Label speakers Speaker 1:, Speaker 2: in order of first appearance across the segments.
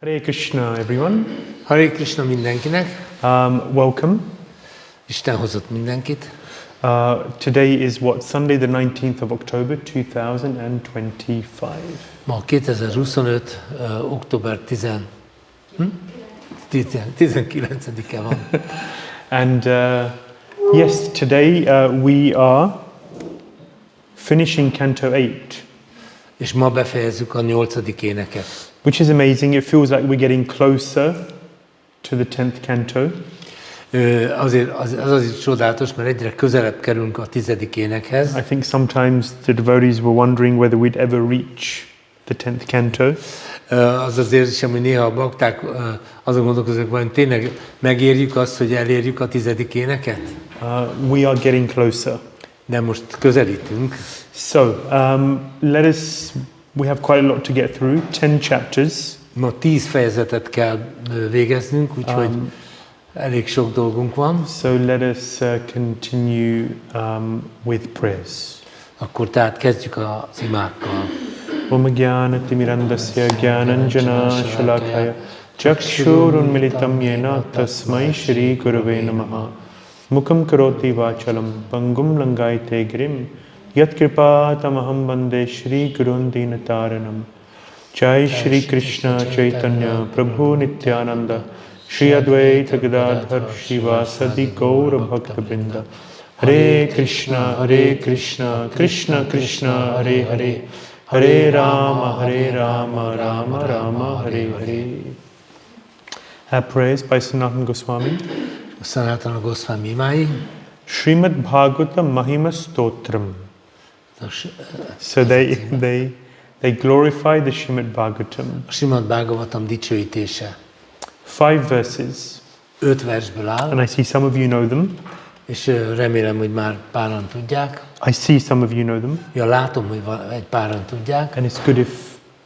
Speaker 1: Hare Krishna, everyone.
Speaker 2: Hare Krishna mindenkinek.
Speaker 1: Welcome.
Speaker 2: Isten hozott mindenkit.
Speaker 1: Today is Sunday the 19th of October 2025.
Speaker 2: Ma 2025. október 19-e van.
Speaker 1: And yes, today we are finishing Canto 8.
Speaker 2: És ma befejezzük a 8. éneket.
Speaker 1: Which is amazing. It feels like we're getting closer to the 10th canto.
Speaker 2: Azért csodálatos, mert egyre közelebb kerülünk a 10. énekhez.
Speaker 1: I think sometimes the devotees were wondering whether we'd ever reach the 10th canto.
Speaker 2: Az az érzésem, hogy néha a bakták azon gondolkoznak, hogy tényleg megérjük azt, hogy elérjük a 10. éneket?
Speaker 1: We are getting closer.
Speaker 2: De most közelítünk.
Speaker 1: So, we have quite a lot to get through, 10 chapters.
Speaker 2: Ma 10 fejezetet kell végeznünk, úgyhogy elég sok dolgunk van.
Speaker 1: So let us continue with prayers.
Speaker 2: Akkor tehát kezdjük az imákkal.
Speaker 1: Om Jnanati Mirandasya Jnananjana Shalakaya Chakshurun Militam Yena Tasmai Shri Gurave Namaha Mukam Karoti Vachalam Pangum Langaite Grim Yat Kripatamaham Bande Shri Gurun Dinataranam Jai Shri Krishna Chaitanya Prabhu Nityananda Shri Advaita Gadadhar Shivasadi Gaura Bhakta Vrinda Hare Krishna, Krishna Krishna, Hare Hare Hare Rama, Rama Rama, Hare Hare. Prayers by Sanatana Goswami.
Speaker 2: Sanatana Goswami imái.
Speaker 1: Śrīmad-Bhāgavatam Mahima Stotram. So they glorify the Śrīmad-Bhāgavatam.
Speaker 2: A Śrīmad-Bhāgavatam dicsőítése.
Speaker 1: 5 verses.
Speaker 2: 5 versből áll.
Speaker 1: And I see some of you know them.
Speaker 2: És remélem, hogy már páran tudják.
Speaker 1: I see some of you know them.
Speaker 2: Ja, látom, hogy egy páran tudják.
Speaker 1: And it's good if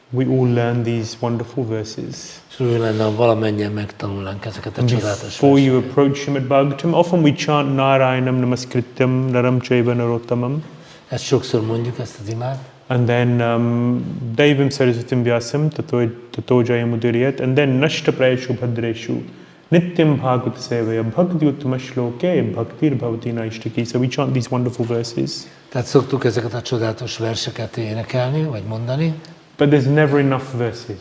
Speaker 1: we all learn these wonderful verses.
Speaker 2: És jó lenne, ha valamennyien megtanulnánk ezeket a csodálatos
Speaker 1: Before you approach Śrīmad-Bhāgavatam, often we chant Narayanam Namaskrityam Naram Chaiva Narottamam.
Speaker 2: Ezt sokszor mondjuk, ezt az imát.
Speaker 1: And then Devam Saraswatim Vyasam Tato Jayamuduriyat. And then Nashta Prayashu Bhadreshu Nityam Bhagavata Sevaya Bhakti Uttama Shloke Bhaktir Bhavati Naishtaki. So we chant these wonderful verses.
Speaker 2: Tehát szoktuk ezeket a csodálatos verseket énekelni, vagy mondani.
Speaker 1: But there's never enough verses.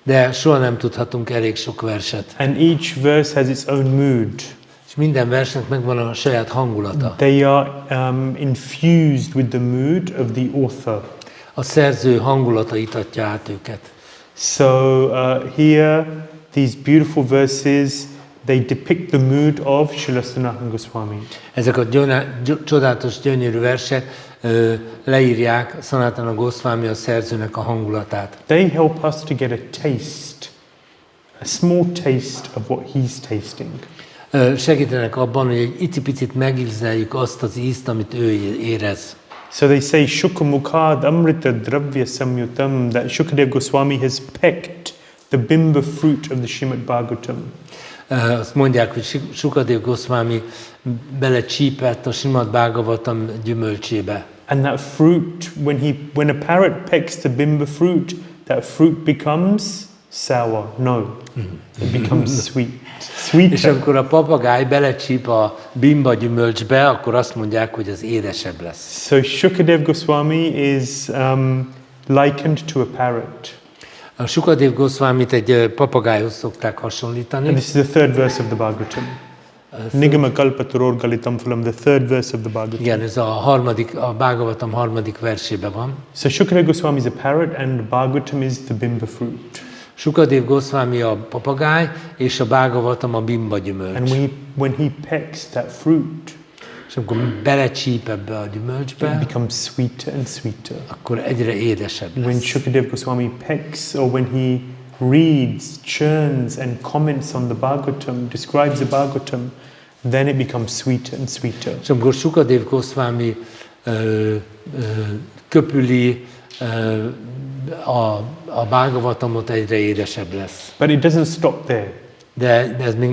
Speaker 2: De soha nem tudhatunk elég sok verset.
Speaker 1: And each verse has its own mood.
Speaker 2: És minden versnek megvan a saját hangulata.
Speaker 1: They are infused with the mood of the author.
Speaker 2: A szerző hangulata itatja át őket.
Speaker 1: So here, these beautiful verses, they depict the mood of Srila Sanatana Goswami.
Speaker 2: Ezek a csodálatos, gyönyörű versek leírják Sanatana Goswami, a szerzőnek a hangulatát.
Speaker 1: They help us to get a small taste of what he's tasting.
Speaker 2: Segítenek abban, hogy egy icipicit megízleljük azt az ízt, amit ő érez.
Speaker 1: So they say Shukamukhad Amrita Dravya Samyutam, that Shukadev Goswami has pecked the bimba fruit of the Śrīmad-Bhāgavatam.
Speaker 2: Azt mondják, hogy Shukadev Goswami belecsípett a Śrīmad-Bhāgavatam gyümölcsébe.
Speaker 1: And that fruit, when a parrot pecks the bimba fruit, that fruit becomes sour. No, it becomes sweet. Sweeter.
Speaker 2: És amikor a papagáj belecsíp a bimba gyümölcsbe, akkor azt mondják, hogy az édesebb lesz.
Speaker 1: So Shukadev Goswami is likened to a parrot.
Speaker 2: A Shukadev Goswamit egy papagájhoz szokták hasonlítani.
Speaker 1: And this is the third verse of the Bhagavatam. Nigama kalpaturor galitam phalam, the third verse of the Bhagavatam.
Speaker 2: Igen, ez a Bhagavatam 3. versében van.
Speaker 1: So Shukadev Goswami is a parrot and Bhagavatam is the bimba fruit.
Speaker 2: Shukadev Goswami a papagáj, és a Bhagavatam a bimba gyümölcs.
Speaker 1: And when he pecks that fruit,
Speaker 2: és amikor belecsíp ebbe a gyümölcsbe,
Speaker 1: it becomes sweeter and sweeter.
Speaker 2: Akkor egyre édesebb lesz.
Speaker 1: When Shukadev Goswami pecks, or when he reads, churns and comments on the Bhagavatam, describes the Bhagavatam, then it becomes sweeter and sweeter.
Speaker 2: És amikor Shukadev Goswami köpüli a Bhagavatamot, egyre édesebb lesz.
Speaker 1: But it doesn't stop there.
Speaker 2: De ez még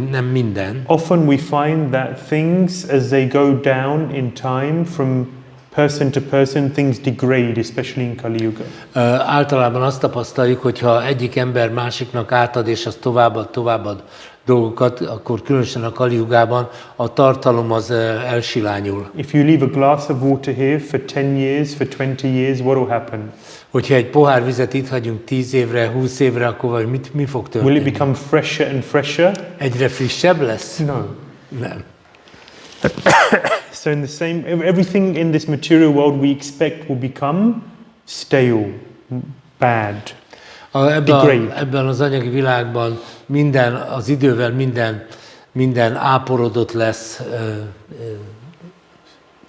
Speaker 2: nem minden.
Speaker 1: Often we find that things, as they go down in time from person to person, things degrade, especially in Kali Yuga.
Speaker 2: Általában azt tapasztaljuk, hogy ha egyik ember másiknak átad, és az továbbad dolgokat, akkor különösen a Kali Jugában a tartalom az elsilányul.
Speaker 1: If you leave a glass of water here for 10 years, for 20 years, what will happen?
Speaker 2: Hogyha egy pohár vizet itt hagyunk 10 évre, 20 évre, akkor mi fog történni?
Speaker 1: Will it become fresher and fresher?
Speaker 2: Egyre frissebb lesz?
Speaker 1: No.
Speaker 2: Nem.
Speaker 1: So in the same, everything in this material world we expect will become stale, bad,
Speaker 2: Ebben az anyagi világban minden, az idővel minden áporodott lesz,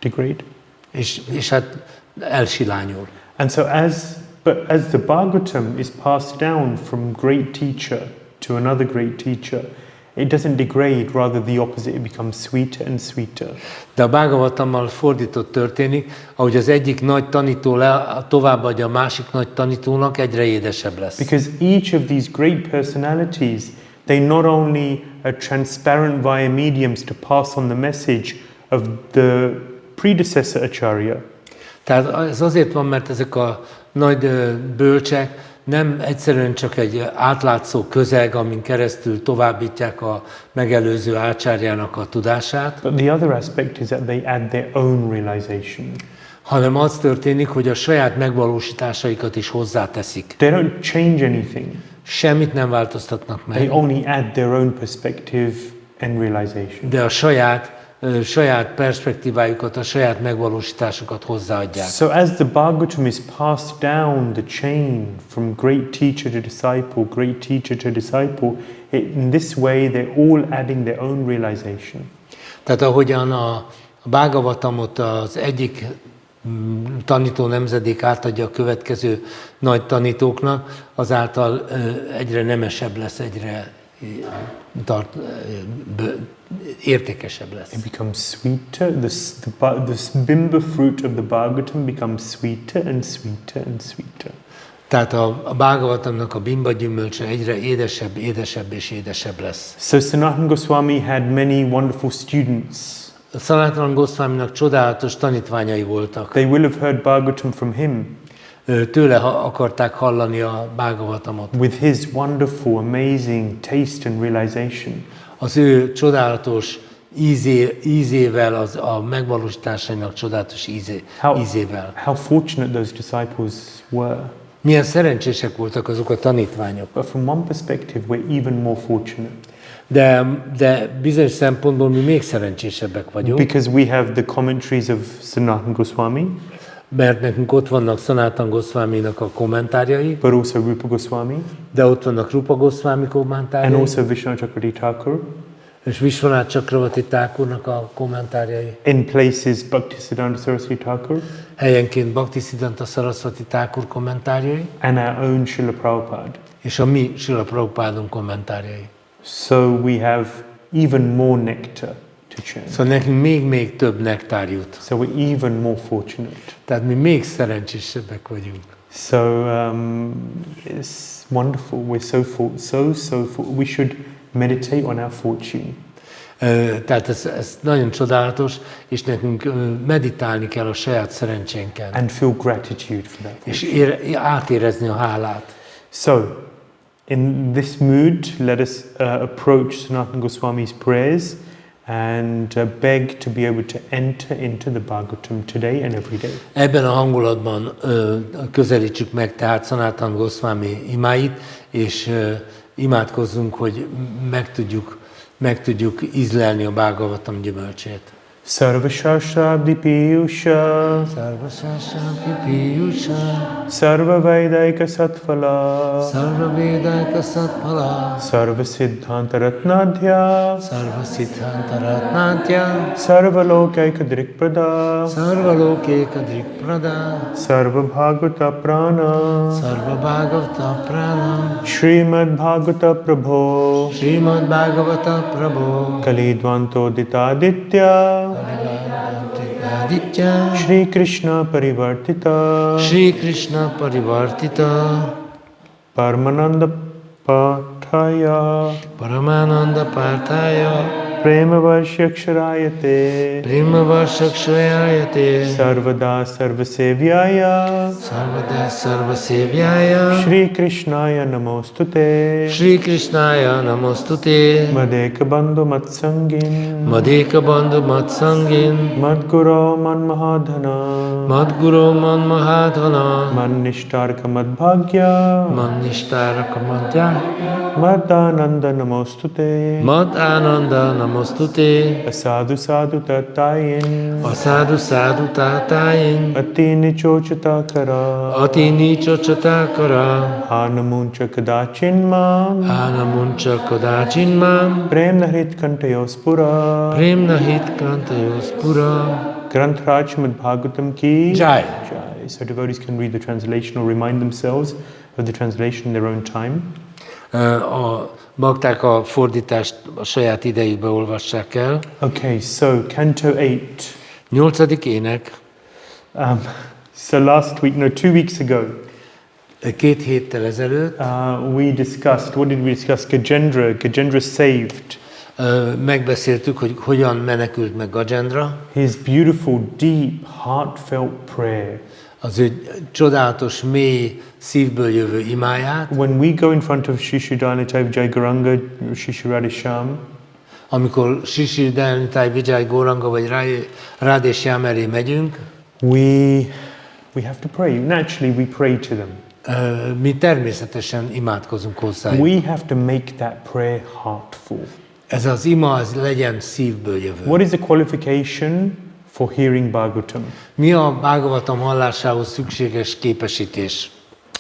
Speaker 1: degrade.
Speaker 2: És hát elsilányul.
Speaker 1: And so as the Bhagavatam is passed down from great teacher to another great teacher, it doesn't degrade, rather the opposite, it becomes sweeter and sweeter.
Speaker 2: De a Bhagavatammal fordított történik, ahogy az egyik nagy tanító továbbadja a másik nagy tanítónak, egyre édesebb lesz.
Speaker 1: Because each of these great personalities, they not only are transparent via mediums to pass on the message of the predecessor acharya.
Speaker 2: Tehát ez azért van, mert ezek a nagy bölcsek nem egyszerűen csak egy átlátszó közeg, amin keresztül továbbítják a megelőző ácsárjának a tudását.
Speaker 1: But the other aspect is that they add their own realization.
Speaker 2: Hanem az történik, hogy a saját megvalósításaikat is hozzáteszik.
Speaker 1: They don't change anything.
Speaker 2: Semmit nem változtatnak meg.
Speaker 1: They only add their own perspective and realization.
Speaker 2: De a saját perspektívájukat, a saját megvalósításukat hozzáadják.
Speaker 1: So as the Bhagavatam is passed down the chain from great teacher to disciple, great teacher to disciple, in this way they're all adding their own realization.
Speaker 2: Tehát ahogyan a Bhagavatamot az egyik tanító nemzedék átadja a következő nagy tanítóknak, azáltal egyre nemesebb lesz, egyre értékesebb lesz.
Speaker 1: It becomes sweeter. The bimba fruit of the Bhagavatam becomes sweeter and sweeter and sweeter.
Speaker 2: Tehát a Bhagavatamnak a bimba gyümölcse egyre édesebb és édesebb lesz.
Speaker 1: So Sanatana Goswami had many wonderful students.
Speaker 2: Sanatana Goswaminak csodálatos tanítványai voltak.
Speaker 1: They will have heard Bhagavatam from him.
Speaker 2: Tőle akarták hallani a Bhagavatamot.
Speaker 1: With his wonderful, amazing taste and realization.
Speaker 2: Az ő csodálatos ízével, a megvalósításainak csodálatos ízével.
Speaker 1: How fortunate those disciples were.
Speaker 2: Milyen szerencsések voltak azok a tanítványok.
Speaker 1: But from one perspective, we're even more fortunate.
Speaker 2: De bizonyos szempontból mi még szerencsésebbek vagyunk.
Speaker 1: Because we have the commentaries of Sanatana Goswami.
Speaker 2: Mert nekünk ott vannak Sanatana Goswaminak a kommentárjai.
Speaker 1: But also Rupa Goswami.
Speaker 2: De ott vannak Rupa Goswami kommentárjai.
Speaker 1: And also Vishwanath Chakravarti Thakur.
Speaker 2: És Vishwanath Chakravarti Thakurnak a kommentárjai.
Speaker 1: In places Bhaktisiddhanta Saraswati Thakur.
Speaker 2: Helyenként Bhaktisiddhanta Saraswati Thakur kommentárjai.
Speaker 1: And our own Srila Prabhupada.
Speaker 2: És a mi Srila Prabhupádunk kommentárjai.
Speaker 1: So we have even more nectar to chant.
Speaker 2: Szóval nekünk még több nektár jut.
Speaker 1: So we're even more fortunate.
Speaker 2: Tehát mi még szerencsésebbek vagyunk.
Speaker 1: So it's wonderful. We're so we should meditate on our fortune.
Speaker 2: Tehát ez nagyon csodálatos, és nekünk meditálni kell a saját szerencsénken.
Speaker 1: And feel gratitude for that.
Speaker 2: És átérezni a hálát.
Speaker 1: So, in this mood, let us approach Sanatana Goswami's prayers and beg to be able to enter into the Bhagavatam today and every day.
Speaker 2: Ebben a hangulatban közelítsük meg tehát Sanatana Goswami imáit, és imádkozzunk, hogy meg tudjuk ízlelni a Bhagavatam gyümölcsét.
Speaker 1: Sarvashashabdi Piyusha Sarvavedaika Satphala Sarvasiddhanta Ratnadhya Sarvalokaika Drikprada Sarvabhagavata Prana Śrīmad-Bhāgavata Prabho Kalidvanto Ditaditya Shri Krishna Parivartita Paramananda Partaya Premavashakshayate
Speaker 2: Premavashakshayate
Speaker 1: Sarvada Sarvasevyaya
Speaker 2: Sarvada Sarvasevyaya
Speaker 1: Shri Krishnaya Namostute
Speaker 2: Shri Krishnaya Namostute
Speaker 1: Madeka Bandhu Matsangin
Speaker 2: Madeka Bandhu Matsangin
Speaker 1: Madguru Man Mahadhana
Speaker 2: Madguru Man Mahadhana
Speaker 1: Man Nishtarka Madbhagya
Speaker 2: Man Nishtaraka Madhya
Speaker 1: Mad Ānanda Namostute
Speaker 2: Mad Ānanda Namostute
Speaker 1: Asadu Sadhu Tattayin
Speaker 2: Asadu Sadhu Tātāyin
Speaker 1: Ati Nichochatakara
Speaker 2: Ati Nicho Chatakara
Speaker 1: Hanamuncha Kadachinmam
Speaker 2: Ānamuncha Kodachinmam
Speaker 1: Prem Nahrit Kantayospura
Speaker 2: Prem Nahit Kantayospura
Speaker 1: Granth Śrīmad-Bhāgavatam ki
Speaker 2: Jai.
Speaker 1: Jai. So devotees can read the translation or remind themselves of the translation in their own time.
Speaker 2: A bakták a fordítást a saját idejükbe olvassák el.
Speaker 1: Okay, so Canto 8.
Speaker 2: 8. ének.
Speaker 1: So last week, no, 2 weeks ago,
Speaker 2: 2 héttel ezelőtt
Speaker 1: we discussed, what did we discuss? Gajendra saved.
Speaker 2: Megbeszéltük, hogy hogyan menekült meg Gajendra.
Speaker 1: His beautiful, deep, heartfelt prayer.
Speaker 2: Az ő csodálatos, mély, szívből jövő imáját.
Speaker 1: When we go in front of Shishridhanatai Vijay Gauranga, Shishirādhesham,
Speaker 2: amikor Shishridhanatai Vijay Gauranga vagy Radhesham elé megyünk,
Speaker 1: we have to pray. Naturally, we pray to them.
Speaker 2: Mi természetesen imádkozunk hozzájuk.
Speaker 1: We have to make that prayer heartful.
Speaker 2: Ez az ima, ez legyen szívből jövő.
Speaker 1: What is the qualification for hearing Bhagavatam?
Speaker 2: Mi a Bhagavatam hallásához szükséges képesítés?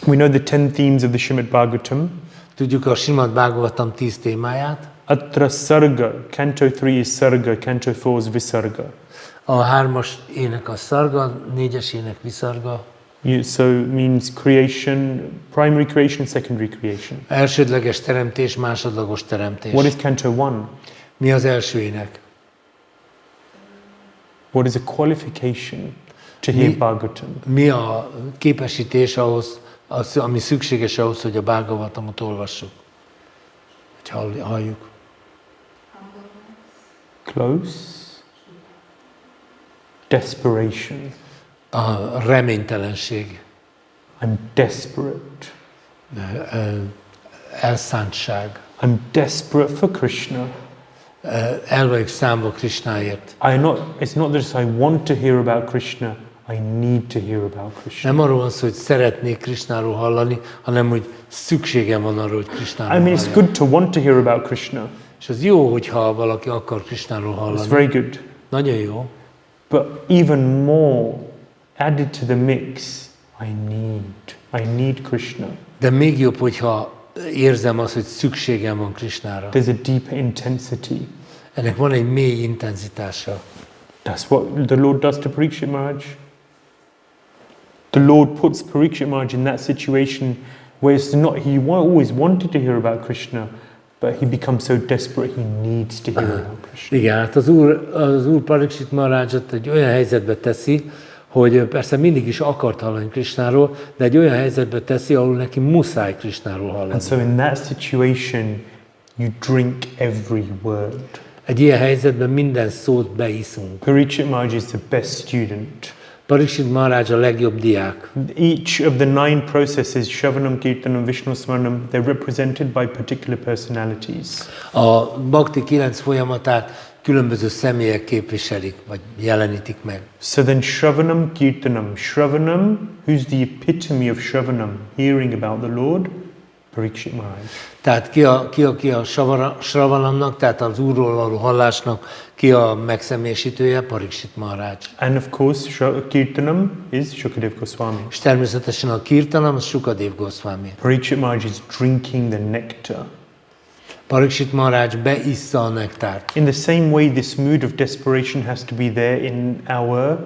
Speaker 1: We know the 10 themes of the Śrīmad-Bhāgavatam.
Speaker 2: Tudjuk a Śrīmad-Bhāgavatam 10 témáját.
Speaker 1: Atra sarga, Canto 3 is sarga, Canto 4 is visarga.
Speaker 2: A 3-as ének a szarga, 4-es ének viszarga.
Speaker 1: So it means creation, primary creation, secondary creation.
Speaker 2: Elsődleges teremtés, másodlagos teremtés.
Speaker 1: What is Canto 1?
Speaker 2: Mi az első ének?
Speaker 1: What is a qualification to hear Bhagavatam?
Speaker 2: Mi a képesítés ahhoz, ami szükséges ahhoz, hogy a Bhagavatamot olvassuk? Hogy halljuk.
Speaker 1: Close. Desperation.
Speaker 2: A reménytelenség.
Speaker 1: I'm desperate.
Speaker 2: Elszántság.
Speaker 1: I'm desperate for Krishna.
Speaker 2: El vagyok számba Krishnáért.
Speaker 1: It's not that I want to hear about Krishna, I need to hear about Krishna.
Speaker 2: Nem arról van szó, hogy szeretnék Krishnáról hallani, hanem hogy szükségem van arra, hogy Krishnáról
Speaker 1: I mean,
Speaker 2: hallani.
Speaker 1: it's good to want to hear about Krishna.
Speaker 2: És az jó, hogyha valaki akar Krishnáról
Speaker 1: It's
Speaker 2: hallani.
Speaker 1: very good.
Speaker 2: Nagyon jó.
Speaker 1: But even more, added to the mix, I need Krishna.
Speaker 2: De még jobb, hogyha érzem azt, hogy szükségem van Krishnára.
Speaker 1: There's a deeper intensity.
Speaker 2: Ennek van egy mély intenzitása.
Speaker 1: That's what the Lord does to Parikshit Maharaj. The Lord puts Parikshit Maharaj in that situation where it's not, he always wanted to hear about Krishna, but he becomes so desperate he needs to hear about Krishna.
Speaker 2: Igen, hát az úr Parikshit Maharajot egy olyan helyzetbe teszi, hogy persze mindig is akart hallani Krishnáról, de egy olyan helyzetbe teszi, ahol neki muszáj Krishnáról hallani.
Speaker 1: And so in that situation, you drink every word.
Speaker 2: Egy ilyen helyzetben minden szót beiszunk.
Speaker 1: Parikshit Maharaj is the best student.
Speaker 2: Parikshit Maharaj a legjobb diák.
Speaker 1: Each of the 9 processes, Shravanam, Kirtanam, Vishnu Smaranam, they're represented by particular personalities.
Speaker 2: A Bhakti 9 folyamatát különböző személyek képviselik, vagy jelenítik meg.
Speaker 1: So then Shravanam, Kirtanam. Shravanam, who's the epitome of Shravanam, hearing about the Lord? Parikshit Maharaj.
Speaker 2: Tehát ki a Shravanamnak, tehát az Úrról való hallásnak, ki a megszemélyesítője? Parikshit Maharaj.
Speaker 1: And of course, Kirtanam is Shukadev Goswami.
Speaker 2: És természetesen a Kirtanam, az Shukadev Goswami.
Speaker 1: Parikshit Maharaj is drinking the nectar.
Speaker 2: Parikshit Maharaj beissza a nektárt.
Speaker 1: In the same way, this mood of desperation has to be there in our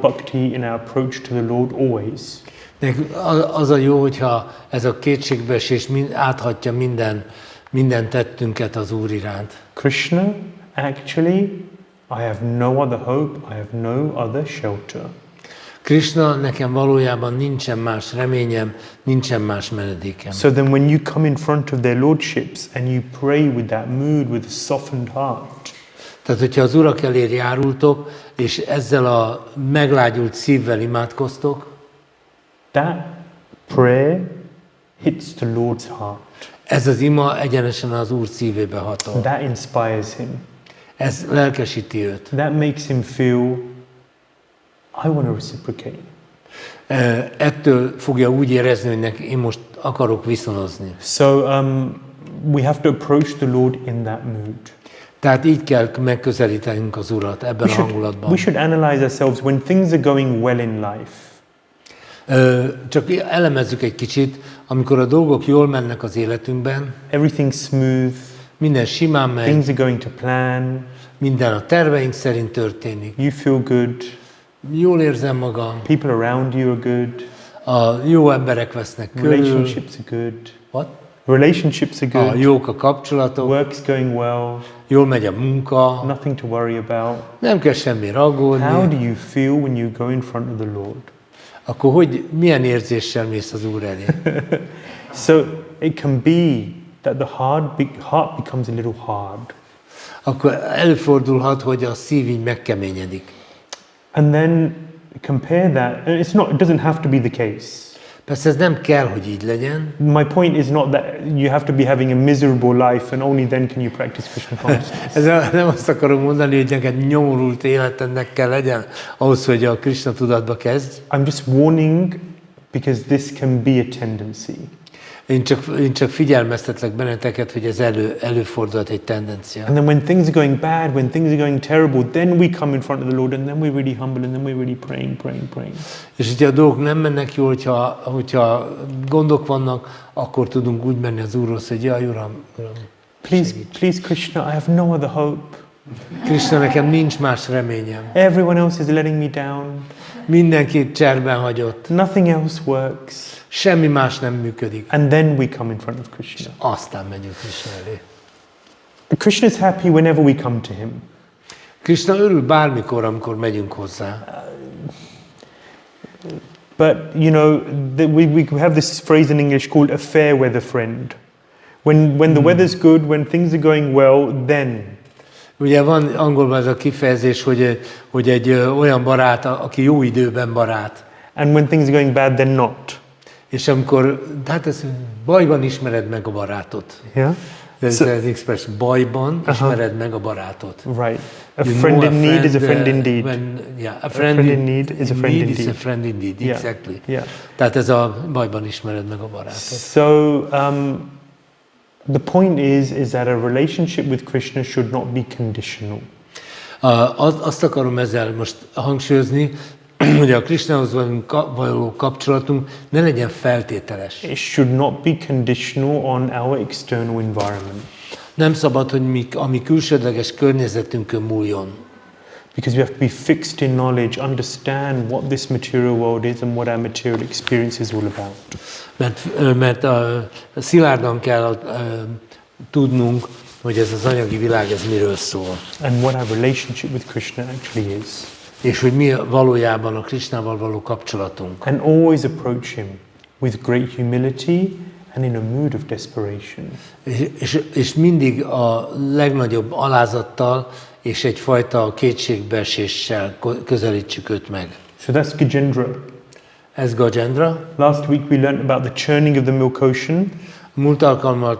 Speaker 1: bhakti, in our approach to the Lord always.
Speaker 2: Az a jó, hogyha ez a kétségbeesés áthatja minden tettünket az Úr iránt.
Speaker 1: Krishna, actually, I have no other hope, I have no other shelter.
Speaker 2: Krishna, nekem valójában nincsen más reményem, nincsen más menedékem.
Speaker 1: So then when you come in front of their lordships and you pray with that mood, with a softened heart,
Speaker 2: Tehát, hogyha az Urak elé járultok, és ezzel a meglágyult szívvel imádkoztok,
Speaker 1: that prayer hits the Lord's heart.
Speaker 2: ez az ima egyenesen az Úr szívébe hatol.
Speaker 1: That inspires him.
Speaker 2: Ez lelkesíti őt.
Speaker 1: That makes him feel, I want to reciprocate.
Speaker 2: Ettől fogja úgy érezni, hogy én most akarok viszonozni.
Speaker 1: So we have to approach the Lord in that mood.
Speaker 2: Tehát így kell megközelítenünk az Urat ebben a hangulatban.
Speaker 1: We should analyze ourselves when things are going well in life.
Speaker 2: Csak elemezzük egy kicsit, amikor a dolgok jól mennek az életünkben,
Speaker 1: Everything's smooth,
Speaker 2: minden simán megy,
Speaker 1: things are going to plan,
Speaker 2: minden a terveink szerint történik.
Speaker 1: you feel good,
Speaker 2: Jól érzem magam,
Speaker 1: people around you are good,
Speaker 2: a jó emberek vesznek körül.
Speaker 1: relationships are good,
Speaker 2: What?
Speaker 1: relationships are good,
Speaker 2: Jók a kapcsolatok,
Speaker 1: work's going well,
Speaker 2: jól megy a munka,
Speaker 1: nothing to worry about.
Speaker 2: nem kell semmi
Speaker 1: How
Speaker 2: aggódni.
Speaker 1: do you feel when you go in front of the Lord?
Speaker 2: Akkor milyen érzéssel mész az Úr elé?
Speaker 1: So it can be that the heart becomes a little hard.
Speaker 2: Akkor előfordulhat, hogy a szív így megkeményedik.
Speaker 1: And then compare that, and it doesn't have to be the case.
Speaker 2: Persze ez nem kell, hogy így legyen.
Speaker 1: My point is not that you have to be having a miserable life and only then can you practice Krishna consciousness.
Speaker 2: Nem azt akarom mondani, hogy neked nyomorult életednek kell legyen ahhoz, hogy a Krishna tudatba kezdj.
Speaker 1: I'm just warning because this can be a tendency.
Speaker 2: Én csak figyelmeztetlek benneteket, hogy ez előfordulhat egy tendencia.
Speaker 1: And then when things are going bad, when things are going terrible, then we come in front of the Lord and then we're really humble and then we're really praying. És
Speaker 2: hogyha a dolgok nem mennek jól, hogyha gondok vannak, akkor tudunk úgy menni az Úrhoz, hogy jaj, Uram,
Speaker 1: please Krishna, I have no other hope.
Speaker 2: Krishna, nekem nincs más reményem.
Speaker 1: Everyone else is letting me down.
Speaker 2: Mindenki cserben hagyott.
Speaker 1: Nothing else works.
Speaker 2: Semmi más nem működik.
Speaker 1: And then we come in front of Krishna.
Speaker 2: Aztán megyünk Krishna elé.
Speaker 1: Krishna is happy whenever we come to him.
Speaker 2: Krishna örül bármikor, amikor megyünk hozzá.
Speaker 1: But you know, we have this phrase in English called a fair weather friend. When the weather's good, when things are going well, then.
Speaker 2: Ugye van angolban ez a kifejezés, hogy egy olyan barát, aki jó időben barát.
Speaker 1: And when things are going bad, then not.
Speaker 2: És amikor, hát ez bajban ismered meg a barátot.
Speaker 1: Yeah.
Speaker 2: Ez az expression, bajban ismered meg a barátot.
Speaker 1: Right. A friend in need is a friend indeed.
Speaker 2: A friend in need
Speaker 1: is a friend indeed.
Speaker 2: Is a friend indeed,
Speaker 1: yeah.
Speaker 2: Exactly.
Speaker 1: Yeah.
Speaker 2: Tehát ez a bajban ismered meg a barátot.
Speaker 1: So the point is that a relationship with Krishna should not be conditional.
Speaker 2: Azt akarom ezzel most hangsúlyozni, hogy a Krishnához való kapcsolatunk ne legyen feltételes.
Speaker 1: It should not be conditional on our external environment.
Speaker 2: Nem szabad, hogy a mi külsődleges környezetünkön múljon.
Speaker 1: Because we have to be fixed in knowledge, understand what this material world is and what our material experience is all about.
Speaker 2: Mert szilárdan kell tudnunk, hogy ez az anyagi világ, ez miről szól.
Speaker 1: And what our relationship with Krishna actually is.
Speaker 2: És hogy mi valójában a Krishnával való kapcsolatunk.
Speaker 1: And always approach him with great humility and in a mood of desperation.
Speaker 2: És mindig a legnagyobb alázattal és egyfajta kétségbeeséssel közelítsük őt meg.
Speaker 1: So that's Gajendra.
Speaker 2: Ez Gajendra.
Speaker 1: Last week we learned about the churning of the milk ocean.
Speaker 2: Múlt alkalommal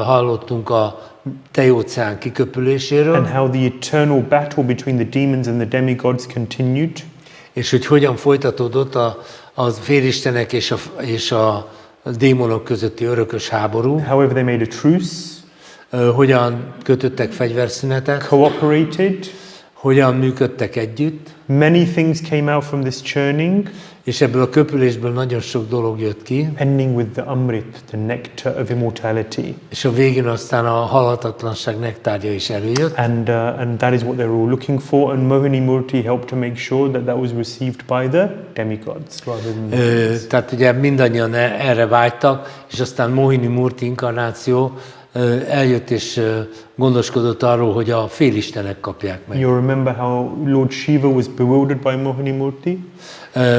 Speaker 2: hallottunk a tejóceán kiköpüléséről.
Speaker 1: And how the eternal battle between the demons and the demigods continued.
Speaker 2: És hogy hogyan folytatódott a félistenek és a démonok közötti örökös háború.
Speaker 1: However they made a truce.
Speaker 2: Hogyan kötöttek fegyverszünetet.
Speaker 1: Cooperated.
Speaker 2: Hogyan működtek együtt.
Speaker 1: Many things came out from this churning.
Speaker 2: És ebből a köpülésből nagyon sok dolog jött ki.
Speaker 1: Ending with the amrit, the nectar of immortality.
Speaker 2: És a végén aztán a halhatatlanság nektárja is előjött.
Speaker 1: And that is what they were all looking for. And Mohini Murti helped to make sure that was received by the demigods rather than the
Speaker 2: Tehát ugye mindannyian erre vágytak, és aztán Mohini Murti inkarnáció eljött és gondoskodott arról, hogy a félistenek kapják meg.
Speaker 1: You remember how Lord Shiva was bewildered by Mohini Murti?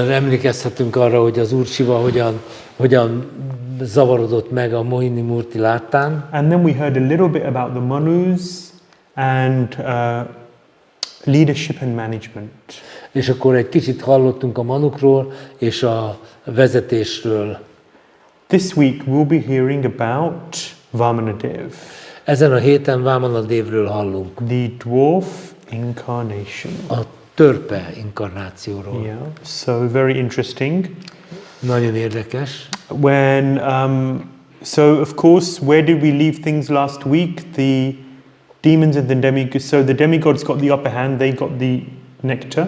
Speaker 2: Emlékezhetünk arra, hogy az Úr Shiva hogyan zavarodott meg a Mohini Murti láttán.
Speaker 1: And then we heard a little bit about the Manus and leadership and management.
Speaker 2: És akkor egy kicsit hallottunk a manukról és a vezetésről.
Speaker 1: This week we'll be hearing about Vamanadev,
Speaker 2: Ezen a héten Vamanadevről hallunk.
Speaker 1: the Dwarf Incarnation.
Speaker 2: A Törpe Inkarnációról.
Speaker 1: Yeah, so very interesting.
Speaker 2: Nagyon érdekes.
Speaker 1: When so of course, where did we leave things last week? The demons and the demigods. So the demigods got the upper hand; they got the nectar.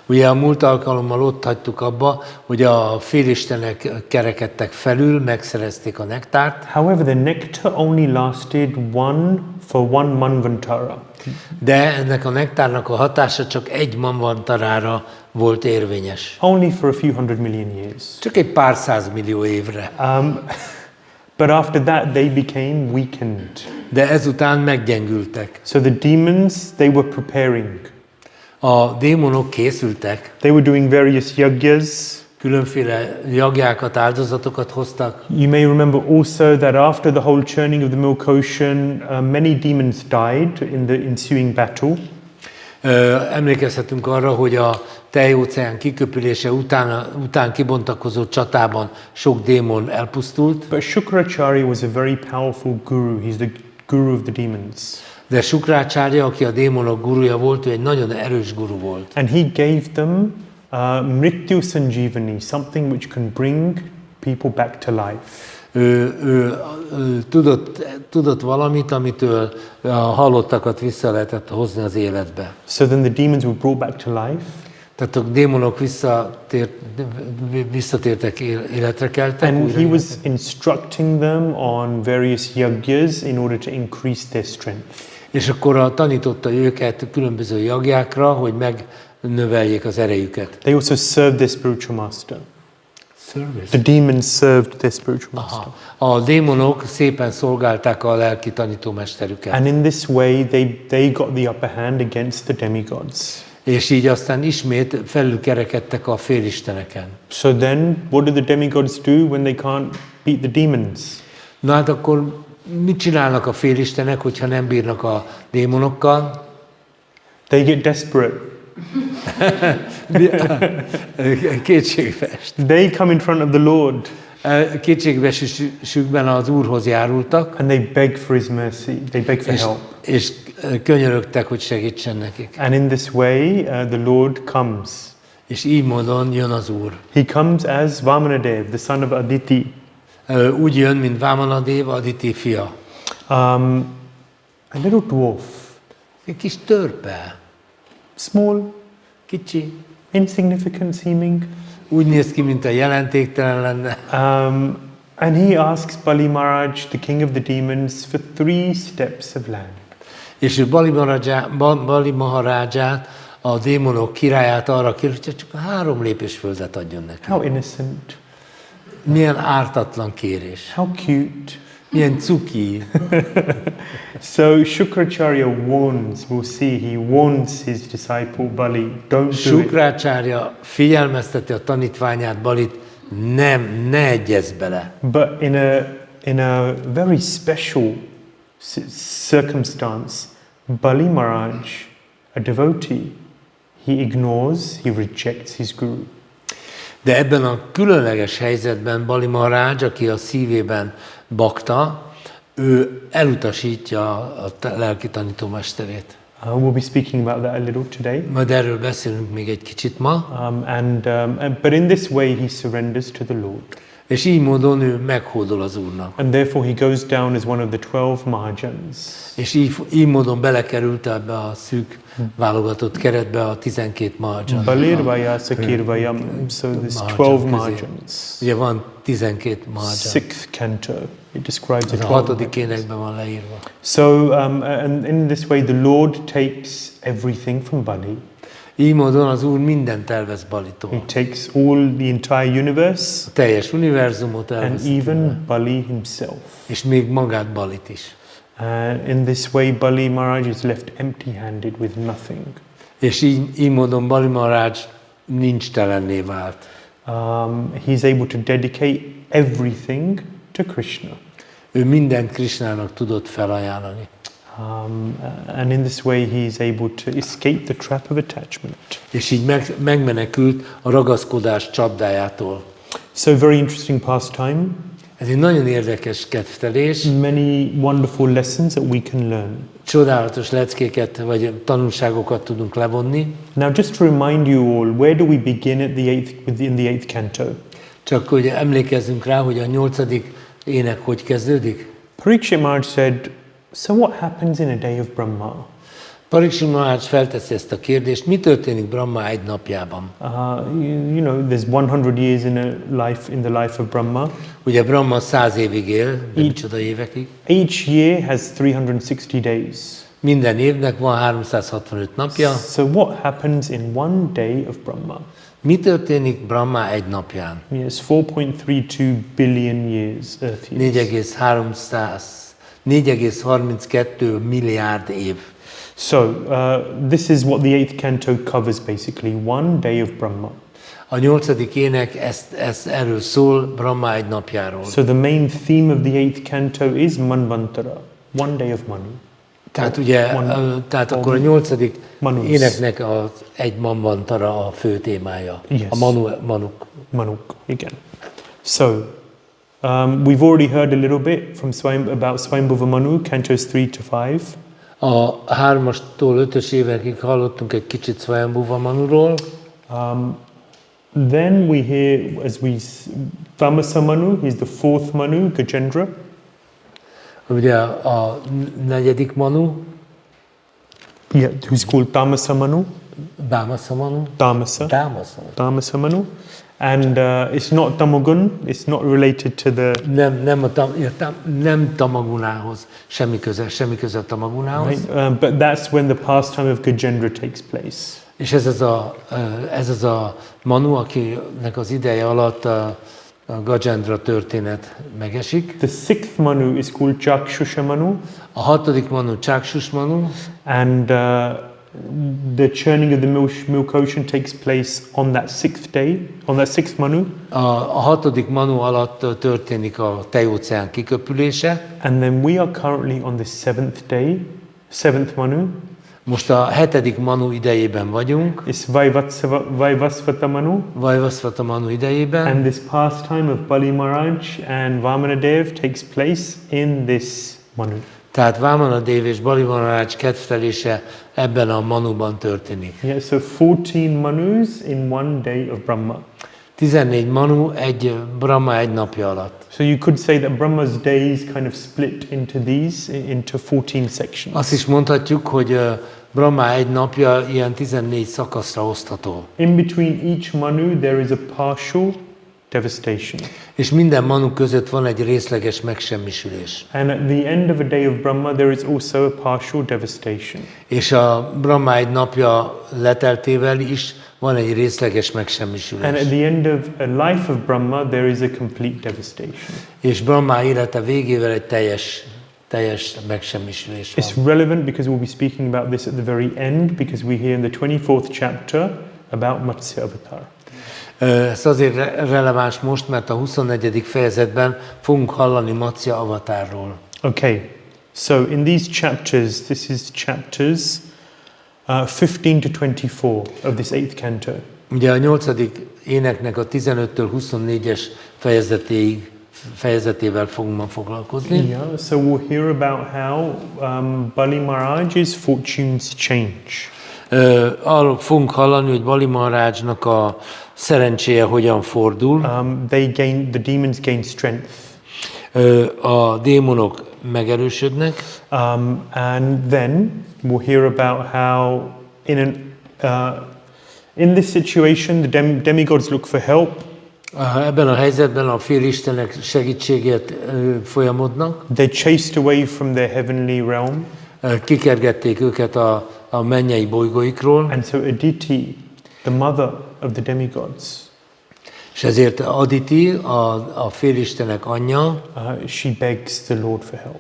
Speaker 2: Ugye a múlt alkalommal ott hagytuk abba, hogy a félistenek kerekedtek felül, megszerezték a nektárt.
Speaker 1: However, the nectar only lasted for one manvantara.
Speaker 2: De ennek a nektárnak a hatása csak egy manvantarára volt érvényes.
Speaker 1: Only for a few hundred million years.
Speaker 2: Csak egy pár százmillió évre.
Speaker 1: But after that, they became weakened.
Speaker 2: De ezután meggyengültek.
Speaker 1: So the demons, they were preparing.
Speaker 2: A démonok készültek.
Speaker 1: They were doing various yagyas.
Speaker 2: Különféle jagjákat, áldozatokat hoztak.
Speaker 1: You may remember also that after the whole churning of the Milk Ocean, many demons died in the ensuing battle.
Speaker 2: Emlékezhetünk arra, hogy a tejóceán kiköpülése után kibontakozó csatában sok démon elpusztult.
Speaker 1: But Shukracharya was a very powerful guru. He's the guru of the demons.
Speaker 2: De Shukracharya, aki a démonok guruja volt, ő egy nagyon erős guru volt.
Speaker 1: And he gave them Mrityu Sanjeevani, something which can bring people back to life.
Speaker 2: Ő tudott valamit, amitől a halottakat vissza lehetett hozni az életbe.
Speaker 1: So then the demons were brought back to life.
Speaker 2: Tehát a démonok visszatértek, életre keltek.
Speaker 1: And he was instructing them on various yagyas in order to increase their strength.
Speaker 2: És akkor tanította őket különböző jagjákra, hogy megnöveljék az erejüket.
Speaker 1: They also served their spiritual master.
Speaker 2: Service.
Speaker 1: The demons served their spiritual master.
Speaker 2: Aha. A démonok szépen szolgálták a lelki tanítómesterüket.
Speaker 1: And in this way they got the upper hand against the demigods.
Speaker 2: És így aztán ismét felülkerekedtek a félisteneken.
Speaker 1: So then what do the demigods do when they can't beat the demons?
Speaker 2: Na hát akkor mit csinálnak a félistenek, hogyha nem bírnak a démonokkal?
Speaker 1: They get desperate.
Speaker 2: Kétségbeest.
Speaker 1: They come in front of the Lord.
Speaker 2: Kétségbeesésükben az Úrhoz járultak.
Speaker 1: And they beg for his mercy. They beg for help.
Speaker 2: És könyörögtek, hogy segítsen nekik.
Speaker 1: And in this way, the Lord comes.
Speaker 2: És így módon jön az Úr.
Speaker 1: He comes as Vamanadev, the son of Aditi.
Speaker 2: Úgy jön, mint Vamanadev, Aditi fia.
Speaker 1: A little dwarf.
Speaker 2: Egy kis törpe.
Speaker 1: Small,
Speaker 2: Kicsi.
Speaker 1: insignificant seeming.
Speaker 2: Úgy néz ki, mint a jelentéktelen lenne.
Speaker 1: And he asks Bali Maharaj, the king of the demons, for 3 steps of land.
Speaker 2: És ő Bali Maharaját, a démonok királyát arra kér, hogy csak a 3 lépésföldet adjon neki.
Speaker 1: How innocent.
Speaker 2: Milyen ártatlan kérés.
Speaker 1: How cute.
Speaker 2: Milyen cuki.
Speaker 1: So Shukracharya warns, we'll see, he warns his disciple Bali, don't do it.
Speaker 2: Shukracharya figyelmezteti a tanítványát, Balit, ne egyezz bele.
Speaker 1: But in a very special circumstance, Bali Maharaj, a devotee, he ignores, he rejects his guru.
Speaker 2: De ebben a különleges helyzetben Bali Maharaj, aki a szívében bakta, ő elutasítja a lelki tanítómesterét.
Speaker 1: We'll be speaking about that a little today.
Speaker 2: Majd erről beszélünk még egy kicsit ma.
Speaker 1: But in this way he surrenders to the Lord.
Speaker 2: És így módon ő meghódol az Úrnak.
Speaker 1: And therefore he goes down as one of the 12 Mahajans.
Speaker 2: És így módon belekerült ebbe a szűk válogatott keretbe a 12 Mahajan.
Speaker 1: Balirvaya Sakirvayam. So there's 12 Mahajans.
Speaker 2: Ugye van 12 Mahajan.
Speaker 1: 6th canto. It describes the
Speaker 2: A
Speaker 1: 12
Speaker 2: hatodik énekben van leírva.
Speaker 1: So and in this way the Lord takes everything from Bali.
Speaker 2: Így módon az Úr mindent elvesz Balitól.
Speaker 1: He takes all the entire universe
Speaker 2: A teljes univerzumot
Speaker 1: and
Speaker 2: elveszi tőle,
Speaker 1: even Bali himself.
Speaker 2: és még magát Balit is.
Speaker 1: In this way, Bali Maharaj is left empty-handed with nothing.
Speaker 2: És így módon Bali Maharaj nincs telenné vált.
Speaker 1: He's able to dedicate everything to Krishna.
Speaker 2: Ő mindent Krishnának tudott felajánlani.
Speaker 1: And in this way, he is able to escape the trap of attachment.
Speaker 2: És így megmenekült a ragaszkodás csapdájától.
Speaker 1: So, very interesting pastime.
Speaker 2: Ez egy nagyon érdekes kedvtelés.
Speaker 1: Many wonderful lessons that we can learn.
Speaker 2: Csodálatos leckéket vagy tanulságokat tudunk levonni.
Speaker 1: Now, just to remind you all, where do we begin at in the eighth canto?
Speaker 2: Csak hogy emlékezzünk rá, hogy a 8. ének hogy kezdődik.
Speaker 1: Parikshit Maharaj said, so what happens in a day of Brahma?
Speaker 2: Parikshit Maharaj felteszi ezt a kérdést, mi történik Brahma egy napjában?
Speaker 1: You know, there's 100 years in the life of Brahma.
Speaker 2: Ugye Brahma 100 évig él, de micsoda évekig.
Speaker 1: Each year has 360 days.
Speaker 2: Minden évnek van 365 napja.
Speaker 1: So what happens in one day of Brahma?
Speaker 2: Mi történik Brahma egy napján?
Speaker 1: Yes, 4.32 billion years, Earth years.
Speaker 2: 4,32 milliárd év.
Speaker 1: So this is what the eighth canto covers basically, one day of Brahma.
Speaker 2: A 8. ének ezt erről szól, Brahma egy napjáról.
Speaker 1: So the main theme of the eighth canto is Manvantara, one day of Manu.
Speaker 2: Tehát ugye, tehát akkor a 8.
Speaker 1: Manus.
Speaker 2: éneknek egy manvantara a fő témája.
Speaker 1: Yes.
Speaker 2: A manuk.
Speaker 1: Manuk, again. So we've already heard a little bit about Swayambhuva Manu, cantos 3 to 5.
Speaker 2: A 3-tól 5-ös évekig hallottunk egy kicsit Swayambhuva Manuról.
Speaker 1: Then we hear, Tamasa Manu, he's the fourth Manu, Gajendra.
Speaker 2: Ugye a 4. Manu.
Speaker 1: Yeah, who's called Tamasa Manu.
Speaker 2: Bámasa Manu.
Speaker 1: Tamasa Manu. And it's not Tamagun, it's not related to the...
Speaker 2: Nem Tamagunához, semmi köze a Tamagunához.
Speaker 1: Right? But that's when the pastime of Gajendra takes place.
Speaker 2: És ez az a Manu, akinek az ideje alatt a Gajendra történet megesik.
Speaker 1: The sixth Manu is called Chakshusha Manu.
Speaker 2: A 6. Manu Csáksus Manu.
Speaker 1: And the churning of the milk ocean takes place on that sixth day, on that sixth Manu.
Speaker 2: A 6. Manu alatt történik a tejóceán kiköpülése.
Speaker 1: And then we are currently on the seventh Manu.
Speaker 2: Most a 7. Manu idejében vagyunk.
Speaker 1: It's Vaivasvata Manu.
Speaker 2: Vaivasvata Manu idejében.
Speaker 1: And this pastime of Bali Maharaj and Vamanadev takes place in this Manu.
Speaker 2: Tehát Vamanadev és Bali Maharaj kedvtelése ebben a Manuban történik.
Speaker 1: Yeah, so 14 Manus in one day of Brahma.
Speaker 2: 14 Manu Brahma egy napja alatt.
Speaker 1: So you could say that Brahma's days kind of split into 14 sections.
Speaker 2: Azt is mondhatjuk, hogy Brahma egy napja ilyen 14 szakaszra osztható.
Speaker 1: In between each Manu there is a partial devastation.
Speaker 2: És minden Manu között van egy részleges megsemmisülés.
Speaker 1: And at the end of a day of Brahma there is also a partial devastation.
Speaker 2: És a Brahma egy napja leteltével is van egy részleges megsemmisülés.
Speaker 1: And at the end of a life of Brahma there is a complete devastation.
Speaker 2: És Brahma élete végével egy teljes megsemmisülés van.
Speaker 1: It's relevant because we'll be speaking about this at the very end, because we hear in the 24th chapter about Matsya Avatar.
Speaker 2: Ez azért releváns most, mert a 24. fejezetben fogunk hallani Matsya Avatárról.
Speaker 1: Okay, so in these chapters, this is chapters 15 to 24 of this 8th canto.
Speaker 2: Ugye a 8. éneknek a 15-től 24-es fejezetével fogunk ma foglalkozni.
Speaker 1: Yeah, so we'll hear about how Bali Maharaj's fortunes change.
Speaker 2: Arról fogunk hallani, hogy Bali Maharajnak a szerencséje hogyan fordul.
Speaker 1: The demons gain strength.
Speaker 2: A démonok megerősödnek.
Speaker 1: And then we'll hear about how in this situation the demigods look for help.
Speaker 2: Ebben a helyzetben a félistenek segítségét folyamodnak.
Speaker 1: They're chased away from their heavenly realm.
Speaker 2: Kikergették őket a a mennyei bolygóikról.
Speaker 1: And so Aditi, the mother of the demigods,
Speaker 2: És ezért Aditi, a félistenek anyja,
Speaker 1: she begs the Lord for help.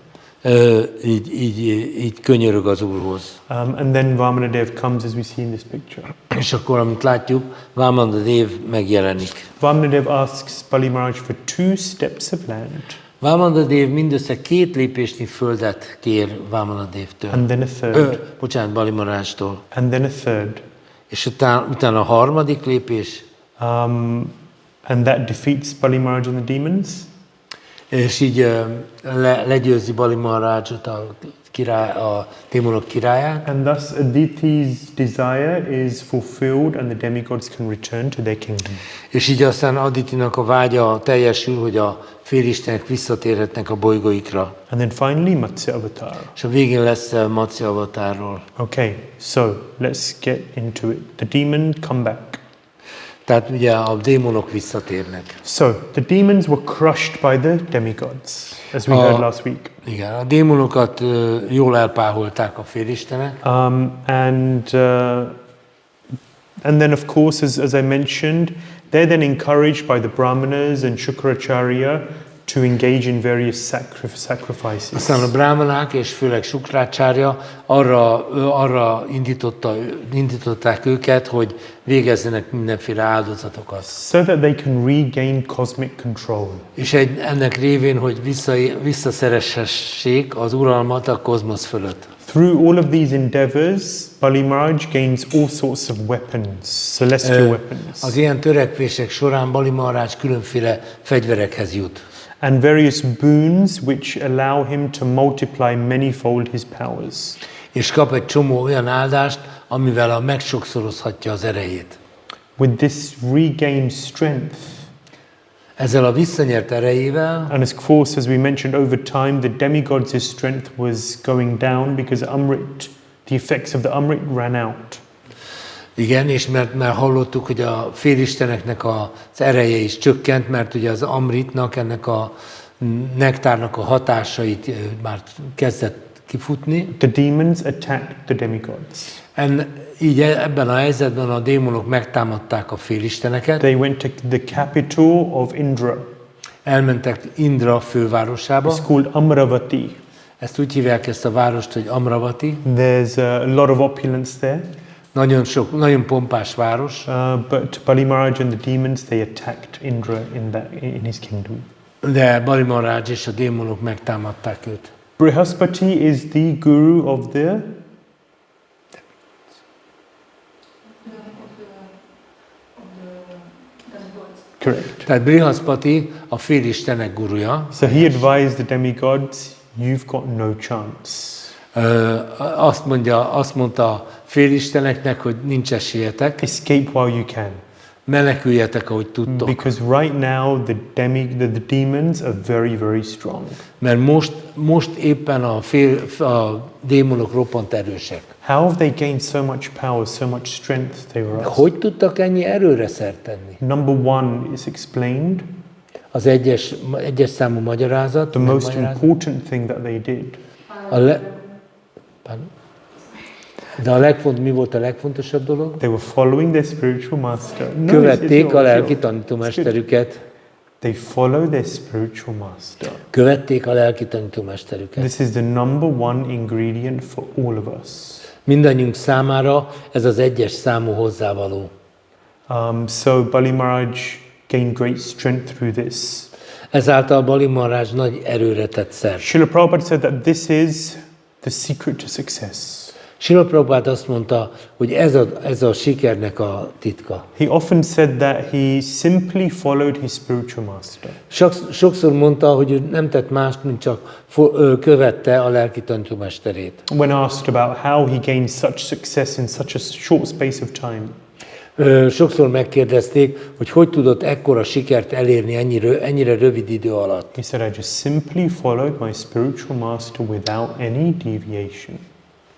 Speaker 2: így könyörög az Úrhoz.
Speaker 1: And then Vamanadev comes, as we see in this picture.
Speaker 2: És akkor, amit látjuk, Vamanadev megjelenik.
Speaker 1: Vamanadev asks Bali Maharaj for 2 steps of land.
Speaker 2: Vamanadev mindössze 2 lépésnyi földet kér Vamanadevtől.
Speaker 1: And then a third.
Speaker 2: Bocsánat, Bali Maharajtól.
Speaker 1: And then a third.
Speaker 2: És utána a harmadik lépés.
Speaker 1: And that defeats Bali Maharaj and the demons.
Speaker 2: És így legyőzi Bali Maharajot, a démonok királyát.
Speaker 1: And thus Aditi's desire is fulfilled and the demigods can return to their kingdom.
Speaker 2: És így aztán Aditinak a vágya teljesül, hogy a félistenek visszatérhetnek a bolygóikra.
Speaker 1: And then finally Matsya Avatar.
Speaker 2: És a végén lesz Matsya Avatarról.
Speaker 1: Okay, so let's get into it. The demon come back.
Speaker 2: Tehát ugye a démonok visszatérnek.
Speaker 1: So the demons were crushed by the demigods, as we heard last week.
Speaker 2: Igen, a démonokat jól elpáholták a félistenek.
Speaker 1: And then of course, as I mentioned, they're then encouraged by the Brahmanas and Shukracharya to engage in various sacrifices.
Speaker 2: Aztán a brahmanák és főleg Shukracharya arra indították őket, hogy végezzenek mindenféle áldozatokat.
Speaker 1: So that they can regain cosmic control.
Speaker 2: És ennek révén, hogy visszaszereshessék az uralmat a kozmosz fölött.
Speaker 1: Through all of these endeavors, Bali Maharaj gains all sorts of weapons, celestial weapons.
Speaker 2: Az ilyen törekvések során Bali Maharaj különféle fegyverekhez jut.
Speaker 1: And various boons which allow him to multiply manyfold his powers.
Speaker 2: És kap egy csomó olyan áldást, amivel megsokszorozhatja az erejét.
Speaker 1: With this regained strength,
Speaker 2: ezzel a visszanyert erejével,
Speaker 1: and of course, as we mentioned over time, the demigods' strength was going down because the effects of the Amrit ran out.
Speaker 2: Igen, és mert hallottuk, hogy a félisteneknek az ereje is csökkent, mert ugye az Amritnak, ennek a nektárnak a hatásait már kezdett kifutni.
Speaker 1: The demons attacked the demigods.
Speaker 2: Így ebben a helyzetben a démonok megtámadták a félisteneket.
Speaker 1: They went to the capital of Indra.
Speaker 2: Elmentek Indra fővárosába.
Speaker 1: It's called Amravati.
Speaker 2: Ezt úgy hívják ezt a várost, hogy Amravati.
Speaker 1: There's a lot of opulence there.
Speaker 2: Nagyon pompás város.
Speaker 1: But Bali Maharaj and the demons, they attacked Indra in his kingdom.
Speaker 2: De Bali Maharaj és a démonok megtámadták őt.
Speaker 1: Brihaspati is the guru of the correct.
Speaker 2: Tehát Brihaspati a félistenek guruja.
Speaker 1: So he advised the demigods, you've got no chance.
Speaker 2: Azt mondta a félisteneknek, hogy nincs esélyetek.
Speaker 1: Escape while you can.
Speaker 2: Meneküljetek, ahogy tudtok.
Speaker 1: Because right now the demons are very, very strong.
Speaker 2: Mert most éppen a démonok roppant erősek.
Speaker 1: How have they gained so much power, so much strength? They were asked.
Speaker 2: Hogy tudtak ennyi erőre szert tenni?
Speaker 1: Number 1 is explained.
Speaker 2: Az egyes számú magyarázat.
Speaker 1: The most important thing that they did.
Speaker 2: Mi volt a legfontosabb dolog?
Speaker 1: They were following their spiritual master.
Speaker 2: Követték a lelki tanítómesterüket.
Speaker 1: They follow their spiritual master.
Speaker 2: Követték a lelki tanítómesterüket.
Speaker 1: This is the number 1 ingredient for all of us.
Speaker 2: Mindannyiunk számára ez az egyes számú hozzávaló.
Speaker 1: So Bali Maharaj gained great strength through this.
Speaker 2: Ezáltal Bali Maharaj nagy erőre tett szert.
Speaker 1: Srila Prabhupada said that this is the secret to success.
Speaker 2: Srila Prabhupada azt mondta, hogy ez a sikernek a titka.
Speaker 1: He often said that he simply followed his spiritual master.
Speaker 2: Sokszor mondta, hogy ő nem tett mást, mint csak követte a lelki tanítómesterét.
Speaker 1: When asked about how he gained such success in such a short space of time,
Speaker 2: sokszor megkérdezték, hogy tudott ekkora sikert elérni ennyire rövid idő alatt.
Speaker 1: he said, I just simply followed my spiritual master without any deviation.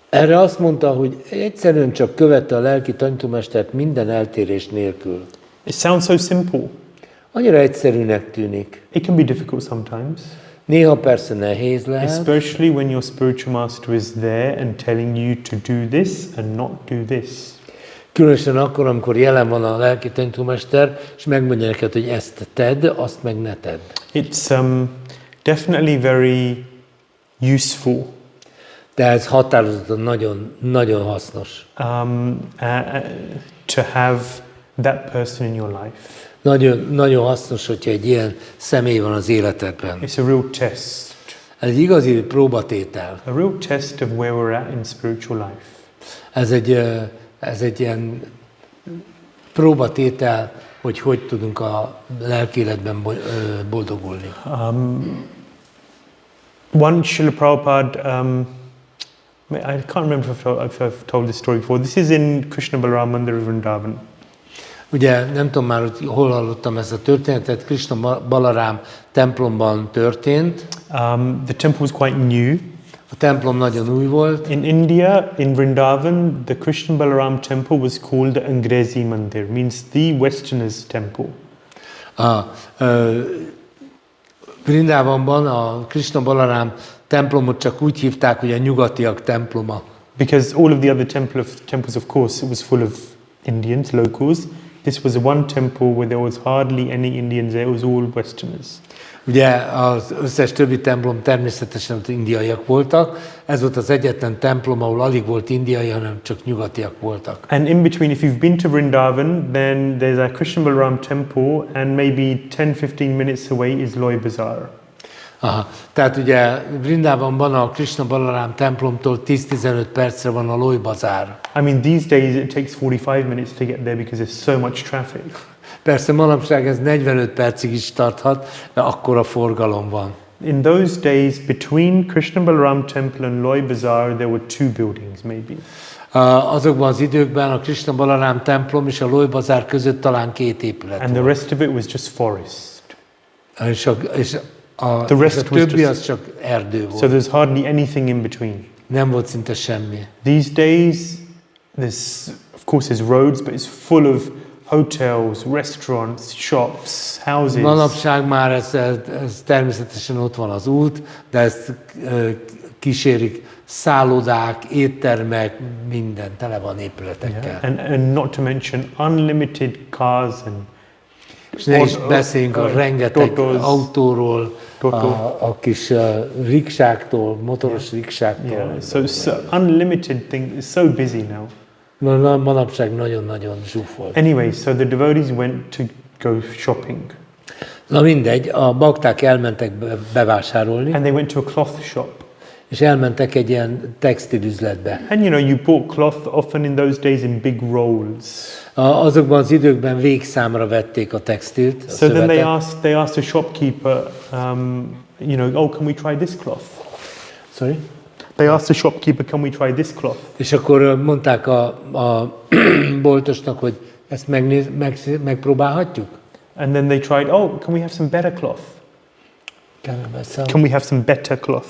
Speaker 2: Erre azt mondta, hogy egyszerűen csak követte a lelki tanítómestert minden eltérés nélkül.
Speaker 1: It sounds so simple.
Speaker 2: Annyira egyszerűnek tűnik.
Speaker 1: It can be difficult sometimes.
Speaker 2: Néha persze nehéz lehet,
Speaker 1: especially when your spiritual master is there and telling you to do this and not do this.
Speaker 2: különösen akkor, amikor jelen van a lelki tanítómester, és megmondja neked, hogy ezt tedd, azt meg ne tedd.
Speaker 1: It's definitely very useful.
Speaker 2: De ez határozottan nagyon, nagyon hasznos.
Speaker 1: To have that person in your life.
Speaker 2: Nagyon, nagyon hasznos, hogyha egy ilyen személy van az életedben.
Speaker 1: It's a real test.
Speaker 2: Ez egy igazi próbatétel.
Speaker 1: A real test of where we're at in spiritual life.
Speaker 2: Ez egy ilyen próbatétel, hogy tudunk a lelki életben boldogulni.
Speaker 1: One Srila Prabhupada, I can't remember if I've told this story before. This is in Krishna Balaram Mandir of Vrindavan.
Speaker 2: Ugye nem tudom már, hogy hol hallottam ezt a történetet, Krishna Balaram templomban történt.
Speaker 1: The temple was quite new.
Speaker 2: A templom nagyon új volt.
Speaker 1: In India, in Vrindavan, the Krishna Balaram temple was called the Angrezi Mandir, means the Westerners' temple.
Speaker 2: Vrindavanban a Krishna Balaram templomot csak úgy hívták, hogy a nyugatiak temploma.
Speaker 1: Because all of the other temples, of course, it was full of Indians, locals. This was one temple where there was hardly any Indians there, it was all Westerners.
Speaker 2: Ugye az összes többi templom természetesen indiaiak voltak. Ez volt az egyetlen templom, ahol alig volt indiai, hanem csak nyugatiak voltak.
Speaker 1: And in between, if you've been to Vrindavan, then there's a Krishna Balaram temple, and maybe 10-15 minutes away is Loy Bazaar.
Speaker 2: Aha. Tehát ugye Vrindavanban a Krishna Balaram templomtól 10-15 percre van a Loy Bazaar.
Speaker 1: I mean, these days it takes 45 minutes to get there because there's so much traffic.
Speaker 2: Persze manapság ez 45 percig is tarthat, de akkora forgalom van.
Speaker 1: In those days, between Krishna Balaram temple and Loy Bazaar, there were two buildings, maybe.
Speaker 2: Azokban az időkben a Krishna Balaram templom és a Loy Bazaar között talán 2 épület
Speaker 1: And the
Speaker 2: volt.
Speaker 1: rest of it was just forest.
Speaker 2: És a többi az csak erdő volt.
Speaker 1: So there's hardly anything in between.
Speaker 2: Nem volt szinte semmi.
Speaker 1: These days, of course, there's roads, but it's full of hotels, restaurants, shops, houses.
Speaker 2: Manapság már ez természetesen ott van az út, de ezt kísérik szállodák, éttermek, minden tele van épületekkel.
Speaker 1: Yeah. And not to mention unlimited cars and
Speaker 2: és ne is beszéljünk a rengeteg autóról, a kis riksáktól, motoros riksáktól.
Speaker 1: Yeah. So unlimited thing is so busy now.
Speaker 2: Manapság nagyon-nagyon zsúfolt.
Speaker 1: Anyway, so the devotees went to go shopping.
Speaker 2: Na mindegy, a bakták elmentek bevásárolni.
Speaker 1: And they went to a cloth shop.
Speaker 2: És elmentek egy ilyen textilüzletbe.
Speaker 1: And you bought cloth often in those days in big rolls.
Speaker 2: Azokban az időkben végszámra vették a textilt, a
Speaker 1: So
Speaker 2: szövetet.
Speaker 1: then they asked the shopkeeper, can we try this cloth?
Speaker 2: Sorry?
Speaker 1: They asked the shopkeeper, can we try this cloth?
Speaker 2: És akkor mondták a boltosnak, hogy ezt megpróbálhatjuk?
Speaker 1: And then they tried, can we have some better cloth? Can we have some better cloth?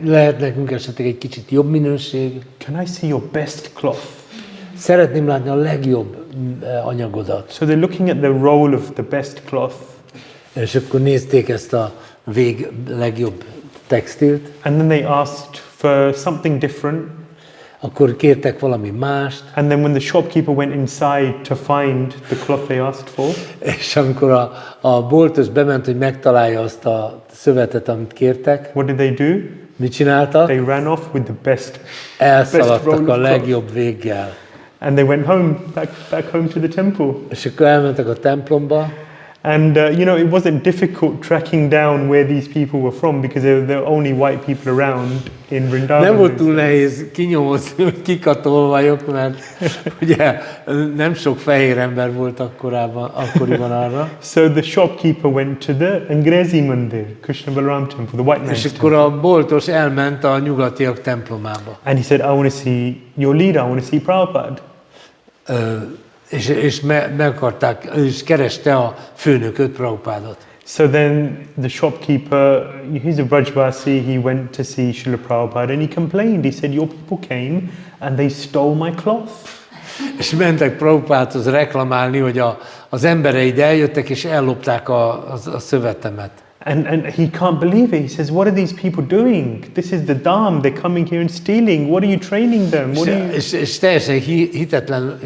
Speaker 2: Lehet nekünk esetleg egy kicsit jobb minőség?
Speaker 1: Can I see your best cloth?
Speaker 2: Szeretném látni a legjobb anyagodat.
Speaker 1: So they're looking at the roll of the best cloth.
Speaker 2: És akkor nézték ezt a legjobb textilt.
Speaker 1: And then they asked for something different.
Speaker 2: Akkor kértek valami mást.
Speaker 1: And then when the shopkeeper went inside to find the cloth they asked for.
Speaker 2: És amikor a boltos bement, hogy megtalálja azt a szövetet, amit kértek.
Speaker 1: What did they do?
Speaker 2: Mit csináltak?
Speaker 1: They ran off with the best.
Speaker 2: Elszaladtak a legjobb véggel.
Speaker 1: And they went home, back home to the temple.
Speaker 2: És akkor elmentek a templomba.
Speaker 1: And it wasn't difficult tracking down where these people were from because there were only white people around in Vrindavan.
Speaker 2: Nem volt túl nehéz kinyomozni, hogy kik a tolvajok, mert ugye nem sok fehér ember volt akkoriban arra.
Speaker 1: So the shopkeeper went to the Angrezi Mandir, Krishna Balaram temple, the white man's
Speaker 2: És akkor a boltos elment a nyugatiak templomába.
Speaker 1: And he said, I want to see your leader, I want to see Prabhupada.
Speaker 2: És és kereste a főnököt, Prabhupádot.
Speaker 1: So then the shopkeeper, he's a Brajvasi, he went to see Srila Prabhupada and he complained. He said, your people came and they stole my cloth.
Speaker 2: És mentek Prabhupádhoz reklamálni, hogy az embereid eljöttek és ellopták a szövetemet.
Speaker 1: And he can't believe it. He says, what are these people doing? This is the Dham. They're coming here and stealing. What are you training them? What are you...
Speaker 2: És teljesen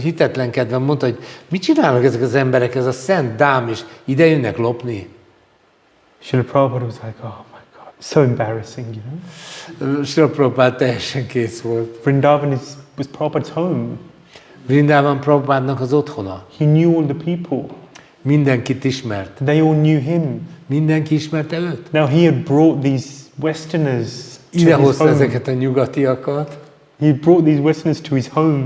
Speaker 2: hitetlenkedve mondta, hogy mit csinálnak ezek az emberek, ez a szent Dham, és ide jönnek lopni.
Speaker 1: Srila Prabhupada was like, oh my God, so embarrassing, you know.
Speaker 2: Srila Prabhupada teljesen kész volt.
Speaker 1: Vrindavan was Prabhupada's home.
Speaker 2: Vrindavan Prabhupádnak az otthona.
Speaker 1: He knew all the people.
Speaker 2: Mindenkit ismert.
Speaker 1: They all knew him.
Speaker 2: Mindenki ismerte őt.
Speaker 1: Now he had brought these Westerners to
Speaker 2: Ide
Speaker 1: his
Speaker 2: hozta
Speaker 1: home.
Speaker 2: ezeket a nyugatiakat.
Speaker 1: He had brought these Westerners to his home,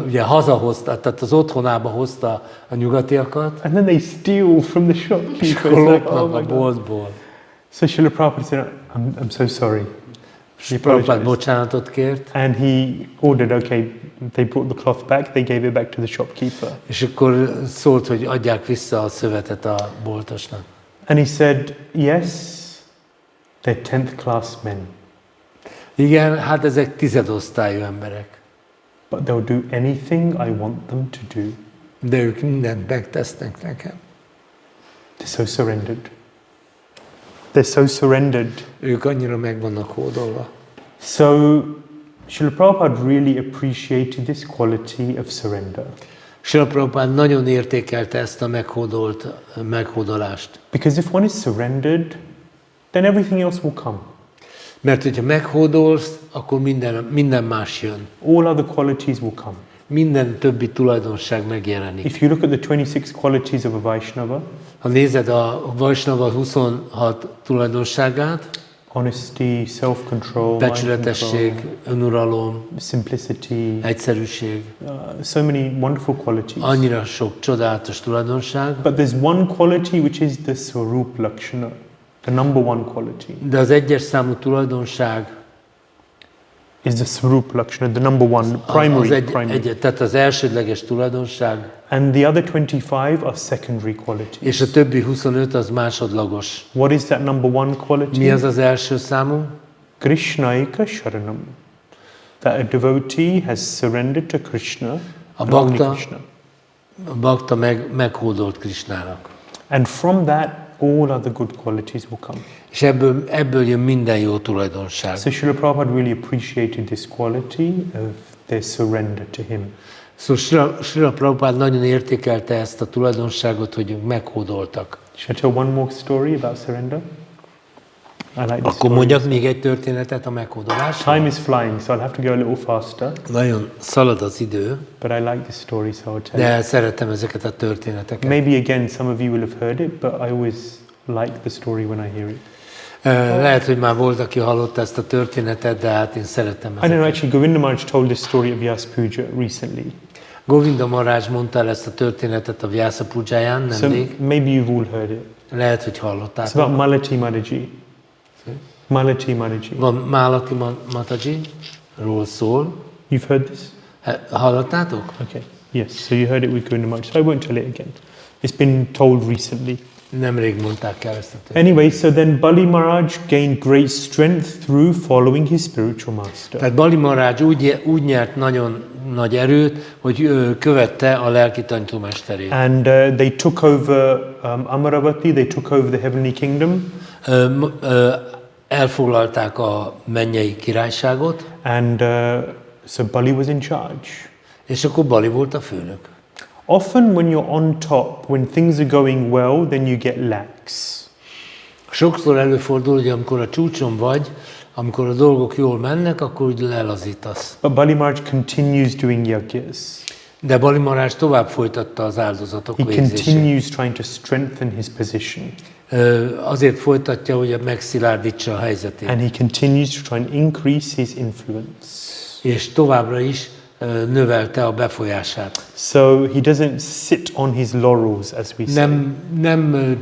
Speaker 2: Ugye hazahozta, tehát az otthonába hozta a nyugatiakat.
Speaker 1: And then they steal from the shopkeepers.
Speaker 2: És akkor lopnak a boltból.
Speaker 1: So Srila Prabhupada said, I'm so sorry.
Speaker 2: Prabhupada bocsánatot kért.
Speaker 1: And he ordered, okay, they brought the cloth back, they gave it back to the shopkeeper.
Speaker 2: És akkor szólt, hogy adják vissza a szövetet a boltosnak.
Speaker 1: And he said, yes, they're 10th class men.
Speaker 2: Igen, hát ezek tizedosztályú emberek.
Speaker 1: But they'll do anything I want them to do.
Speaker 2: De ők mindent megtesznek nekem.
Speaker 1: They're so surrendered. They're so surrendered.
Speaker 2: Ők annyira meg vannak hódolva.
Speaker 1: So Srila Prabhupada really appreciated this quality of surrender.
Speaker 2: Srila Prabhupada nagyon értékelte ezt a meghódolást.
Speaker 1: Because if one is surrendered, then everything else will come.
Speaker 2: Mert hogyha meghódolsz, akkor minden más jön.
Speaker 1: All other qualities will come.
Speaker 2: Minden többi tulajdonság megjelenik.
Speaker 1: If you look at the 26 qualities of a Vaishnava,
Speaker 2: ha nézed a Vaishnava 26 tulajdonságát,
Speaker 1: honesty, self-control,
Speaker 2: becsületesség, önuralom,
Speaker 1: simplicity,
Speaker 2: egyszerűség,
Speaker 1: so many wonderful qualities.
Speaker 2: Annyira sok csodálatos tulajdonság.
Speaker 1: But there's one quality which is the Swarup Lakshana, the number one quality.
Speaker 2: De az egyes számú tulajdonság
Speaker 1: is the Swarup Lakshana, the number one, primary.
Speaker 2: Tehát az elsődleges tulajdonság.
Speaker 1: And the other 25 are secondary qualities.
Speaker 2: És a többi 25 az másodlagos.
Speaker 1: What is that number one quality?
Speaker 2: Mi az első számú?
Speaker 1: Krishnaika Sharanam. That a devotee has surrendered to Krishna.
Speaker 2: A bakta meghódolt Krishnának.
Speaker 1: And from that, all other good qualities will come.
Speaker 2: És ebből jön minden jó tulajdonság.
Speaker 1: So Srila Prabhupada really appreciated this quality of their surrender to him.
Speaker 2: Szóval Srila Prabhupada nagyon értékelte ezt a tulajdonságot, hogy ők meghódoltak.
Speaker 1: Shall I tell one more story about surrender? I like this
Speaker 2: Akkor mondjak még egy történetet a meghódolásról.
Speaker 1: Time is flying, so I'll have to go a little faster.
Speaker 2: Nagyon szalad az idő.
Speaker 1: But I like this story, so I'll tell you.
Speaker 2: De szeretem ezeket a történeteket.
Speaker 1: Maybe again, some of you will have heard it, but I always like the story when I hear it.
Speaker 2: Lehet, hogy már volt, aki hallotta ezt a történetet, de hát én szeretem ezeket.
Speaker 1: I don't know, actually, Govinda Maharaj told this story at Vyasa Puja recently.
Speaker 2: Govinda Maharaj mondta el ezt a történetet a Vyasa Pujáján nemrég.
Speaker 1: So maybe you've all heard it.
Speaker 2: Lehet, hogy hallották.
Speaker 1: It's about Malati Mataji. Malati Mataji.
Speaker 2: Van Malati Mataji-ról szól.
Speaker 1: You've heard this?
Speaker 2: Hallottátok?
Speaker 1: Okay. Yes, so you heard it with Govinda Maharaj. So I won't tell it again. It's been told recently.
Speaker 2: Nemrég mondták el ezt a történetet.
Speaker 1: Anyway, so then Bali Maharaj gained great strength through following his spiritual master.
Speaker 2: Tehát Bali Maharaj úgy nyert nagyon nagy erőt, hogy követte a lelki tanítómesterét.
Speaker 1: And they took over Amaravati, they took over the heavenly kingdom.
Speaker 2: Elfoglalták a mennyei királyságot.
Speaker 1: And so Bali was in charge.
Speaker 2: És akkor Bali volt a főnök.
Speaker 1: Often when you're on top, when things are going well, then you get lax.
Speaker 2: Sokszor előfordul, hogy amikor a csúcson vagy, amikor a dolgok jól mennek, akkor úgy lelazítasz.
Speaker 1: But Bali Maharaj continues doing yajnas.
Speaker 2: De Bali Maharaj tovább folytatta az áldozatok végzését.
Speaker 1: He continues trying to strengthen his position.
Speaker 2: Azért folytatja, hogy megszilárdítsa a helyzetét.
Speaker 1: And he continues to try and increase his influence.
Speaker 2: És továbbra is növelte a befolyását.
Speaker 1: So he doesn't sit on his laurels, as we say.
Speaker 2: Nem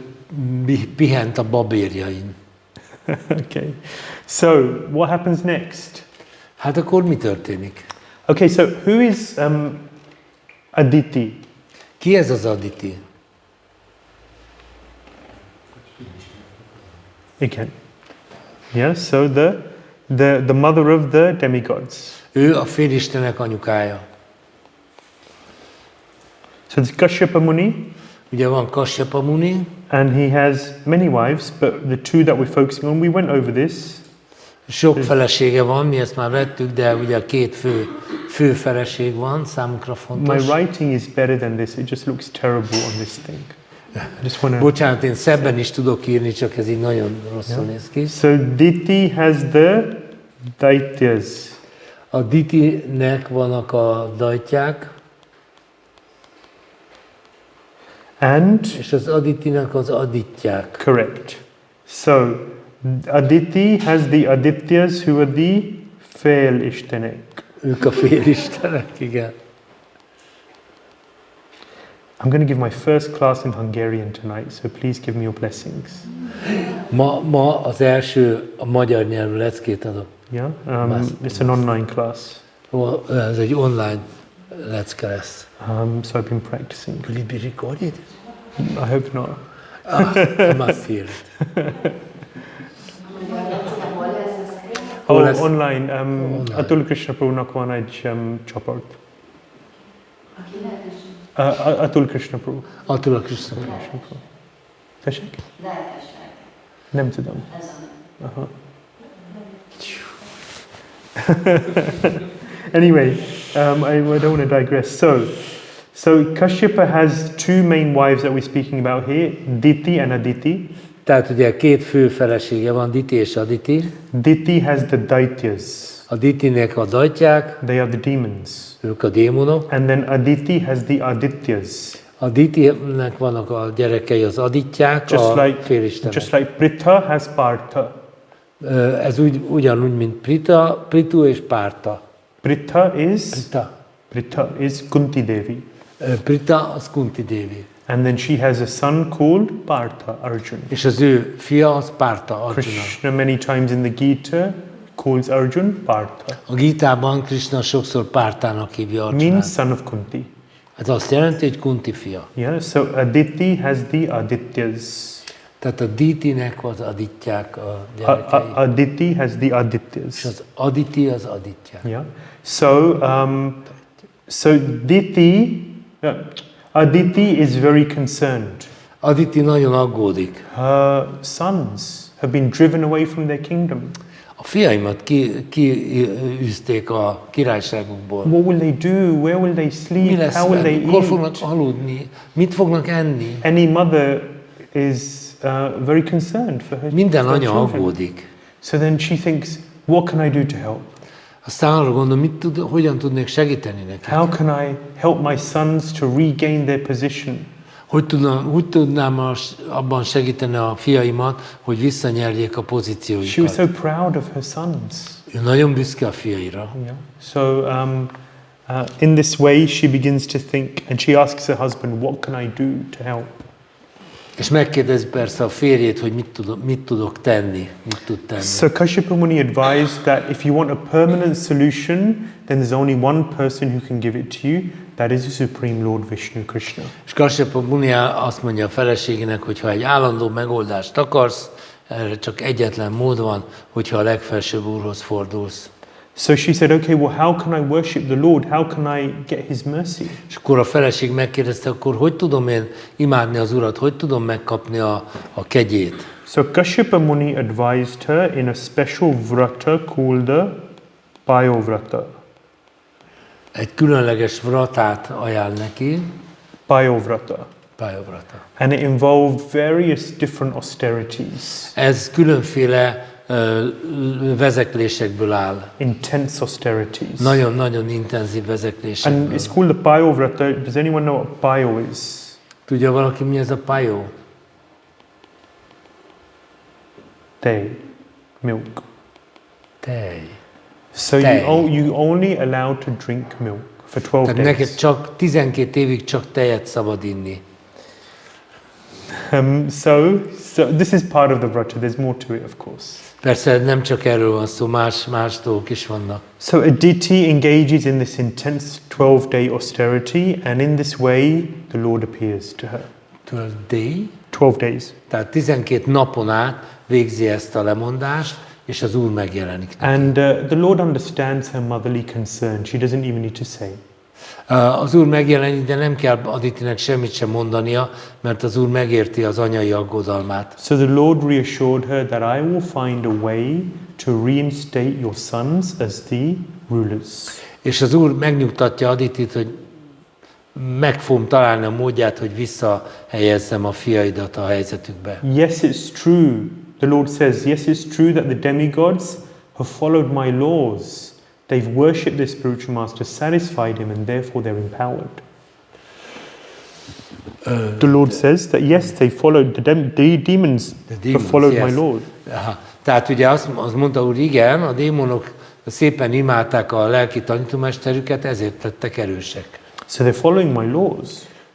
Speaker 2: pihent a babérjain.
Speaker 1: Okay. So what happens next?
Speaker 2: Hát akkor mi történik?
Speaker 1: Okay, so who is Aditi?
Speaker 2: Ki ez az Aditi?
Speaker 1: Again. Yeah, so the mother of the demigods.
Speaker 2: Ő a félistenek anyukája.
Speaker 1: So it's Kashyapa Muni.
Speaker 2: Ugye van Kasyapa Muni,
Speaker 1: and he has many wives, but the two that we're focusing on, we went over this.
Speaker 2: sok felesége van, mi ezt már vettük, de ugye a két fő feleség van, számukra
Speaker 1: My
Speaker 2: fontos.
Speaker 1: writing is better than this. It just looks terrible on this thing. I just want to.
Speaker 2: Bocsánat, én szebben is tudok írni, csak ez így nagyon rosszul néz ki.
Speaker 1: So Diti has the Daityas.
Speaker 2: A Diti-nek vannak a dajtyák,
Speaker 1: And
Speaker 2: és az Aditi-nek az adittyák.
Speaker 1: correct. So Aditi has the Adityas who are the félistenek.
Speaker 2: Ők a félistenek, igen.
Speaker 1: I'm going to give my first class in Hungarian tonight, so please give me your blessings.
Speaker 2: Ma az első a magyar nyelvű leckét adok.
Speaker 1: Yeah, it's an online class.
Speaker 2: Ez egy online lecke lesz.
Speaker 1: So I've been practicing.
Speaker 2: Will it be recorded?
Speaker 1: I hope not.
Speaker 2: I must hear it.
Speaker 1: Oh,
Speaker 2: Hol lesz?
Speaker 1: online. Atul Krishna Prabhu-nak van egy csoport. Atul Krishna Prabhu.
Speaker 2: Attól a Krishna.
Speaker 1: Tessék?
Speaker 3: Lelkesság.
Speaker 1: Nem tudom.
Speaker 3: Ez a
Speaker 1: Aha. Anyway, I don't want to digress. So Kashyapa has two main wives that we're speaking about here, Diti and Aditi.
Speaker 2: Tehát ugye két fő felesége van, Diti és Aditi.
Speaker 1: Diti has the Daityas.
Speaker 2: A Ditinek a dajtyák,
Speaker 1: They are the demons.
Speaker 2: ők a démonok.
Speaker 1: And then Aditi has the Adityas.
Speaker 2: A Ditinek vannak a gyerekei, az adittyák, a félistenek.
Speaker 1: Just like Pritha has Partha.
Speaker 2: Ez ugyanúgy, mint Pritu és Párta.
Speaker 1: Pritha is Kunti Devi.
Speaker 2: Prita az Kunti Devi.
Speaker 1: And then she has a son called Partha Arjun.
Speaker 2: És az ő fia az Párta, Arjuna.
Speaker 1: Krishna many times in the Gita calls Arjun Partha.
Speaker 2: A Gítában Krishna sokszor Pártának hívja
Speaker 1: Means
Speaker 2: Arjunát.
Speaker 1: son of Kunti.
Speaker 2: Ez azt jelenti, hogy Kunti fia.
Speaker 1: Yeah, so Aditi has the Adityas.
Speaker 2: Tehát a Ditinek az adittyák a gyerekei.
Speaker 1: Aditi has the
Speaker 2: És
Speaker 1: Adityas.
Speaker 2: az Aditi az adittyák.
Speaker 1: Yeah. So Aditi is very concerned.
Speaker 2: Aditi nagyon aggódik.
Speaker 1: Her sons have been driven away from their kingdom.
Speaker 2: A fiaimat kiűzték a királyságukból.
Speaker 1: What will they do? Where will they
Speaker 2: Mi
Speaker 1: sleep?
Speaker 2: lesz?
Speaker 1: How will they
Speaker 2: Hol fognak
Speaker 1: eat?
Speaker 2: aludni? Mit fognak enni?
Speaker 1: Any mother is very concerned for her
Speaker 2: Minden
Speaker 1: for her
Speaker 2: anya
Speaker 1: children.
Speaker 2: aggódik.
Speaker 1: So then she thinks, what can I do to help?
Speaker 2: Aztán arra gondol, hogyan tudnék segíteni nekik?
Speaker 1: How can I help my sons to regain their position?
Speaker 2: Hogy tudnám abban segíteni a fiaimat, hogy visszanyerjék a
Speaker 1: She was
Speaker 2: pozícióikat?
Speaker 1: so proud of her sons.
Speaker 2: Ő nagyon büszke a fiaira.
Speaker 1: Yeah. So in this way, she begins to think, and she asks her husband, what can I do to help?
Speaker 2: És megkérdezi persze a férjét, hogy mit tudok tenni, mit tud tenni.
Speaker 1: So Kashyapa Muni advised that if you want a permanent solution, then there's only one person who can give it to you. That is the Supreme Lord Vishnu Krishna.
Speaker 2: És Kasyapa Muni azt mondja a feleségének, hogy ha egy állandó megoldást akarsz, erre csak egyetlen mód van, hogyha a legfelsőbb Úrhoz fordulsz.
Speaker 1: So she said, okay, well, how can I worship the Lord? How can I get his mercy?
Speaker 2: És akkor a feleség megkérdezte, akkor hogy tudom én imádni az Urat, hogy tudom megkapni a kegyét?
Speaker 1: So Kashyapa Muni advised her in a special vrata called the Payovrata.
Speaker 2: Egy különleges vratát ajánl neki,
Speaker 1: Payovrata.
Speaker 2: Payovrata.
Speaker 1: And it involved various different austerities,
Speaker 2: Ez különféle vezeklésekből áll.
Speaker 1: intense austerities.
Speaker 2: Nagyon-nagyon intenzív
Speaker 1: And
Speaker 2: vezeklésekből.
Speaker 1: it's called the Payovrata. Does anyone know what Payo is?
Speaker 2: Tudja valaki, mi ez a pajó?
Speaker 1: Day, milk.
Speaker 2: Tej.
Speaker 1: So you only allowed to drink milk for 12
Speaker 2: Tehát neked
Speaker 1: days.
Speaker 2: csak 12 évig csak tejet szabad inni.
Speaker 1: So this is part of the vrata. There's more to it, of course.
Speaker 2: Persze nem csak erről van szó, más dolgok is vannak.
Speaker 1: So Aditi engages in this intense 12-day austerity, and in this way, the Lord appears to her. 12 days.
Speaker 2: Tehát 12 napon át végzi ezt a lemondást, és az Úr megjelenik neki.
Speaker 1: And the Lord understands her motherly concern. She doesn't even need to say.
Speaker 2: Az Úr megjelenik, de nem kell Aditinek semmit sem mondania, mert az Úr megérti az anyai aggodalmát.
Speaker 1: So the Lord reassured her that I will find a way to reinstate your sons as the rulers.
Speaker 2: És az Úr megnyugtatja Aditit, hogy meg fogom találni a módját, hogy visszahelyezzem a fiaidat a helyzetükbe.
Speaker 1: Yes, it's true. The Lord says, yes, it's true that the demigods have followed my laws. They've worshipped their spiritual master, satisfied him, and therefore they're empowered. The Lord says that yes, they followed the demons have followed my Lord.
Speaker 2: Aha. Tehát ugye azt mondta Úr, igen, a démonok szépen imádták a lelki tanítómesterüket, ezért lettek erősek.
Speaker 1: So they're following my laws.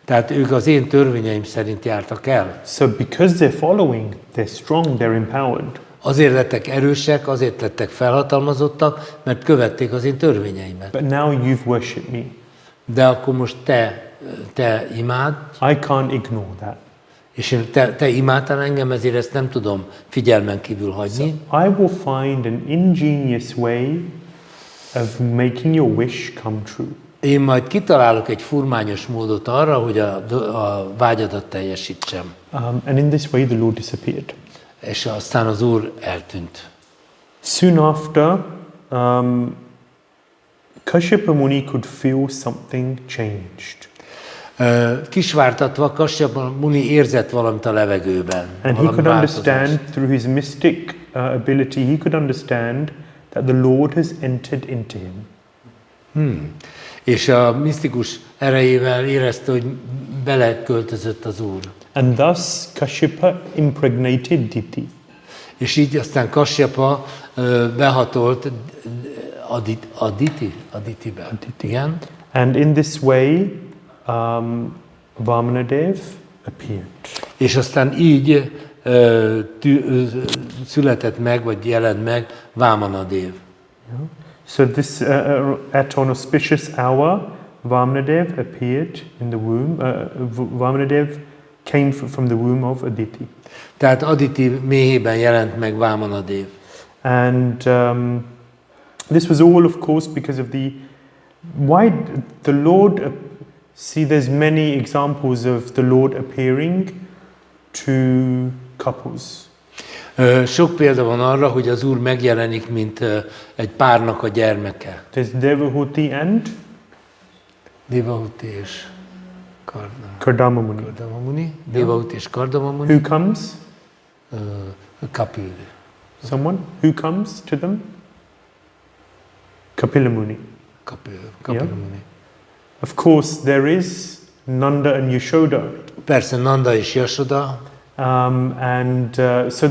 Speaker 2: Tehát ők az én törvényeim szerint jártak el.
Speaker 1: So because they're following, they're strong, they're empowered.
Speaker 2: Azért lettek erősek, azért lettek felhatalmazottak, mert követték az én törvényeimet.
Speaker 1: But now you've worshipped me.
Speaker 2: De akkor most te imád.
Speaker 1: I can't ignore that.
Speaker 2: És te imádtál engem, ezért ezt nem tudom figyelmen kívül hagyni.
Speaker 1: So I will find an ingenious way of making your wish come true.
Speaker 2: Én majd kitalálok egy furmányos módot arra, hogy a vágyadat teljesítsem.
Speaker 1: And in this way the Lord disappeared.
Speaker 2: És aztán az Úr eltűnt.
Speaker 1: Soon after, Kashyapa Muni could feel something changed.
Speaker 2: Kisvártatva Kashyapa Muni érzett valamit a levegőben.
Speaker 1: And he could understand through his mystic ability, he could understand that the Lord has entered into him.
Speaker 2: És a misztikus erejével érezte, hogy beleköltözött az Úr.
Speaker 1: And thus Kashyapa impregnated Diti.
Speaker 2: És így aztán Kashyapa behatolt Aditibe. Igen.
Speaker 1: And in this way, Vamanadev appeared.
Speaker 2: És aztán így született meg, vagy jelent meg Vamanadev.
Speaker 1: Yeah. So this at an auspicious hour, Vamanadev appeared in the womb. Vamanadev came from the womb of Aditi.
Speaker 2: Tehát Aditi méhében jelent meg Vamanadev.
Speaker 1: And this was all, of course, because of why the Lord. See, there's many examples of the Lord appearing to couples.
Speaker 2: Sok példa van arra, hogy az Úr megjelenik, mint egy párnak a gyermeke.
Speaker 1: There's Devahuti and
Speaker 2: Devahuti és
Speaker 1: Kardama Muni.
Speaker 2: Devahuti és Kardama Muni.
Speaker 1: Who comes?
Speaker 2: Kapil.
Speaker 1: Someone? Who comes to them? Kapila Muni.
Speaker 2: Kapila Muni.
Speaker 1: Of course, there is Nanda and Yashoda.
Speaker 2: Persze Nanda és Yashoda.
Speaker 1: So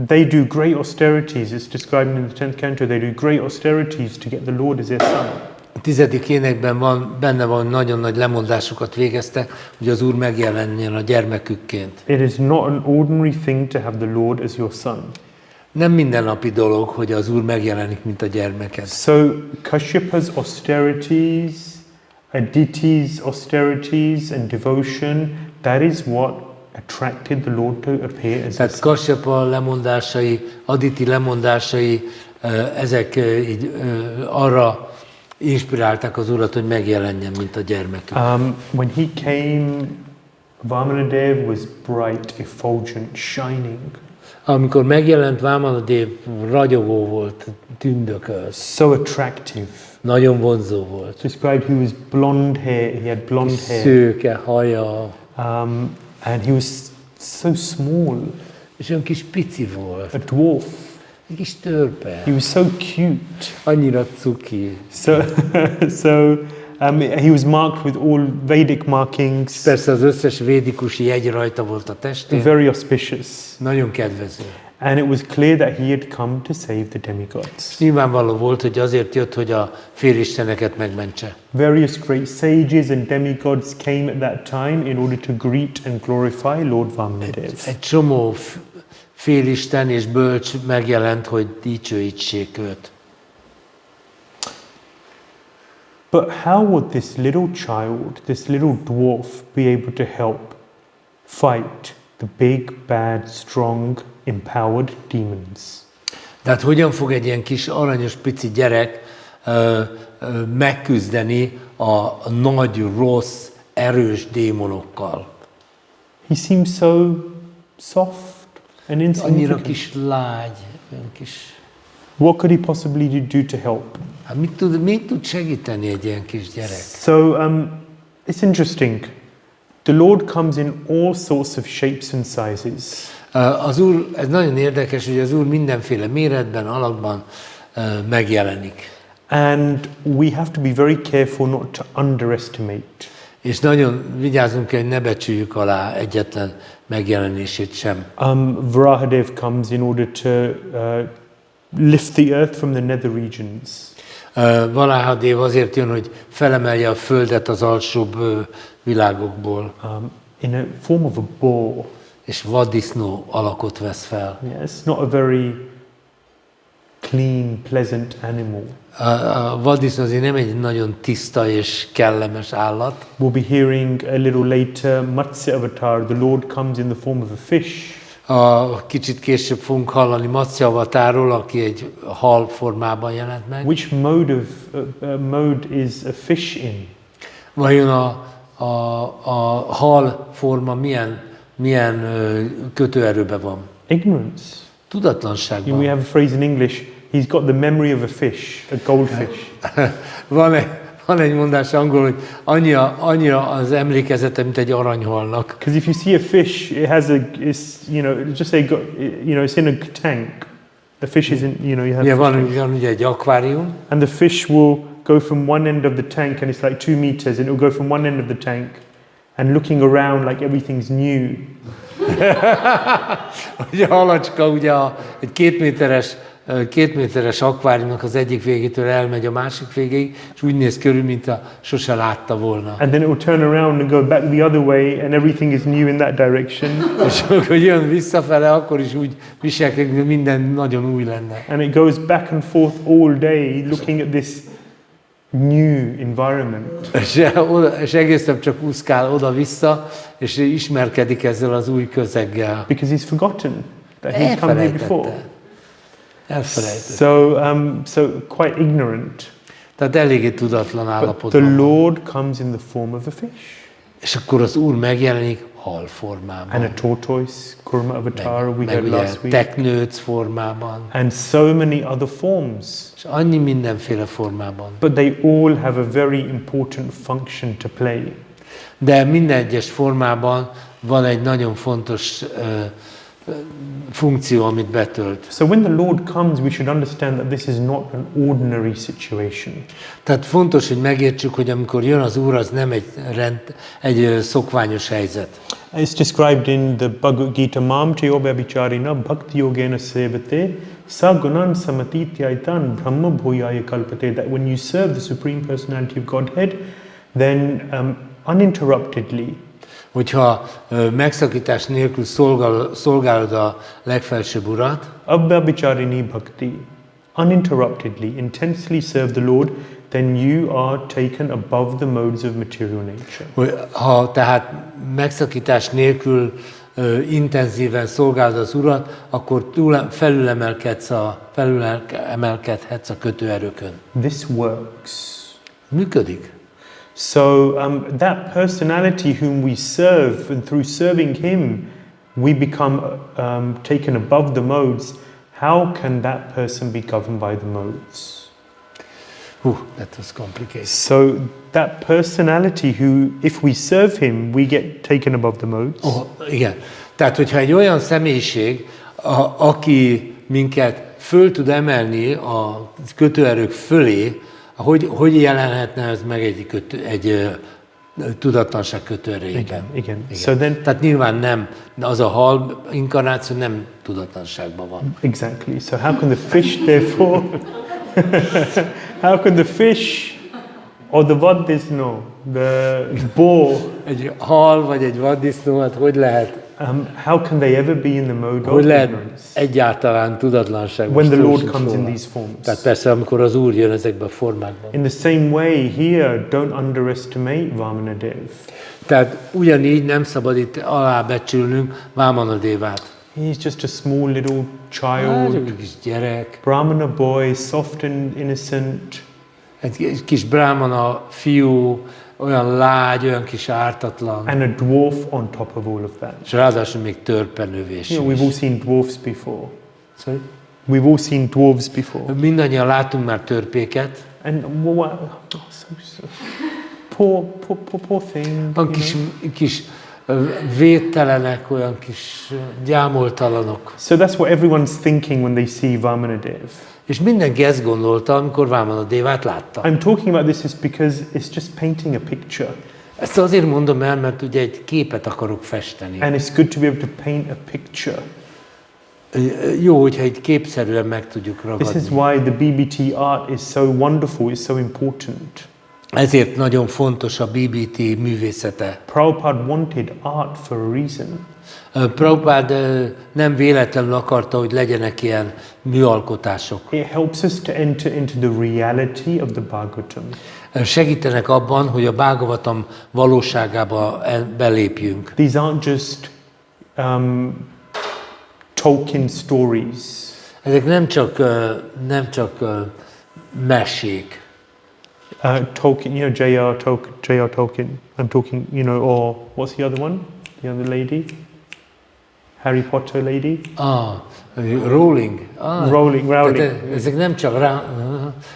Speaker 1: they do great austerities. It's described in the 10th canto. They do great austerities to get the Lord as their son.
Speaker 2: A 10. énekben benne van, nagyon nagy lemondásokat végeztek, hogy az Úr megjelenjen a gyermekükként.
Speaker 1: It is not an ordinary thing to have the Lord as your son.
Speaker 2: Nem mindennapi dolog, hogy az Úr megjelenik, mint a gyermeked.
Speaker 1: So Kashyapa's austerities, Aditi's austerities and devotion, that is what attracted the Lord to appear as
Speaker 2: Tehát Kashyapa lemondásai, Aditi lemondásai, ezek így arra inspirálták az Urat, hogy megjelenjen, mint a gyermekük.
Speaker 1: When he came, Vamanadev was bright, effulgent, shining.
Speaker 2: Amikor megjelent, Vamanadev ragyogó volt, tündökölt.
Speaker 1: So attractive.
Speaker 2: Nagyon vonzó volt.
Speaker 1: Described he was blonde hair, he had blonde hair.
Speaker 2: Szőke haja.
Speaker 1: And he was so small.
Speaker 2: És olyan kis pici volt.
Speaker 1: A dwarf.
Speaker 2: Egy kis törpe.
Speaker 1: He was so cute.
Speaker 2: Annyira cuki.
Speaker 1: So he was marked with all Vedic markings.
Speaker 2: Persze az összes védikus jegy rajta volt a testén.
Speaker 1: Very auspicious.
Speaker 2: Nagyon kedvező.
Speaker 1: And it was clear that he had come to save the demigods.
Speaker 2: Nyilvánvaló volt, hogy azért jött, hogy a félisteneket megmentse.
Speaker 1: Various great sages and demigods came at that time in order to greet and glorify Lord Vamanadev.
Speaker 2: Egy csomó félisten és bölcs megjelent, hogy dicsőítsék őt.
Speaker 1: But how would this little child, this little dwarf, be able to help fight the big, bad, strong, empowered demons?
Speaker 2: Tehát hogyan fog egy ilyen kis aranyos pici gyerek megküzdeni a nagy, rossz, erős démonokkal.
Speaker 1: He seems so soft and
Speaker 2: Annyira
Speaker 1: insignificant.
Speaker 2: kis lágy, olyan kis...
Speaker 1: What could he possibly do to help?
Speaker 2: Hát mit tud segíteni egy ilyen kis gyerek?
Speaker 1: So it's interesting. The Lord comes in all sorts of shapes and sizes.
Speaker 2: Az Úr, ez nagyon érdekes, hogy az Úr mindenféle méretben, alakban megjelenik.
Speaker 1: And we have to be very careful not to underestimate.
Speaker 2: És nagyon vigyázzunk kell, hogy ne becsüljük alá egyetlen megjelenését sem.
Speaker 1: Varahadev comes in order to lift the earth from the nether regions.
Speaker 2: Varahadev azért jön, hogy felemelje a földet az alsóbb világokból.
Speaker 1: In a form of a boar.
Speaker 2: És vaddisznó alakot vesz fel.
Speaker 1: Yes, not a very clean, pleasant animal.
Speaker 2: A vaddisznó azért nem egy nagyon tiszta és kellemes állat.
Speaker 1: We'll be hearing a little later, Matsya Avatar, the Lord comes in the form of a fish.
Speaker 2: A kicsit később fogunk hallani Matsya Avatarról, aki egy hal formában jelent meg.
Speaker 1: Which mode is a fish in?
Speaker 2: Vajon a hal forma milyen kötőerőben van?
Speaker 1: Ignorance.
Speaker 2: Tudatlanságban.
Speaker 1: We have a phrase in English, he's got the memory of a fish, a goldfish.
Speaker 2: Van egy mondás angol, hogy annyira az emlékezete, mint egy aranyhalnak.
Speaker 1: Because if you see a fish, it has just say, it's in a tank. The fish is in, you have.
Speaker 2: Yeah, van ugye egy akvárium.
Speaker 1: And the fish will go from one end of the tank, and it's like 2 meters, and it will go from one end of the tank, and looking around like everything's new.
Speaker 2: Ugye a halacska ugye egy 2 méteres akváriumnak az egyik végétől elmegy a másik végéig, és úgy néz körül, mint a sose látta volna.
Speaker 1: And then it will turn around and go back the other way, and everything is new in that direction.
Speaker 2: És akkor jön visszafele, akkor is úgy viselkedik, hogy minden nagyon új lenne.
Speaker 1: And it goes back and forth all day, looking at this new environment.
Speaker 2: És egész nap csak úszkál oda-vissza, és ismerkedik ezzel az új közeggel.
Speaker 1: Because he's forgotten that he's come here before.
Speaker 2: Elfelejtette.
Speaker 1: So quite ignorant.
Speaker 2: Tehát eléggé tudatlan
Speaker 1: But
Speaker 2: állapotban.
Speaker 1: the Lord comes in the form of a fish.
Speaker 2: És akkor az Úr megjelenik hal formában.
Speaker 1: And a tortoise, Kurma avatar, we heard
Speaker 2: ugye
Speaker 1: last week.
Speaker 2: teknőc formában.
Speaker 1: And so many other forms.
Speaker 2: És annyi mindenféle formában.
Speaker 1: But they all have a very important function to play.
Speaker 2: De minden egyes formában van egy nagyon fontos funkció, amit betölt.
Speaker 1: So when the Lord comes, we should understand that this is not an ordinary situation.
Speaker 2: Tehát fontos, hogy megértsük, hogy amikor jön az Úr, az nem egy szokványos helyzet.
Speaker 1: It's described in the Bhagavad Gita, Mam Chayobe Abhicharina Bhakti Yogena Sevate Sagunan Samatityaitan Brahma Bhuyaya Kalpate, that when you serve the Supreme Personality of Godhead, then uninterruptedly,
Speaker 2: hogyha megszakítás nélkül szolgálod a legfelsőbb Urat,
Speaker 1: Abhavicharini Bhakti, uninterruptedly, intensely serve the Lord, then you are taken above the modes of material nature.
Speaker 2: Ha tehát megszakítás nélkül intenzíven szolgálod az Urat, akkor felülemelkedhetsz a kötőerőkön.
Speaker 1: This works.
Speaker 2: Működik.
Speaker 1: So that personality whom we serve, and through serving him, we become taken above the modes. How can that person be governed by the modes?
Speaker 2: That was complicated.
Speaker 1: So that personality who, if we serve him, we get taken above the modes.
Speaker 2: Igen. Tehát, hogyha egy olyan személyiség, aki minket föl tud emelni a kötőerők fölé, hogy jelenhetne ez meg egy tudatlanság kötőerejében?
Speaker 1: Igen. So then,
Speaker 2: tehát nyilván nem, az a hal inkarnáció nem tudatlanságban van.
Speaker 1: Exactly. So how can the fish therefore, how can the fish or the vaddisno, the boar,
Speaker 2: egy hal vagy egy vaddisznó, hát hogy lehet?
Speaker 1: How can they ever be in the mode
Speaker 2: Hogy
Speaker 1: of
Speaker 2: lehet
Speaker 1: ignorance?
Speaker 2: egyáltalán tudatlanság?
Speaker 1: When the Lord comes in these forms.
Speaker 2: Tehát persze, amikor az Úr jön ezekbe a formákban.
Speaker 1: In the same way, here, don't underestimate Vamanadev.
Speaker 2: Tehát ugyanígy nem szabad itt alábecsülnünk Vámanadévát.
Speaker 1: He's just a small little child,
Speaker 2: Egy kis gyerek,
Speaker 1: Brahmana boy, soft and innocent.
Speaker 2: Egy kis brahmana fiú, olyan lágy, olyan kis ártatlan.
Speaker 1: And a dwarf on top of all of that.
Speaker 2: És ráadásul még törpenövés.
Speaker 1: You know, we've all seen dwarfs before.
Speaker 2: Sorry?
Speaker 1: We've all seen dwarves before.
Speaker 2: Mindannyian láttunk már törpéket.
Speaker 1: And so poor thing.
Speaker 2: Olyan kis védtelenek, olyan kis gyámoltalanok.
Speaker 1: So that's what everyone's thinking when they see Vamanadev.
Speaker 2: És mindenki ezt gondolta, amikor Vámanadévát látta.
Speaker 1: I'm talking about this is because it's just painting a picture.
Speaker 2: Ezt azért mondom el, mert ugye egy képet akarok festeni.
Speaker 1: And it's good to be able to paint a picture.
Speaker 2: Jó, hogyha egy képszerűen meg tudjuk ragadni.
Speaker 1: This is why the BBT art is so wonderful, is so important.
Speaker 2: Ezért nagyon fontos a BBT művészete.
Speaker 1: Prabhupada wanted art for a reason.
Speaker 2: Prabhupada nem véletlenül akarta, hogy legyenek ilyen műalkotások.
Speaker 1: It helps us to enter into the reality of the Bhagavatam.
Speaker 2: Segítenek abban, hogy a Bhagavatam valóságába belépjünk.
Speaker 1: These aren't just Tolkien stories.
Speaker 2: Ezek nem csak mesék.
Speaker 1: Tolkien, you know, J.R. Tolkien. I'm talking, you know, or what's the other one? The other lady? Harry Potter lady?
Speaker 2: Rowling.
Speaker 1: Rowling.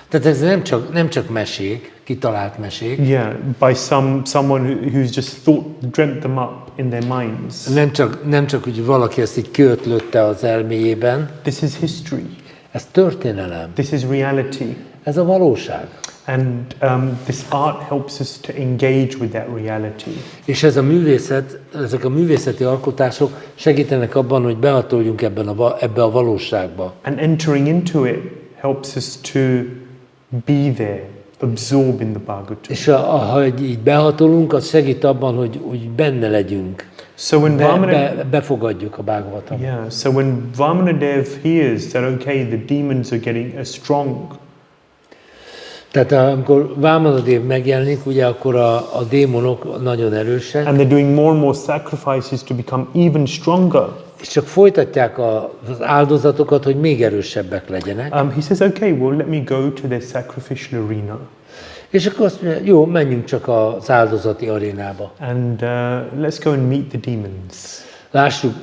Speaker 2: Tehát ezek nem csak mesék, kitalált mesék.
Speaker 1: Yeah, by someone who's just dreamt them up in their minds.
Speaker 2: Nem csak hogy valaki ezt így kiötlötte az elméjében.
Speaker 1: This is history.
Speaker 2: Ez történelem.
Speaker 1: This is reality.
Speaker 2: Ez a valóság.
Speaker 1: And this art helps us to engage with that reality.
Speaker 2: És ezek a művészeti alkotások segítenek abban, hogy behatoljunk ebbe a valóságba.
Speaker 1: And entering into it helps us to be there, absorb in the Bhagavatam.
Speaker 2: És ha így behatolunk, az segít abban, hogy benne legyünk.
Speaker 1: So when
Speaker 2: befogadjuk a Bhagavatam.
Speaker 1: Yeah, so when Vamanadev hears that okay, the demons are getting strong.
Speaker 2: Tehát amikor Vámanadev megjelenik, ugye akkor a démonok nagyon erősek.
Speaker 1: And they're doing more and more sacrifices to become even stronger.
Speaker 2: És csak folytatják az áldozatokat, hogy még erősebbek legyenek.
Speaker 1: He says, okay, well, let me go to their sacrificial arena.
Speaker 2: És akkor azt mondja, jó, menjünk csak az áldozati arénába.
Speaker 1: And let's go and meet the demons.
Speaker 2: Lássuk,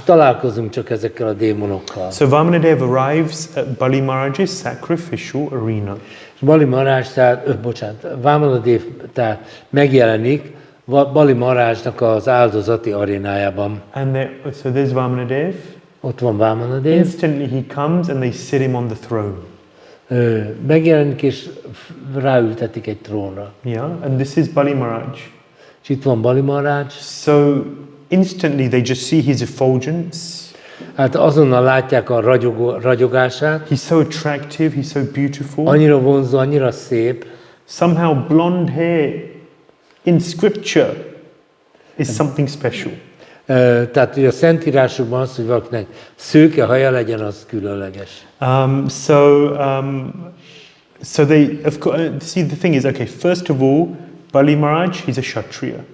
Speaker 2: találkozunk csak ezekkel a démonokkal.
Speaker 1: So Vamanadev arrives at Bali Maharaj's sacrificial arena.
Speaker 2: Bali Maharaj, Vámanadev megjelenik Bali Maharajnak az áldozati arénájában.
Speaker 1: And so there's Vamanadev.
Speaker 2: Ott van Vámanadev.
Speaker 1: Instantly he comes and they sit him on the throne.
Speaker 2: Megjelenik és ráültetik egy trónra.
Speaker 1: Yeah, and this is Bali Maharaj.
Speaker 2: És itt van Bali Maharaj.
Speaker 1: So instantly they just see his effulgence.
Speaker 2: Hát azonnal látják a ragyogását.
Speaker 1: He's so attractive, he's so beautiful.
Speaker 2: Annyira vonzó, annyira szép.
Speaker 1: Somehow blonde hair in scripture is something special.
Speaker 2: Tehát ugye a Szentírásokban az, hogy valakinek szőke haja legyen, az különleges.
Speaker 1: So they, of course, see the thing is, okay, first of all, Bali Maharaj, he's a Kshatriya.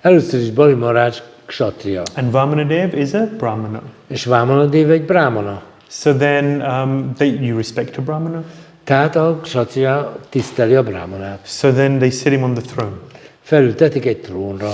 Speaker 2: Először is Bali Maharaj kshatriya.
Speaker 1: And Vamanadev is a Brahmana.
Speaker 2: És Vámanadev egy brahmana.
Speaker 1: So then you respect a Brahmana?
Speaker 2: Tehát a kshatriya tiszteli a brahmanát.
Speaker 1: So then they sit him on the throne.
Speaker 2: Felültetik egy trónra.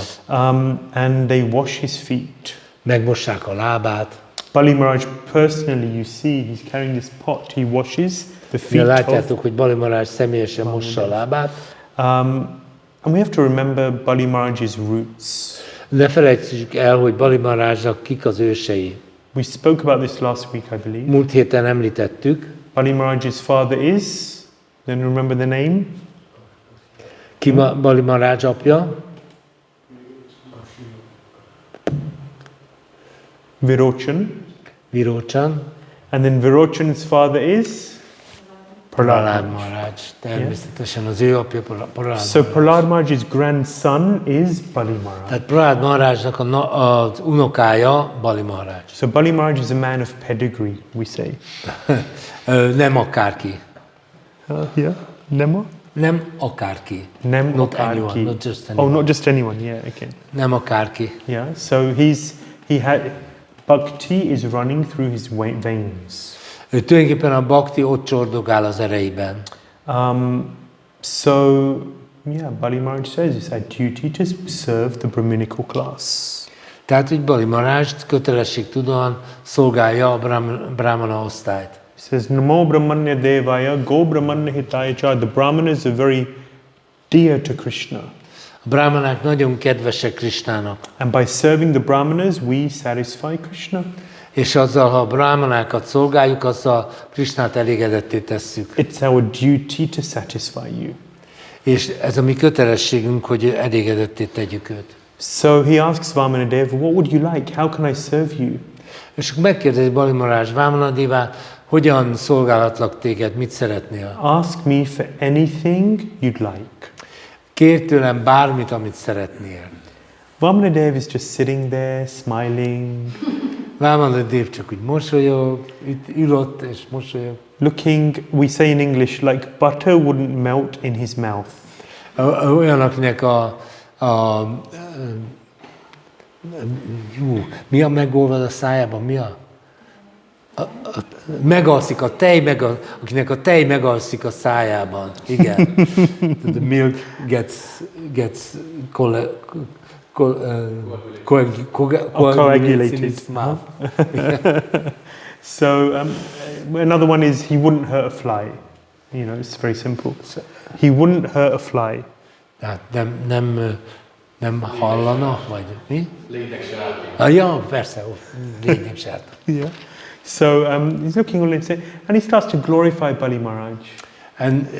Speaker 1: And they wash his feet.
Speaker 2: Megmossák a lábát.
Speaker 1: Bali Maharaj personally, you see, he's carrying this pot. He washes the feet.
Speaker 2: Látjátok, hogy Bali Maharaj személyesen mossa a lábát.
Speaker 1: And we have to remember Bali Maharaj's roots.
Speaker 2: Ne felejtsük el, hogy Bali Maharajnak kik az ősei.
Speaker 1: We spoke about this last week, I believe.
Speaker 2: Múlt héten említettük.
Speaker 1: Bali Maharaj's father is, then remember the name?
Speaker 2: Ki Bali Maharaj apja? Virochan.
Speaker 1: And then Virochan's father is?
Speaker 2: Prahlad Maharaj. Természetesen az ő apja Prahlad Maharaj.
Speaker 1: So Prahlad Maharaj's grandson is Bali Maharaj.
Speaker 2: Tehát Prahlad Maharajnak az unokája Bali Maharaj.
Speaker 1: So Bali Maharaj is a man of pedigree, we say.
Speaker 2: Nem akárki.
Speaker 1: Yeah, Nema?
Speaker 2: Nem akárki.
Speaker 1: Nem
Speaker 2: not
Speaker 1: akárki.
Speaker 2: Anyone, not just anyone.
Speaker 1: Oh, not just anyone, yeah, okay.
Speaker 2: Nem akárki.
Speaker 1: Yeah, so bhakti is running through his veins.
Speaker 2: Tulajdonképpen a bhakti ott csordogál az ereiben.
Speaker 1: So, yeah, Bali Maharaj says it's our duty to serve the Brahminical class.
Speaker 2: Tehát, hogy Bali Maharaj kötelességtudóan szolgálja a brahmana osztályt.
Speaker 1: He says, Namo Brahmanya Devaya, Go Brahmanya Hitaya Cha. The Brahmanas are very dear to Krishna.
Speaker 2: A brahmanák nagyon kedvesek Krishnának.
Speaker 1: And by serving the Brahmanas, we satisfy Krishna.
Speaker 2: És azzal, ha a brahmanákat szolgáljuk, azzal Krishnát elégedetté tesszük.
Speaker 1: It's our duty to satisfy you.
Speaker 2: És ez a mi kötelességünk, hogy elégedetté tegyük őt.
Speaker 1: So he asks Vamanadeva, what would you like? How can I serve you?
Speaker 2: És megkérdezi Bali Maharaj Vamanadevát, hogyan szolgálatlak téged, mit szeretnél?
Speaker 1: Ask me for anything you'd like.
Speaker 2: Kérj tőlem bármit, amit szeretnél.
Speaker 1: Vamanadeva is just sitting there, smiling,
Speaker 2: Vamanadev csak úgy mosolyog, itt ülött és mosolyog.
Speaker 1: looking, we say in English, like butter wouldn't melt in his mouth.
Speaker 2: Olyan, akinek mi a megolvad a szájában? Mi a? Megalszik a tej, akinek a tej megalszik a szájában. Igen. The milk gets coagulated in his mouth.
Speaker 1: So another one is he wouldn't hurt a fly. You know, it's very simple. He wouldn't hurt a fly.
Speaker 2: Tehát nem hallana, vagy mi? Ja, persze, lényegsárta.
Speaker 1: Yeah. So he's looking all and he starts to glorify Bali Maharaj.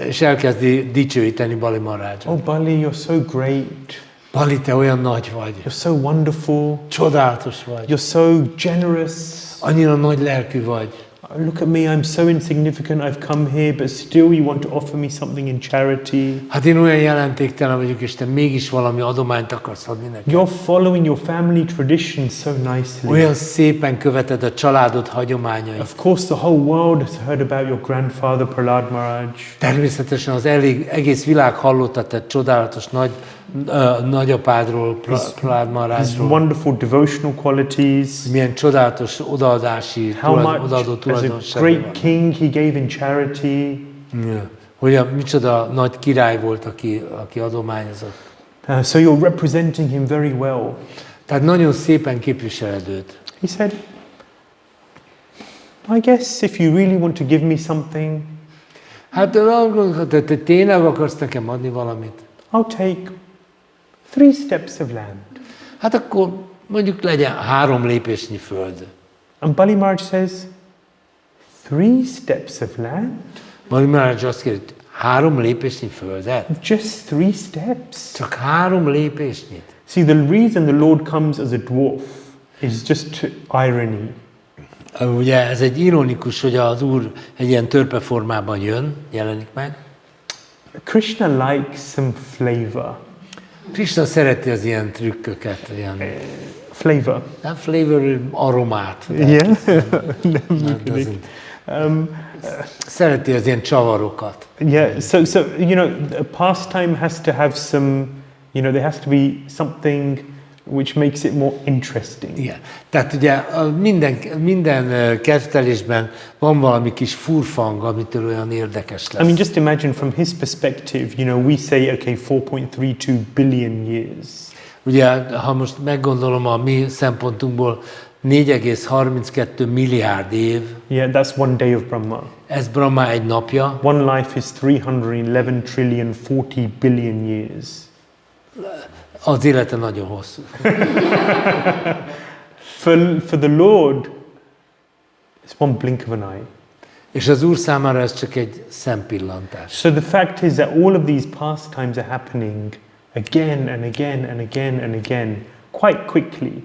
Speaker 2: És elkezdi dicsőíteni Bali Maharajot.
Speaker 1: Oh, Bali, you're so great.
Speaker 2: Bali, te olyan nagy vagy.
Speaker 1: You're so wonderful.
Speaker 2: Csodálatos vagy.
Speaker 1: You're so generous.
Speaker 2: Annyira nagy lelkű vagy.
Speaker 1: Look at me, I'm so insignificant. I've come here, but still you want to offer me something in charity.
Speaker 2: Hát én olyan jelentéktelen vagyok, és te mégis valami adományt akarsz adni nekem.
Speaker 1: You're following your family tradition so nicely.
Speaker 2: Olyan szépen követed a családod hagyományait.
Speaker 1: Of course, the whole world has heard about your grandfather, Prahlad Maharaj.
Speaker 2: Természetesen az egész világ hallotta te csodálatos nagyapádról, Prahlad Maharajról.
Speaker 1: His wonderful devotional qualities.
Speaker 2: Milyen csodálatos odaadási, odaadó
Speaker 1: as a great king he gave in charity.
Speaker 2: Hogy micsoda nagy király volt, aki adományozott.
Speaker 1: So you're representing him very well. Tehát
Speaker 2: nagyon szépen képviseled őt.
Speaker 1: He said, I guess if you really want to give me something,
Speaker 2: hát te tényleg akarsz nekem adni valamit?
Speaker 1: I'll take 3 steps of land.
Speaker 2: Hát akkor mondjuk legyen 3 lépésnyi föld.
Speaker 1: And Bali Maharaj says, 3 steps of land?
Speaker 2: Bali Maharaj azt kéri, 3 lépésnyi földet?
Speaker 1: Just 3 steps.
Speaker 2: Csak 3 lépésnyit.
Speaker 1: See, the reason the Lord comes as a dwarf is just irony.
Speaker 2: Ugye ez egy ironikus, hogy az Úr egy ilyen törpe formában jelenik meg.
Speaker 1: Krishna likes some flavor.
Speaker 2: Krishna szereti az ilyen trükköket, ilyen
Speaker 1: flavor.
Speaker 2: Nem flavor, aromát.
Speaker 1: Yeah.
Speaker 2: Szereti az ilyen csavarokat.
Speaker 1: Yeah, so you know, a pastime has to have some, you know, there has to be something which makes it more interesting.
Speaker 2: Igen. Tehát ugye minden kezdelésben van valami kis furfang, amitől olyan érdekes lesz.
Speaker 1: I mean, just imagine from his perspective, you know, we say, okay, 4.32 billion years.
Speaker 2: Ugye, ha most meggondolom a mi szempontunkból, 4,32 milliárd év.
Speaker 1: Yeah, that's one day of Brahma.
Speaker 2: Ez Brahma egy napja.
Speaker 1: One life is 311 trillion 40 billion years.
Speaker 2: Az élete nagyon hosszú.
Speaker 1: For the Lord, it's one blink of an eye.
Speaker 2: És az Úr számára ez csak egy szempillantás.
Speaker 1: So the fact is that all of these pastimes are happening again and again and again and again, quite quickly.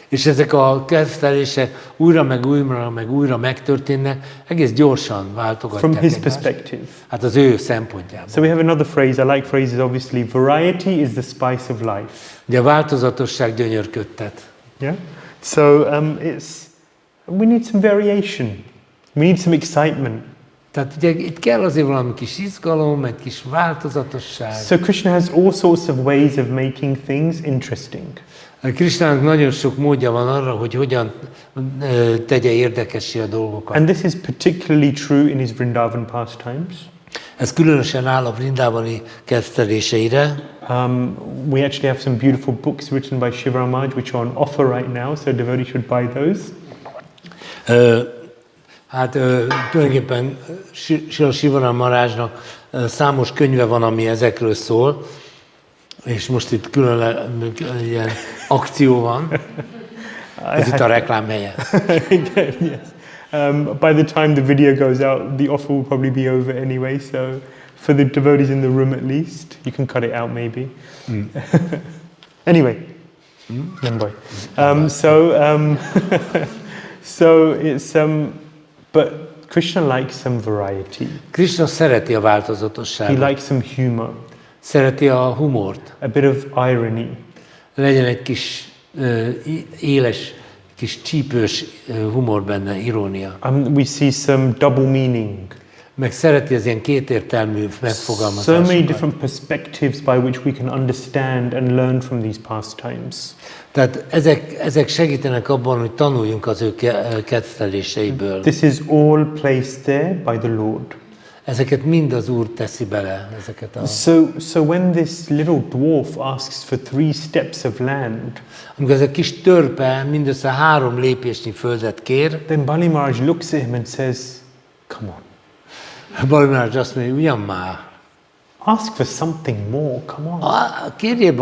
Speaker 2: És ezek a kezdelések újra meg újra megtörténnek, egész gyorsan váltogatják
Speaker 1: From his
Speaker 2: egymást.
Speaker 1: perspective.
Speaker 2: Hát az ő szempontjából.
Speaker 1: So we have another phrase, I like phrases obviously, variety is the spice of life.
Speaker 2: Ugye a változatosság gyönyörködtet.
Speaker 1: Yeah? So we need some variation. We need some excitement.
Speaker 2: Tehát ugye itt kell azért valami kis izgalom, egy kis változatosság.
Speaker 1: So Krishna has all sorts of ways of making things interesting.
Speaker 2: Krishnának nagyon sok módja van arra, hogy hogyan tegye érdekessé a dolgokat.
Speaker 1: And this is particularly true in his Vrindavan pastimes.
Speaker 2: Ez különösen áll a vrindávani kezdteléseire.
Speaker 1: We actually have some beautiful books written by Shiva Ramaj, which are on offer right now, so devotees should buy those.
Speaker 2: Tulajdonképpen Shiva Ramajnak számos könyve van, ami ezekről szól, és most itt külön ilyen akció van. Ez itt a reklám helye.
Speaker 1: Yes. By the time the video goes out, the offer will probably be over anyway, so for the devotees in the room at least, you can cut it out maybe. Anyway, so it's but Krishna likes some variety.
Speaker 2: Krishna szereti a változatosságot.
Speaker 1: He likes some humor.
Speaker 2: Szereti a humort.
Speaker 1: A bit of irony.
Speaker 2: Legyen egy kis éles, kis csípős humor benne, irónia.
Speaker 1: We see some double meaning.
Speaker 2: Meg szereti az ilyen kétértelmű megfogalmazásokat.
Speaker 1: So many different perspectives by which we can understand and learn from these pastimes.
Speaker 2: Tehát ezek segítenek abban, hogy tanuljunk az ő kedveléseiből.
Speaker 1: This is all placed there by the Lord.
Speaker 2: Ezeket mind az Úr teszi bele.
Speaker 1: So when this little dwarf asks for 3 steps of land,
Speaker 2: amikor ez a kis törpe mindössze 3 lépésnyi földet kér,
Speaker 1: then Bali Maharaj looks at him and says, come on.
Speaker 2: Bali Maharaj azt mondja, ugyan már.
Speaker 1: Ask for something more, come on.
Speaker 2: Kérjél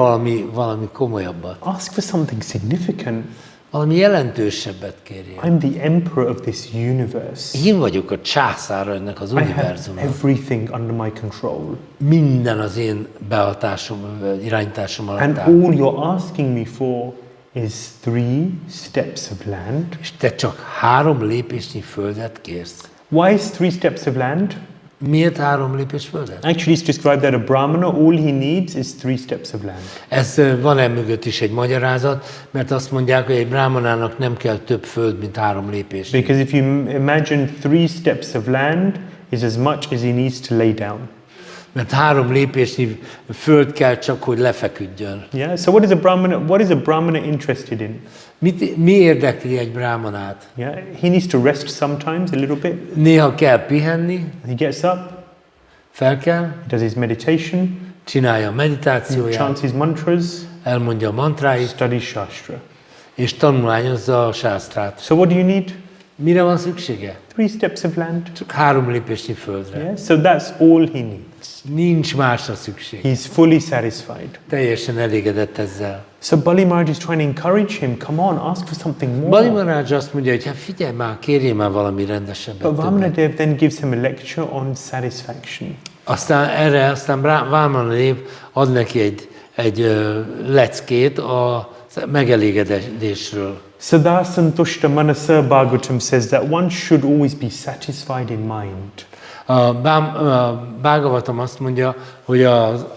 Speaker 2: valami komolyabbat.
Speaker 1: Ask for something significant.
Speaker 2: Valami jelentősebbet kérjél.
Speaker 1: I'm the emperor of this universe.
Speaker 2: Én vagyok a császára ennek az univerzumnak.
Speaker 1: Everything under my control.
Speaker 2: Minden az én behatásom, irányításom alatt
Speaker 1: And
Speaker 2: áll.
Speaker 1: all you're asking me for is 3 steps of land.
Speaker 2: És te csak 3 lépésnyi földet kérsz.
Speaker 1: Why is 3 steps of land?
Speaker 2: Miért 3 lépés földet?
Speaker 1: Actually, it's described that a brahmana, all he needs is 3 steps of land.
Speaker 2: Van mögött is egy magyarázat, mert azt mondják, hogy egy brahmanának nem kell több föld, mint 3 lépés.
Speaker 1: Because if you imagine 3 steps of land is as much as he needs to lay down.
Speaker 2: Mert 3 lépésnyi föld kell csak, hogy lefeküdjön.
Speaker 1: Yeah. So what is a brahmana interested in?
Speaker 2: Mi érdekli egy brahmanát?
Speaker 1: Yeah. He needs to rest sometimes a little bit.
Speaker 2: Néha kell pihenni.
Speaker 1: He gets up.
Speaker 2: Fel kell.
Speaker 1: He does his meditation.
Speaker 2: Csinálja a meditációját.
Speaker 1: Chants his mantras.
Speaker 2: Elmondja a mantráit.
Speaker 1: Studies Shastra.
Speaker 2: És tanulmányozza a sásztrát.
Speaker 1: So what do you need?
Speaker 2: Mire van szüksége?
Speaker 1: 3 steps of land.
Speaker 2: Csak 3 lépésnyi földre.
Speaker 1: Yeah. So that's all he needs.
Speaker 2: Nincs másra szükség.
Speaker 1: He's fully satisfied.
Speaker 2: Teljesen elégedett ezzel.
Speaker 1: So Bali Maharaj is trying to encourage him. Come on, ask for something more.
Speaker 2: Bali Maharaj azt mondja, hogy hát figyelj már, kérjél már valami rendesebbet.
Speaker 1: But Vamanadev then gives him a lecture on satisfaction.
Speaker 2: Aztán Vamanadev ad neki egy leckét a megelégedésről.
Speaker 1: Saddhasantushta manasa Bhāgavatam says that one should always be satisfied in mind.
Speaker 2: A Bhāgavatam azt mondja, hogy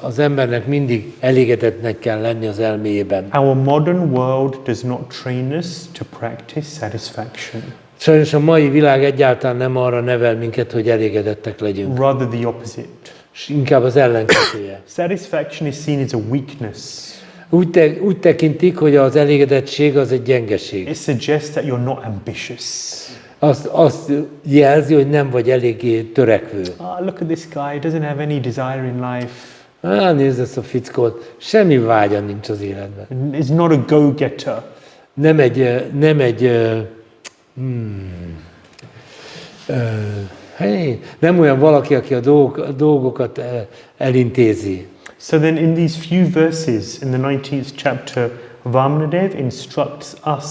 Speaker 2: az embernek mindig elégedettnek kell lenni az elméjében.
Speaker 1: Our modern world does not train us to practice satisfaction.
Speaker 2: Sajnos a mai világ egyáltalán nem arra nevel minket, hogy elégedettek legyünk.
Speaker 1: Rather the opposite.
Speaker 2: És inkább az ellenkezője.
Speaker 1: Satisfaction is seen as a weakness.
Speaker 2: Úgy tekintik, hogy az elégedettség az egy gyengeség.
Speaker 1: It suggests that you're not ambitious.
Speaker 2: Azt jelzi, hogy nem vagy eléggé törekvő.
Speaker 1: Look at this guy, he doesn't have any desire in life.
Speaker 2: Nézd ezt a fickót, semmi vágya nincs az életben.
Speaker 1: He's not a go-getter.
Speaker 2: Nem olyan valaki, aki a dolgokat elintézi.
Speaker 1: So then in these few verses in the 19th chapter, Vamanadev instructs us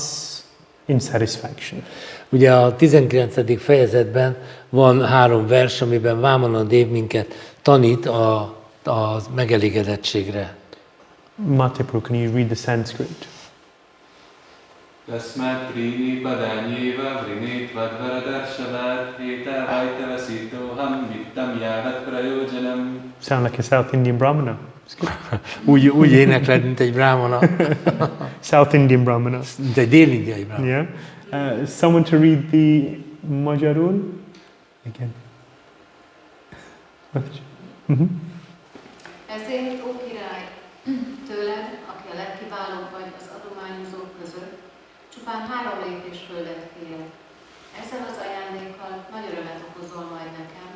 Speaker 1: in satisfaction.
Speaker 2: Ugye a 19. fejezetben van 3 vers, amiben Vamanadev minket tanít a megelégedettségre.
Speaker 1: Matipur, can you read the Sanskrit?
Speaker 3: Tasmát trini padányéva vrinét vadvaradarsavat hétel vajtavaszítóham vittam jávat prajójanam.
Speaker 1: Sound like a South Indian Brahmana.
Speaker 2: Úgy énekled, mint egy brahmana.
Speaker 1: South Indian Brahmana.
Speaker 2: Mint egy dél-indiai brahmana.
Speaker 1: Yeah. Someone to read the Majarul again.
Speaker 4: Ezért, ó király, tőled, aki a legkiválóbb vagy az adományozók között, csupán 3 lépés földet kérek. Ezzel az ajándékkal nagy örömet okozol majd nekem,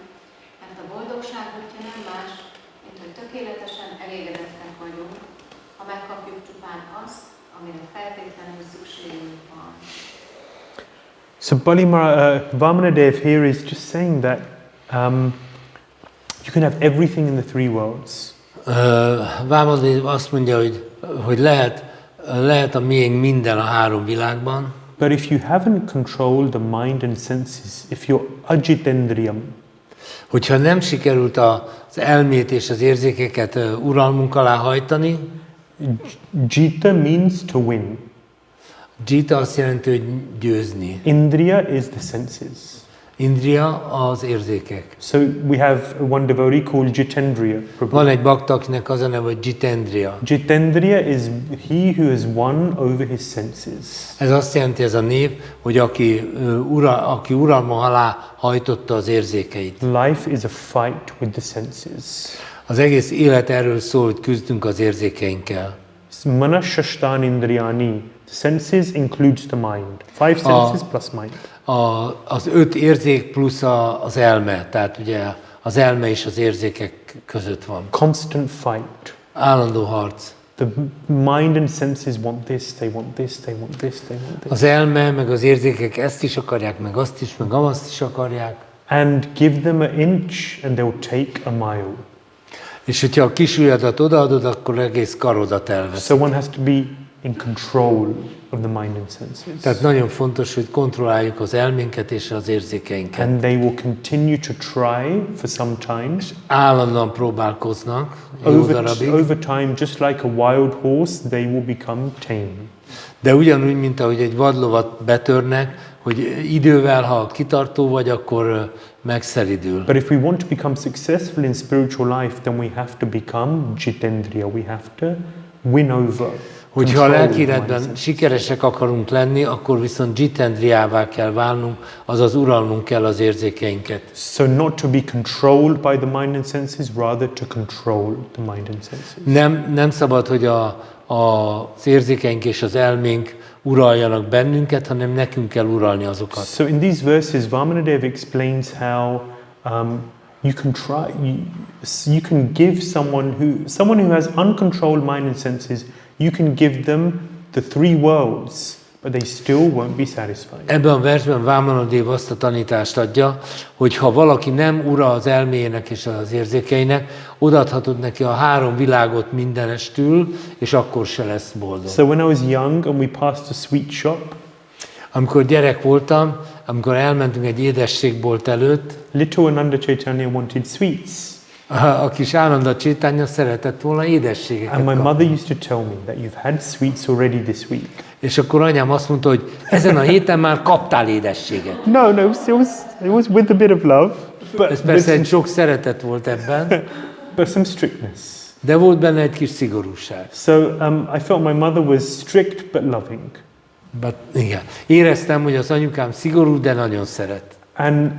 Speaker 4: mert Mert a boldogság útja nem más, mint hogy tökéletesen elégedettek vagyunk, ha megkapjuk csupán azt, amire feltétlenül szükségünk van.
Speaker 1: So Vamanadev here is just saying that you can have everything in the three worlds.
Speaker 2: Vamanadev azt mondja, hogy lehet a miénk minden a három világban.
Speaker 1: But if you haven't controlled the mind and senses, if you're ajitendriyam,
Speaker 2: Hogyha nem sikerült az elmét és az érzékeket uralmunk alá hajtani,
Speaker 1: jita means to win.
Speaker 2: Jita azt jelenti, hogy győzni.
Speaker 1: Indriya is the senses.
Speaker 2: Indriya az érzékek.
Speaker 1: So we have one devotee called Jitendriya.
Speaker 2: Van egy bakta, akinek az a neve, hogy Jitendriya.
Speaker 1: Jitendriya is he who has won over his senses.
Speaker 2: Ez azt jelenti, ez a név, hogy aki uralma alá hajtotta az érzékeit.
Speaker 1: Life is a fight with the senses.
Speaker 2: Az egész élet erről szól, hogy küzdünk az érzékeinkkel.
Speaker 1: Manashashtan indriyani. The senses includes the mind. 5 senses plus mind.
Speaker 2: Az 5 érzék plusz az elme, tehát ugye az elme és az érzékek között van.
Speaker 1: Constant fight.
Speaker 2: Állandó harc.
Speaker 1: The mind and senses want this, they want this, they want this, they want this.
Speaker 2: Az elme, meg az érzékek ezt is akarják, meg azt is, meg azt is akarják.
Speaker 1: And give them an inch and they'll take a mile.
Speaker 2: És hogyha a kis ujjadat odaadod, akkor egész karodat elvesz.
Speaker 1: So one has to be in control of the mind and senses.
Speaker 2: Tehát nagyon fontos, hogy kontrolláljuk az elménket és az érzékeinket.
Speaker 1: And they will continue to try for some time.
Speaker 2: Állandóan próbálkoznak, jó darabig.
Speaker 1: Over time, just like a wild horse, they will become tame.
Speaker 2: De ugyanúgy, mint ahogy egy vadlovat betörnek, hogy idővel, ha kitartó vagy, akkor megszelidül.
Speaker 1: But if we want to become successful in spiritual life, then we have to become jitendriya. We have to win over.
Speaker 2: Hogyha a lelkiéletben sikeresek akarunk lenni, akkor viszont jitendriyává kell válnunk, azaz uralnunk kell az érzékeinket.
Speaker 1: So not to be controlled by the mind and senses, rather to control the mind and senses.
Speaker 2: Nem szabad, hogy az érzékeink és az elménk uraljanak bennünket, hanem nekünk kell uralni azokat.
Speaker 1: So in these verses, Vamanadev explains how you can you can give someone who has uncontrolled mind and senses, you can give them the three worlds, but they still won't be satisfied.
Speaker 2: Ebben a versben Vamanadev azt a tanítást adja, hogy ha valaki nem ura az elméjének és az érzékeinek, odaadhatod neki a három világot mindenestül, és akkor se lesz boldog.
Speaker 1: So when I was young and we passed a sweet shop,
Speaker 2: amikor gyerek voltam, amikor elmentünk egy édességbolt előtt,
Speaker 1: little Ānanda Caitanya wanted sweets.
Speaker 2: A kis Ānanda Caitanya szeretett volna édességeket
Speaker 1: And my
Speaker 2: kapni.
Speaker 1: mother used to tell me that you've had sweets already this week.
Speaker 2: És akkor anyám azt mondta, hogy ezen a héten már kaptál édességet.
Speaker 1: No, it was with a bit of love,
Speaker 2: Ez persze egy sok szeretet volt ebben,
Speaker 1: but some strictness.
Speaker 2: de volt benne egy kis szigorúság.
Speaker 1: So I felt my mother was strict but loving.
Speaker 2: Igen. Éreztem, hogy az anyukám szigorú, de nagyon szeret.
Speaker 1: And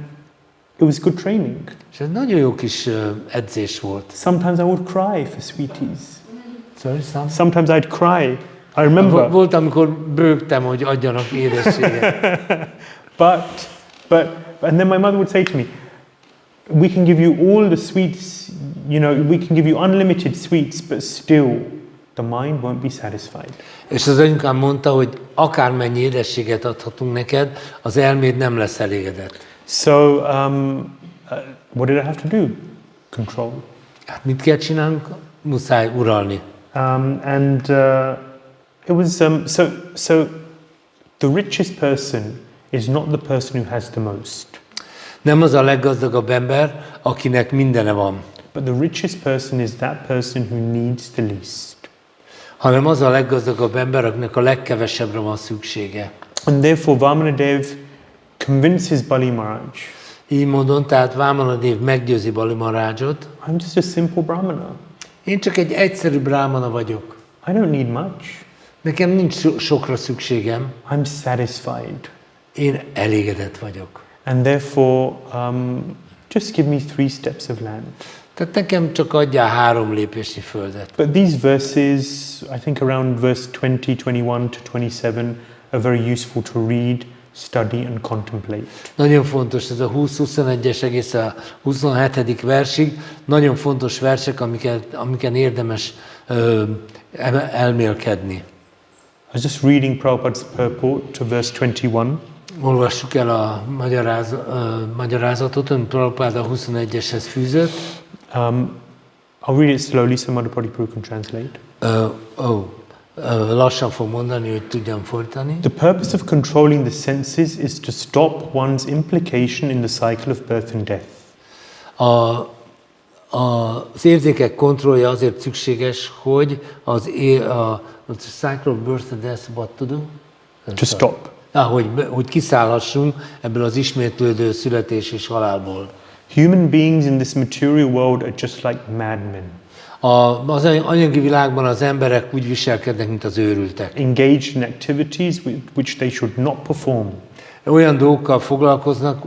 Speaker 1: it was good training.
Speaker 2: És ez nagyon jó kis edzés volt.
Speaker 1: Sometimes I would cry for sweeties.
Speaker 2: Sorry,
Speaker 1: Sometimes I'd cry. I remember.
Speaker 2: Volt, amikor bőgtem, hogy adjanak édességet.
Speaker 1: And then my mother would say to me, we can give you all the sweets, we can give you unlimited sweets, but still the mind won't be satisfied.
Speaker 2: És az anyukám mondta, hogy akármennyi édességet adhatunk neked, az elméd nem lesz elégedett.
Speaker 1: So what did I have to do? Control.
Speaker 2: Hát mit kell csinálnunk? Muszáj uralni.
Speaker 1: It was so the richest person is not the person who has the most.
Speaker 2: Nem az a leggazdagabb ember, akinek mindene van.
Speaker 1: But the richest person is that person who needs the least.
Speaker 2: Hanem az a leggazdagabb ember, akinek a legkevesebbre van szüksége.
Speaker 1: And therefore Vamanadev convinces Bali Maharaj.
Speaker 2: Így módon, tehát Vamanadev meggyőzi Bali Maharajot.
Speaker 1: I'm just a simple brahmana.
Speaker 2: Én csak egy egyszerű brahmana vagyok.
Speaker 1: I don't need much.
Speaker 2: Nekem nincs sokra szükségem.
Speaker 1: I'm satisfied.
Speaker 2: Én elégedett vagyok.
Speaker 1: And therefore, just give me 3 steps of land.
Speaker 2: Tehát nekem csak adjál 3 lépésnyi földet.
Speaker 1: But these verses, I think around verse 20, 21 to 27, are very useful to read study and contemplate.
Speaker 2: Nagyon fontos ez a 20-21-es egész a 27. versig, nagyon fontos versek, amiken érdemes elmélkedni.
Speaker 1: I was just reading Prabhupada's purport to verse 21.
Speaker 2: Olvassuk el a magyarázatot, amit Prabhupada 21-eshez fűzött.
Speaker 1: I'll read it slowly so Madhupadi Prabhu can translate.
Speaker 2: Lassan fog mondani, hogy tudjam fordítani.
Speaker 1: The purpose of controlling the senses is to stop one's implication in the cycle of birth and death.
Speaker 2: Az érzékek kontrollja azért szükséges, hogy a cycle of birth and death what to do?
Speaker 1: To stop.
Speaker 2: Hogy kiszállhassunk ebből az ismétlődő születés és halálból.
Speaker 1: Human beings in this material world are just like madmen.
Speaker 2: Az anyagi világban az emberek úgy viselkednek, mint az őrültek.
Speaker 1: Engaged in activities which they should not perform.
Speaker 2: Olyan dolgokkal foglalkoznak,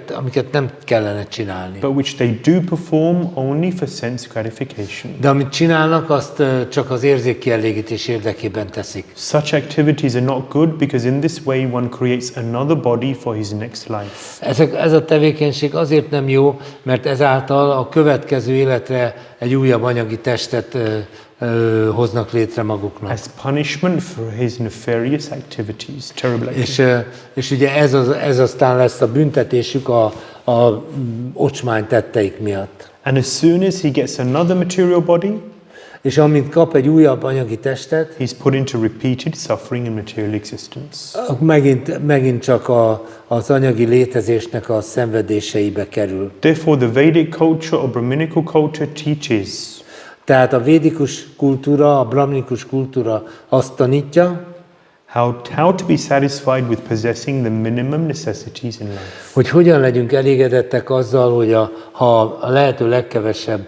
Speaker 2: amiket nem kellene csinálni.
Speaker 1: But which they do perform only for sense gratification.
Speaker 2: De amit csinálnak, azt csak az érzékkielégítés érdekében teszik.
Speaker 1: Such activities are not good because in this way one creates another body for his next life.
Speaker 2: Ez a tevékenység azért nem jó, mert ezáltal a következő életre egy újabb anyagi testet hoznak létre maguknak.
Speaker 1: As punishment for his nefarious activities, terrible activities.
Speaker 2: És ugye ez aztán lesz a büntetésük a ocsmány tetteik miatt.
Speaker 1: And as soon as he gets another material body,
Speaker 2: és amint kap egy újabb anyagi testet,
Speaker 1: he's put into repeated suffering and material existence.
Speaker 2: Megint csak az anyagi létezésnek a szenvedéseibe kerül.
Speaker 1: Therefore the Vedic culture or Brahminical culture teaches
Speaker 2: Tehát a védikus kultúra, a brahminikus kultúra azt tanítja,
Speaker 1: how to be satisfied with possessing the minimum necessities in life.
Speaker 2: Hogy hogyan legyünk elégedettek azzal, hogy ha a lehető legkevesebb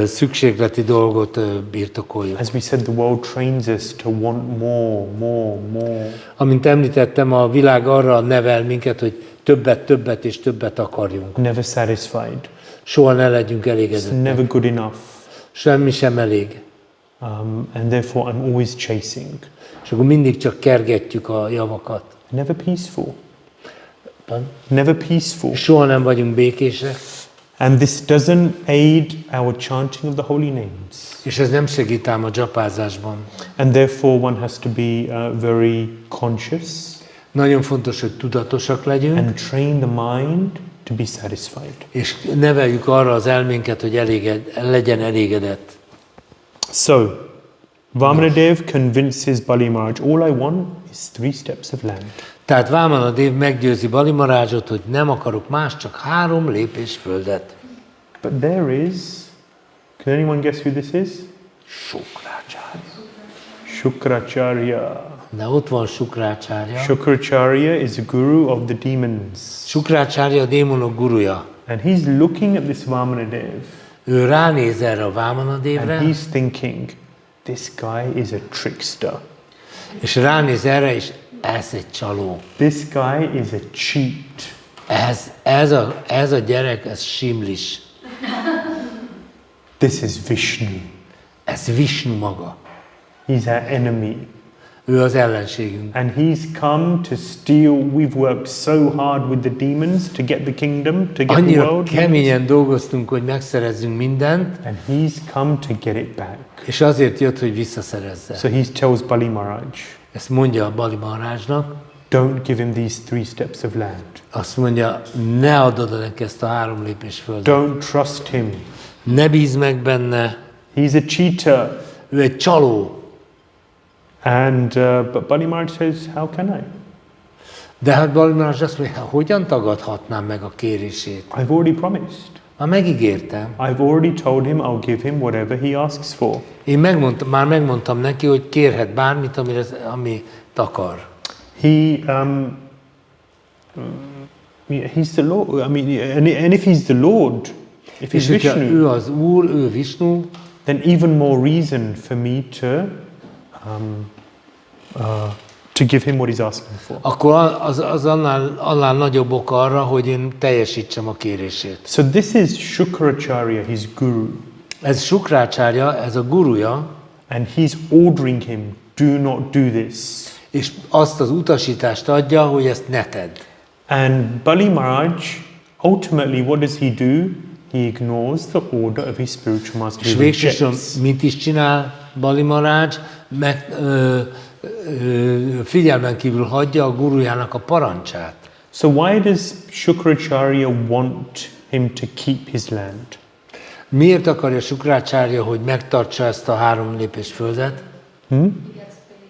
Speaker 2: szükségleti dolgot birtokoljuk.
Speaker 1: As we said, the world trains us to want more.
Speaker 2: Amint említettem, a világ arra nevel minket, hogy többet és többet akarjunk.
Speaker 1: Never satisfied.
Speaker 2: Soha ne legyünk
Speaker 1: It's
Speaker 2: elégedettek.
Speaker 1: never good enough.
Speaker 2: Semmi sem elég.
Speaker 1: And therefore I'm always chasing.
Speaker 2: És akkor mindig csak kergetjük a javakat.
Speaker 1: Never peaceful. Never peaceful.
Speaker 2: Soha nem vagyunk békések.
Speaker 1: And this doesn't aid our chanting of the holy names.
Speaker 2: És ez nem segít ám a dzsapázásban.
Speaker 1: And therefore one has to be very conscious.
Speaker 2: Nagyon fontos, hogy tudatosak legyünk.
Speaker 1: And train the mind to be satisfied.
Speaker 2: És neveljük arra az elménket, hogy legyen elégedett.
Speaker 1: So, Vamanadev convinces Bali Maharaj, all I want is 3 steps of land.
Speaker 2: Tehát Vamanadev meggyőzi Bali Maharajot, hogy nem akarok más, csak 3 lépés földet.
Speaker 1: But there is, can anyone guess who this is? Shukracharya.
Speaker 2: De ott van Shukracharya.
Speaker 1: Shukracharya is a guru of the demons.
Speaker 2: Shukracharya a démonok guruja.
Speaker 1: And he's looking at this Vamanadev.
Speaker 2: Ő ránéz erre a Vamanadevre,
Speaker 1: And he's thinking, this guy is a trickster.
Speaker 2: és ránéz erre, és ez egy csaló.
Speaker 1: This guy is a cheat.
Speaker 2: Ez a gyerek, ez simlis.
Speaker 1: This is Vishnu.
Speaker 2: Ez Vishnu maga.
Speaker 1: He's our enemy.
Speaker 2: Ő az ellenségünk.
Speaker 1: And he's come to steal. We've worked so hard with the demons to get the kingdom, to get the
Speaker 2: Annyira
Speaker 1: world.
Speaker 2: keményen dolgoztunk, hogy megszerezzünk mindent,
Speaker 1: And he's come to get it back.
Speaker 2: és azért jött, hogy visszaszerezze.
Speaker 1: So he tells Bali Maharaj,
Speaker 2: Ezt mondja a Bali Maharajnak,
Speaker 1: don't give him these 3 steps of land.
Speaker 2: azt mondja, ne add oda neki ezt a 3 lépés földet.
Speaker 1: Don't trust him.
Speaker 2: Ne bízz meg benne,
Speaker 1: He's a cheater.
Speaker 2: ő egy csaló.
Speaker 1: And but Bali Maharaj says, how can I?
Speaker 2: De hát Bali Maharaj azt mondja, hogyan tagadhatnám meg a kérését?
Speaker 1: I've already promised.
Speaker 2: Már megígértem.
Speaker 1: I've already told him I'll give him whatever he asks for.
Speaker 2: Én már megmondtam neki, hogy kérhet bármit, amit akar.
Speaker 1: He's the Lord. I mean, and if he's the Lord, if he's
Speaker 2: És hogyha
Speaker 1: Vishnu,
Speaker 2: ő az Úr, ő Vishnu,
Speaker 1: then even more reason for me to give him what he's asking for.
Speaker 2: akkor az annál nagyobb ok arra, hogy én teljesítsem a kérését.
Speaker 1: So this is Shukracharya, his guru,
Speaker 2: Ez Shukracharya, ez a guruja,
Speaker 1: and he's ordering him, do not do this.
Speaker 2: és azt az utasítást adja, hogy ezt ne tedd.
Speaker 1: And Bali Maharaj, ultimately, what does he do? He ignores the order of his spiritual master.
Speaker 2: És
Speaker 1: He
Speaker 2: végsősorban
Speaker 1: rejects.
Speaker 2: mit is csinál Bali Maharaj? Figyelmen kívül hagyja a gurujának a parancsát.
Speaker 1: So why does Shukracharya want him to keep his land?
Speaker 2: Miért akarja Shukracharya, hogy megtartsa ezt a 3 lépés földet?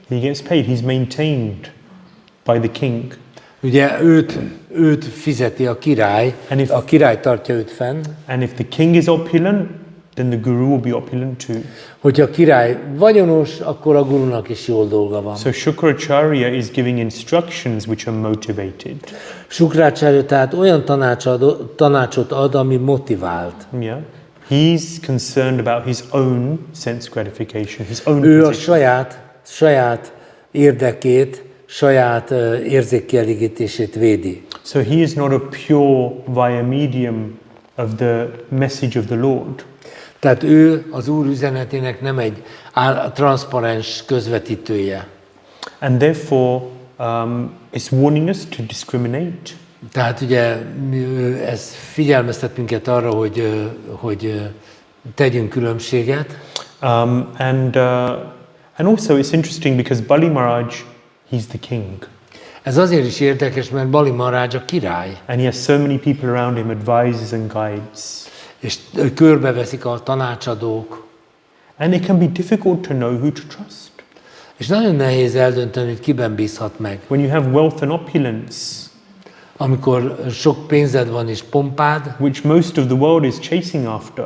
Speaker 1: He gets paid. He's maintained by the king.
Speaker 2: Ugye őt fizeti a király, a király tartja őt fenn.
Speaker 1: And if the king is opulent, then the guru will be opulent too.
Speaker 2: Hogyha a király vagyonos, akkor a gurunak is jól dolga van.
Speaker 1: So Shukracharya is giving instructions which are motivated.
Speaker 2: Shukracharya tehát olyan tanácsot ad, ami motivált.
Speaker 1: Yeah. He's concerned about his own sense gratification, his own
Speaker 2: Ő a
Speaker 1: position.
Speaker 2: saját érdekét, saját érzékkielégítését védi.
Speaker 1: So he is not a pure via medium of the message of the Lord.
Speaker 2: Tehát ő az Úr üzenetének nem egy transzparens közvetítője.
Speaker 1: And therefore, it's warning us to discriminate.
Speaker 2: Tehát ugye ez figyelmeztet minket arra, hogy tegyünk különbséget.
Speaker 1: And also it's interesting because Bali Maharaj, he's the king.
Speaker 2: Ez azért is érdekes, mert Bali Maharaj a király.
Speaker 1: And he has so many people around him, advisors and guides.
Speaker 2: És körbeveszik a tanácsadók.
Speaker 1: And it can be difficult to know who to trust.
Speaker 2: És nagyon nehéz eldönteni, hogy kiben bízhat meg.
Speaker 1: When you have wealth and opulence,
Speaker 2: Amikor sok pénzed van és pompád,
Speaker 1: which most of the world is chasing after,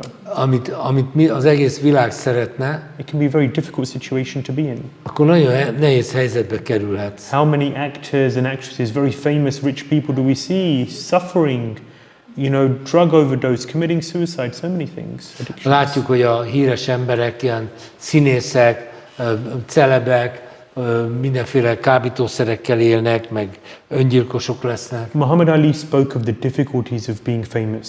Speaker 2: amit az egész világ szeretne,
Speaker 1: it can be a very difficult situation to be in.
Speaker 2: akkor nagyon nehéz helyzetbe kerülhetsz.
Speaker 1: How many actors and actresses, very famous rich people do we see suffering, drug overdose, committing suicide, so many things. Addictions.
Speaker 2: Látjuk, hogy a híres emberek, ilyen színészek, celebek, mindenféle kábítószerekkel élnek, meg öngyilkosok lesznek.
Speaker 1: Muhammad Ali spoke of the difficulties of being famous.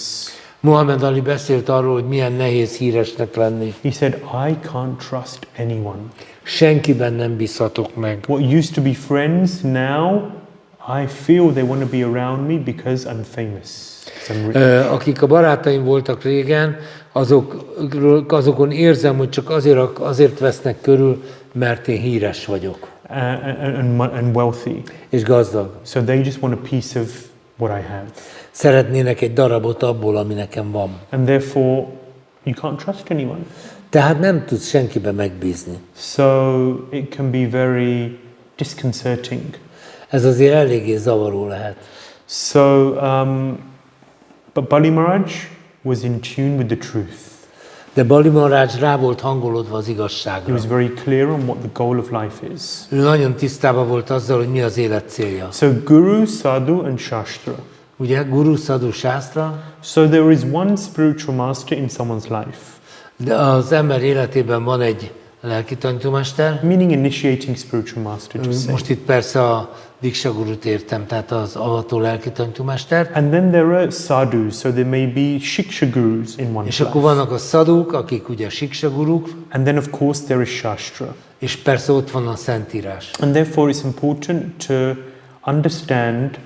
Speaker 2: Muhammad Ali beszélt arról, hogy milyen nehéz híresnek lenni.
Speaker 1: He said, I can't trust anyone.
Speaker 2: Senkiben nem bízhatok meg.
Speaker 1: What used to be friends, now I feel they want to be around me because I'm famous.
Speaker 2: Akik a barátaim voltak régen, azokon érzem, hogy csak azért vesznek körül, mert én híres vagyok.
Speaker 1: And wealthy.
Speaker 2: És gazdag.
Speaker 1: So they just want a piece of what I have.
Speaker 2: Szeretnének egy darabot abból, ami nekem van.
Speaker 1: And therefore, you can't trust anyone.
Speaker 2: Tehát nem tudsz senkibe megbízni.
Speaker 1: So it can be very disconcerting.
Speaker 2: Ez azért eléggé zavaró lehet.
Speaker 1: So, but Bali Maharaj was in tune with the truth.
Speaker 2: De Bali Maharaj rá volt hangolódva az
Speaker 1: He
Speaker 2: igazságra.
Speaker 1: was very clear on what the goal of life is.
Speaker 2: Ő nagyon tisztában volt azzal, hogy mi az élet célja.
Speaker 1: So Guru, Sadhu and Shastra.
Speaker 2: Ugye, Guru, Sadhu, Shastra.
Speaker 1: So there is one spiritual master in someone's life.
Speaker 2: De az ember életében van egy lelki tanítómester.
Speaker 1: Meaning initiating spiritual master, just say.
Speaker 2: Most itt persze a Diksha Gurut értem, tehát az avató lelki tanítómestert.
Speaker 1: And then there are sadhus, so there may be shiksha gurus in one's
Speaker 2: És
Speaker 1: life.
Speaker 2: akkor vannak a szaduk, akik ugye Siksha guruk,
Speaker 1: And then of course there is Shastra.
Speaker 2: és persze ott van a Szentírás.
Speaker 1: And therefore it's important to understand,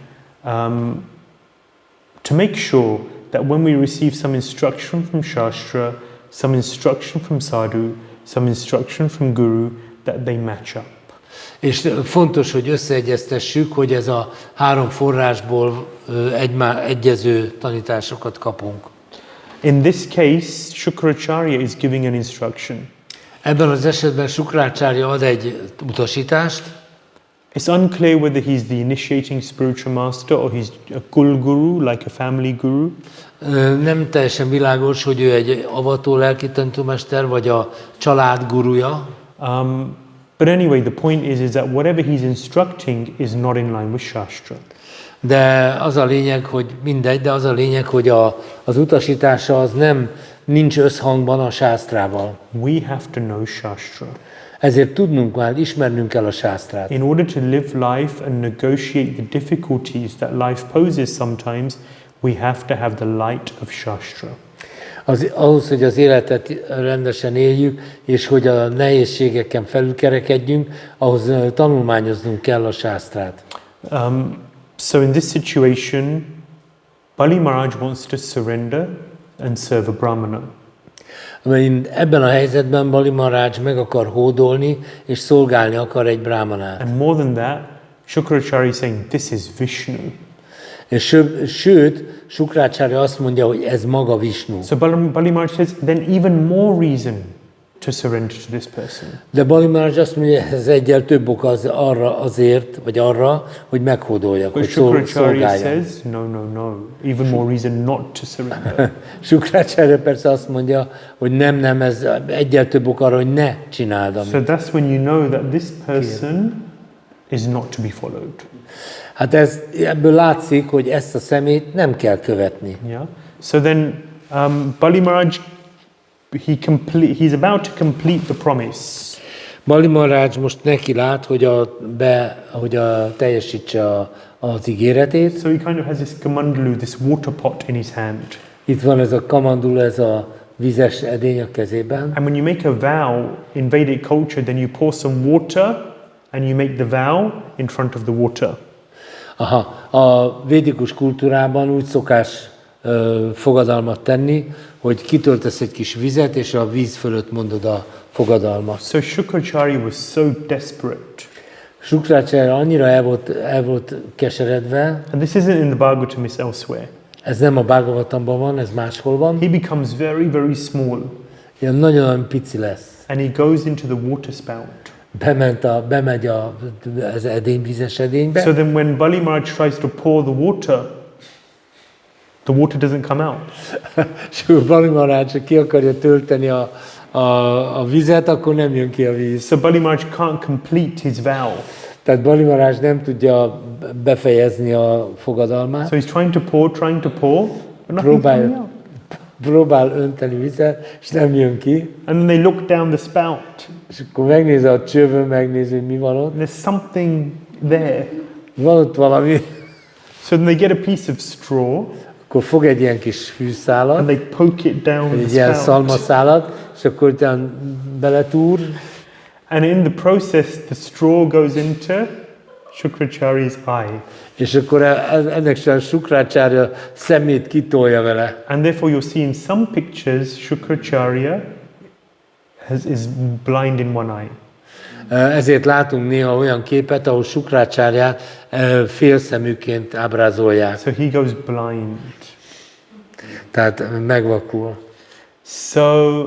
Speaker 1: to make sure that when we receive some instruction from Shastra, some instruction from Sadhu, some instruction from Guru, that they match up.
Speaker 2: És fontos, hogy összeegyeztessük, hogy ez a 3 forrásból egyező tanításokat kapunk.
Speaker 1: In this case, Shukracharya is giving an instruction.
Speaker 2: Ebben az esetben Shukracharya ad egy utasítást.
Speaker 1: It's unclear whether he's the initiating spiritual master or he's a kul guru, like a family guru.
Speaker 2: Nem teljesen világos, hogy ő egy avató lelki tanítómester, vagy a család guruja.
Speaker 1: But anyway, the point is that whatever he's instructing is not in line with Shastra.
Speaker 2: De az a lényeg, hogy mindegy, de az a lényeg, hogy az utasítása az nincs összhangban a sásztrával.
Speaker 1: We have to know Shastra.
Speaker 2: Ezért tudnunk már, ismernünk kell a sásztrát.
Speaker 1: In order to live life and negotiate the difficulties that life poses sometimes, we have to have the light of Shastra.
Speaker 2: Ahhoz, hogy az életet rendesen éljük, és hogy a nehézségeken felülkerekedjünk, ahhoz tanulmányoznunk kell a sásztrát.
Speaker 1: So in this situation, Bali Maharaj wants to surrender and serve a brahmana.
Speaker 2: Ebben a helyzetben Bali Maharaj meg akar hódolni, és szolgálni akar egy brahmanát.
Speaker 1: And more than that, Shukracharya is saying, this is Vishnu.
Speaker 2: És sőt, Shukracharya azt mondja, hogy ez maga Vishnu.
Speaker 1: So Bali Maharaj says, then even more reason to surrender to this person.
Speaker 2: De Bali Maharaj azt mondja, ez egyel több ok arra, hogy meghódoljak,
Speaker 1: But
Speaker 2: hogy
Speaker 1: Shukracharya
Speaker 2: szolgáljak.
Speaker 1: says, no. Even more reason not to surrender.
Speaker 2: Shukracharya persze azt mondja, hogy nem, ez egyel több ok arra, hogy ne csináld, amit.
Speaker 1: So that's when you know that this person is not to be followed.
Speaker 2: Hát ebből látszik, hogy ezt a személyt nem kell követni.
Speaker 1: Yeah. So then Bali Maharaj, he's about to complete the promise.
Speaker 2: Bali Maharaj most neki lát, hogy teljesítse az ígéretét.
Speaker 1: So he kind of has this kamandulu, this water pot in his hand.
Speaker 2: Itt van ez a kamandula, ez a vizes edény a kezében.
Speaker 1: And when you make a vow in Vedic culture, then you pour some water and you make the vow in front of the water.
Speaker 2: Aha, a védikus kultúrában úgy szokás fogadalmat tenni, hogy kitöltesz egy kis vizet, és a víz fölött mondod a fogadalmat.
Speaker 1: So Shukracharya was so desperate.
Speaker 2: Shukracharya annyira el volt keseredve,
Speaker 1: And this isn't in the Bhagavatam, it's elsewhere.
Speaker 2: ez nem a Bhagavatamban van, ez máshol van,
Speaker 1: He becomes very, very small.
Speaker 2: ilyen nagyon pici lesz.
Speaker 1: And he goes into the water spout.
Speaker 2: Bemegy az edény, vizes edénybe,
Speaker 1: So then when Bali Maharaj tries to pour the water doesn't come out.
Speaker 2: és Bali Maharaj ki akarja tölteni a vizet, akkor nem jön ki a víz.
Speaker 1: So Bali Maharaj can't complete his vow.
Speaker 2: Tehát Bali Maharaj nem tudja befejezni a fogadalmát.
Speaker 1: So he's trying to pour, but nothing's coming out.
Speaker 2: Próbál önteni vizet, és nem jön ki.
Speaker 1: And then they look down the spout.
Speaker 2: És akkor megnézi a csövön, megnézi, hogy mi van ott.
Speaker 1: There's something there.
Speaker 2: Van ott valami.
Speaker 1: So then they get a piece of straw
Speaker 2: Akkor fog egy ilyen kis
Speaker 1: and
Speaker 2: fűszálat,
Speaker 1: they poke it down
Speaker 2: egy
Speaker 1: the
Speaker 2: ilyen
Speaker 1: spout.
Speaker 2: szalmaszálat, és akkor utána beletúr,
Speaker 1: And in the process, the straw goes into Shukracharya's eye.
Speaker 2: és akkor ennek sem Shukracharya szemét kitolja vele.
Speaker 1: And therefore you'll see in some pictures, Shukracharya is blind in one eye.
Speaker 2: Ezért látunk néha olyan képet, ahol Shukracharya félszeműként ábrázolják.
Speaker 1: So he goes blind.
Speaker 2: Tehát megvakul.
Speaker 1: So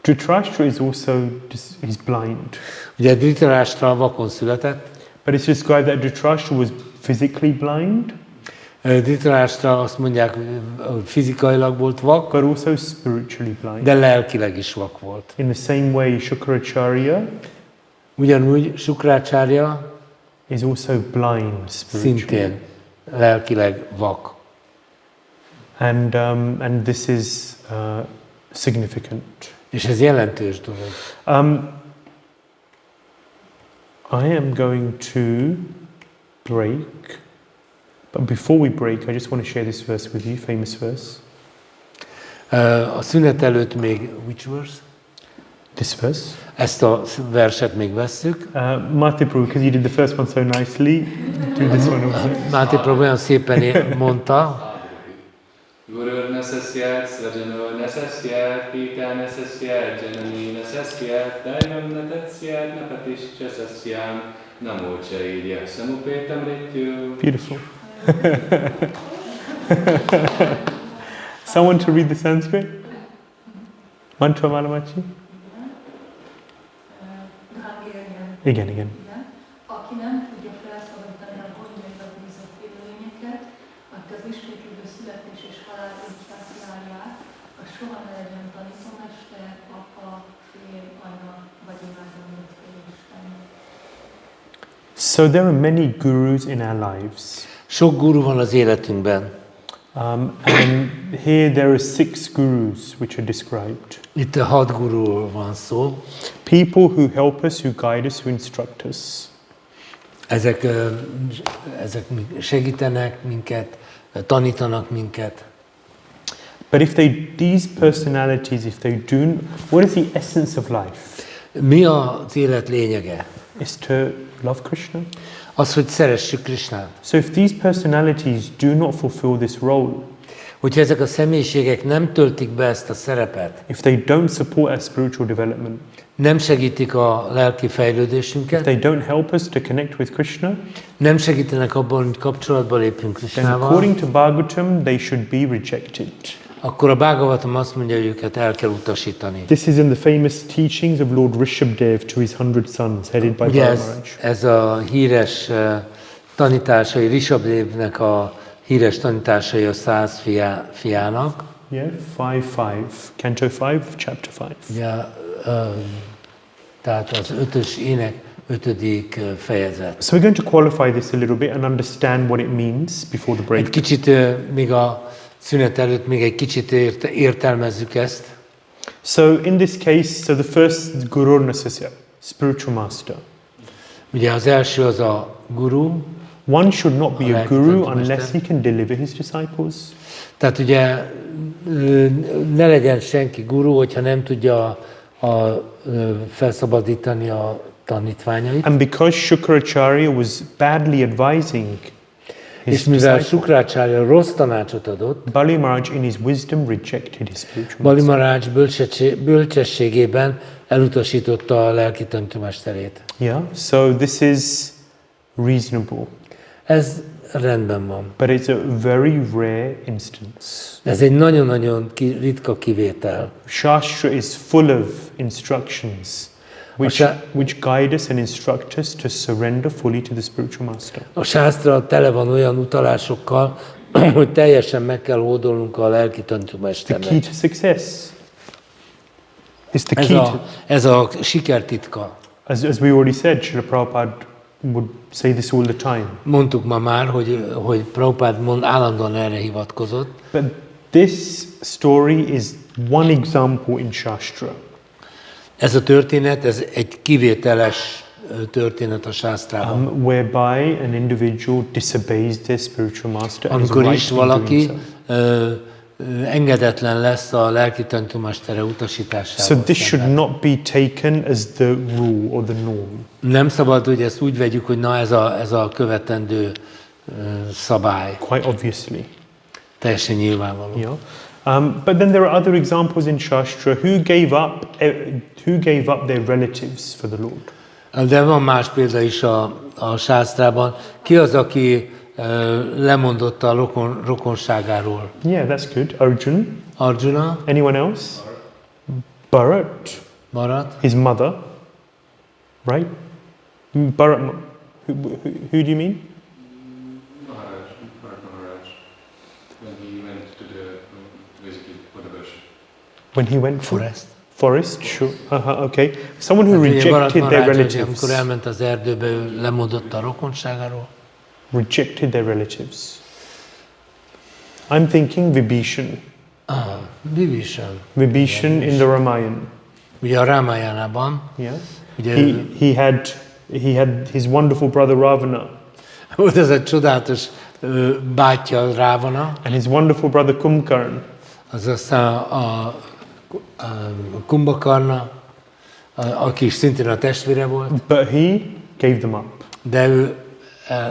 Speaker 1: Dhritarashtra is also he's blind.
Speaker 2: Ugye Dhritarashtra vakon született.
Speaker 1: But it's described that Dhritarashtra was physically blind,
Speaker 2: Dhritarashtra azt mondják, hogy fizikailag volt vak,
Speaker 1: but also spiritually blind.
Speaker 2: de lelkileg is vak volt.
Speaker 1: In the same way, Shukracharya
Speaker 2: Ugyanúgy Shukracharya
Speaker 1: is also blind spiritually.
Speaker 2: szintén lelkileg vak.
Speaker 1: And this is significant.
Speaker 2: És ez jelentős dolog.
Speaker 1: I am going to break, but before we break, I just want to share this verse with you, famous verse.
Speaker 2: A szünet előtt még, which verse?
Speaker 1: This verse.
Speaker 2: Ezt a verset még vesszük.
Speaker 1: Mate Prabhu, because you did the first one so nicely, do this one also.
Speaker 2: Máté Prabhu olyan szépen mondta,
Speaker 3: Gurur nasasyat, svajanor nasasyat, pita nasasyat, janani nasasyat, daivam natasyat, napatischa sasyam, namo chairya samupetam rityu.
Speaker 1: Beautiful. Someone to read the Sanskrit? Mantra Malamachi? Igen.
Speaker 5: Aki nem tudja felszabadítani a bolygóra bízott élőlényeket, aki az ismétlődő születés és halál útját járja át, az soha ne legyen tanítómester, apa, fél, anya, vagy imádott félisten.
Speaker 1: So there are many gurus in our lives.
Speaker 2: sok guru van az életünkben.
Speaker 1: And here there are 6 gurus which are described.
Speaker 2: Itt 6 gururól van szó.
Speaker 1: People who help us, who guide us, who instruct us.
Speaker 2: Ezek segítenek minket, tanítanak minket.
Speaker 1: But these personalities, if they do, what is the essence of life?
Speaker 2: Mi az élet lényege?
Speaker 1: Is to love Krishna.
Speaker 2: Az, hogy szeressük Krisnát.
Speaker 1: So if these personalities do not fulfill this role,
Speaker 2: Hogyha ezek a személyiségek nem töltik be ezt a szerepet,
Speaker 1: if they don't support our spiritual development,
Speaker 2: nem segítik a lelki
Speaker 1: if
Speaker 2: fejlődésünket,
Speaker 1: they don't help us to connect with Krishna,
Speaker 2: nem segítenek abban, hogy kapcsolatba lépjünk
Speaker 1: then
Speaker 2: Krisnával,
Speaker 1: according to Bhagavatam, they should be rejected.
Speaker 2: akkor a Bhagavatam azt mondja, hogy őket el kell utasítani.
Speaker 1: This is in the famous teachings of Lord Rishabdev to his 100 sons, headed by
Speaker 2: Ugye
Speaker 1: Balamaraj.
Speaker 2: ez a híres tanításai, Rishabdevnek a híres tanításai a 100 fiának.
Speaker 1: Yeah, 5:5, Canto 5, Chapter 5.
Speaker 2: Ugye, tehát az 5-ös ének 5. fejezet.
Speaker 1: So we're going to qualify this a little bit and understand what it means before the break.
Speaker 2: Egy kicsit, még a szünet előtt még egy kicsit értelmezzük ezt.
Speaker 1: So in this case, so the first Guru Nasasya, spiritual master.
Speaker 2: Ugye az első az a guru,
Speaker 1: One should not be a
Speaker 2: Alright,
Speaker 1: guru
Speaker 2: thank you,
Speaker 1: unless
Speaker 2: Master.
Speaker 1: he can deliver his disciples.
Speaker 2: tehát ugye ne legyen senki guru, hogyha nem tudja felszabadítani a tanítványait.
Speaker 1: And because Shukracharya was badly advising his
Speaker 2: És mivel
Speaker 1: disciples,
Speaker 2: Shukracharya rossz tanácsot adott,
Speaker 1: Bali Maharaj in his wisdom rejected his spiritual
Speaker 2: Bali
Speaker 1: master.
Speaker 2: Maharaj bölcsességében elutasította a lelki tanítómesterét.
Speaker 1: Yeah, so this is reasonable,
Speaker 2: Ez rendben van.
Speaker 1: but it's a very rare instance.
Speaker 2: Ez egy nagyon-nagyon ritka kivétel.
Speaker 1: Shastra is full of instructions which guide us and instruct us to surrender fully to the spiritual master.
Speaker 2: A sásztra tele van olyan utalásokkal, hogy teljesen meg kell hódolnunk a lelki
Speaker 1: The key
Speaker 2: tanítómesternek.
Speaker 1: to success is the key to,
Speaker 2: Ez a sikertitka.
Speaker 1: as we already said, Srila Prabhupada would say this all the time.
Speaker 2: Mondtuk ma már, hogy Prabhupád állandóan erre hivatkozott.
Speaker 1: But this story is one example in Shastra.
Speaker 2: Ez a történet, ez egy kivételes történet a sásztrában.
Speaker 1: Whereby an individual disobeys their spiritual master and is
Speaker 2: Amikor
Speaker 1: right
Speaker 2: is
Speaker 1: in doing
Speaker 2: valaki
Speaker 1: so.
Speaker 2: engedetlen lesz a lelki tanítómestere
Speaker 1: So
Speaker 2: utasításával
Speaker 1: this should
Speaker 2: szemben.
Speaker 1: not be taken as the rule or the norm.
Speaker 2: Nem szabad, hogy ezt úgy vegyük, hogy na ez a követendő szabály.
Speaker 1: Quite obviously.
Speaker 2: Teljesen nyilvánvaló.
Speaker 1: Yeah. But then there are other examples in Shastra who gave up their relatives for the Lord.
Speaker 2: De van más példa is a sásztrában. Ki az, aki lemondott a rokonságáról?
Speaker 1: Yeah, that's good. Arjun.
Speaker 2: Arjuna
Speaker 1: Anyone else? Bharat.
Speaker 2: maradt.
Speaker 1: His mother. Right? Bharat. Who do you mean?
Speaker 3: Maharaj, when he went to the, basically, for the bush.
Speaker 1: When he went for
Speaker 2: Forest.
Speaker 1: forest? Sure. Okay. Someone who
Speaker 2: Hát ugye Bharat
Speaker 1: rejected their
Speaker 2: Maharaj,
Speaker 1: relatives.
Speaker 2: amikor elment az erdőbe, ő lemondott a rokonságáról.
Speaker 1: Rejected their relatives. I'm thinking Vibhishan.
Speaker 2: Vibhishan.
Speaker 1: Vibhishan in the Ramayana.
Speaker 2: Ugye a Rámájánában,
Speaker 1: Yeah.
Speaker 2: ugye
Speaker 1: He had his wonderful brother Ravana
Speaker 2: volt ez egy csodálatos bátyja Rávana,
Speaker 1: and his wonderful brother Kumbhakarna.
Speaker 2: az aztán a Kumbhakarna, aki is szintén a testvére volt,
Speaker 1: But he gave them up.
Speaker 2: de ő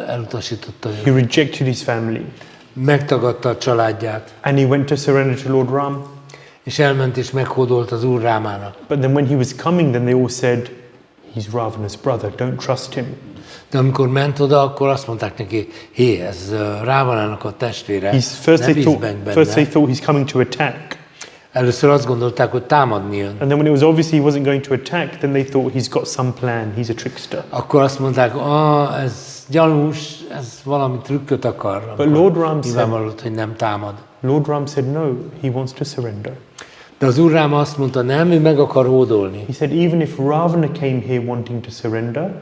Speaker 2: elutasította
Speaker 1: He
Speaker 2: őt.
Speaker 1: rejected his family.
Speaker 2: Megtagadta a családját,
Speaker 1: And he went to surrender to Lord Ram.
Speaker 2: és elment és meghódolt az Úr Rámának.
Speaker 1: But then when he was coming, then they all said, he's Ravana's brother, don't trust him.
Speaker 2: De amikor ment oda, akkor azt mondták neki, hé, ez Rávanának a testvére,
Speaker 1: First
Speaker 2: ne
Speaker 1: they
Speaker 2: bízz meg benne.
Speaker 1: thought he's coming to attack.
Speaker 2: Először azt gondolták, hogy támadni jön.
Speaker 1: And then when it was obvious he wasn't going to attack, then they thought he's got some plan, he's a trickster.
Speaker 2: Akkor azt mondták, ez gyanús, ez valami trükköt akar.
Speaker 1: But Lord Ram said,
Speaker 2: Nyilvánvaló, hogy nem támad.
Speaker 1: Lord Ram said, no, he wants to surrender.
Speaker 2: De az Úr Ráma azt mondta, nem, ő meg akar hódolni.
Speaker 1: He said, even if Ravana came here wanting to surrender,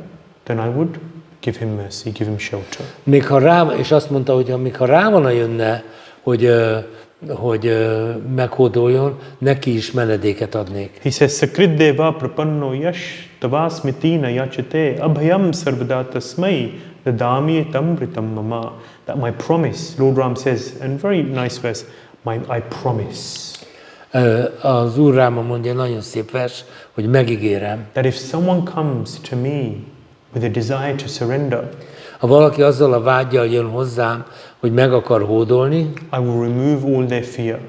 Speaker 1: then I would give him mercy, give him shelter.
Speaker 2: Még ha és azt mondta, hogy még ha Rávana jönne, hogy meghódoljon, neki is menedéket adnék.
Speaker 1: He says, Sakrit deva prapanno yash tavasmitina yachate abhayam sarvada tasmai dadami tamritam mama. That my promise, Lord Ram says, and very nice verse, I promise
Speaker 2: Az Úr Ráma mondja, nagyon szép vers, hogy megígérem.
Speaker 1: that if someone comes to me with a desire to surrender,
Speaker 2: Ha valaki azzal a vággyal jön hozzám, hogy meg akar hódolni,
Speaker 1: I will remove all their fear.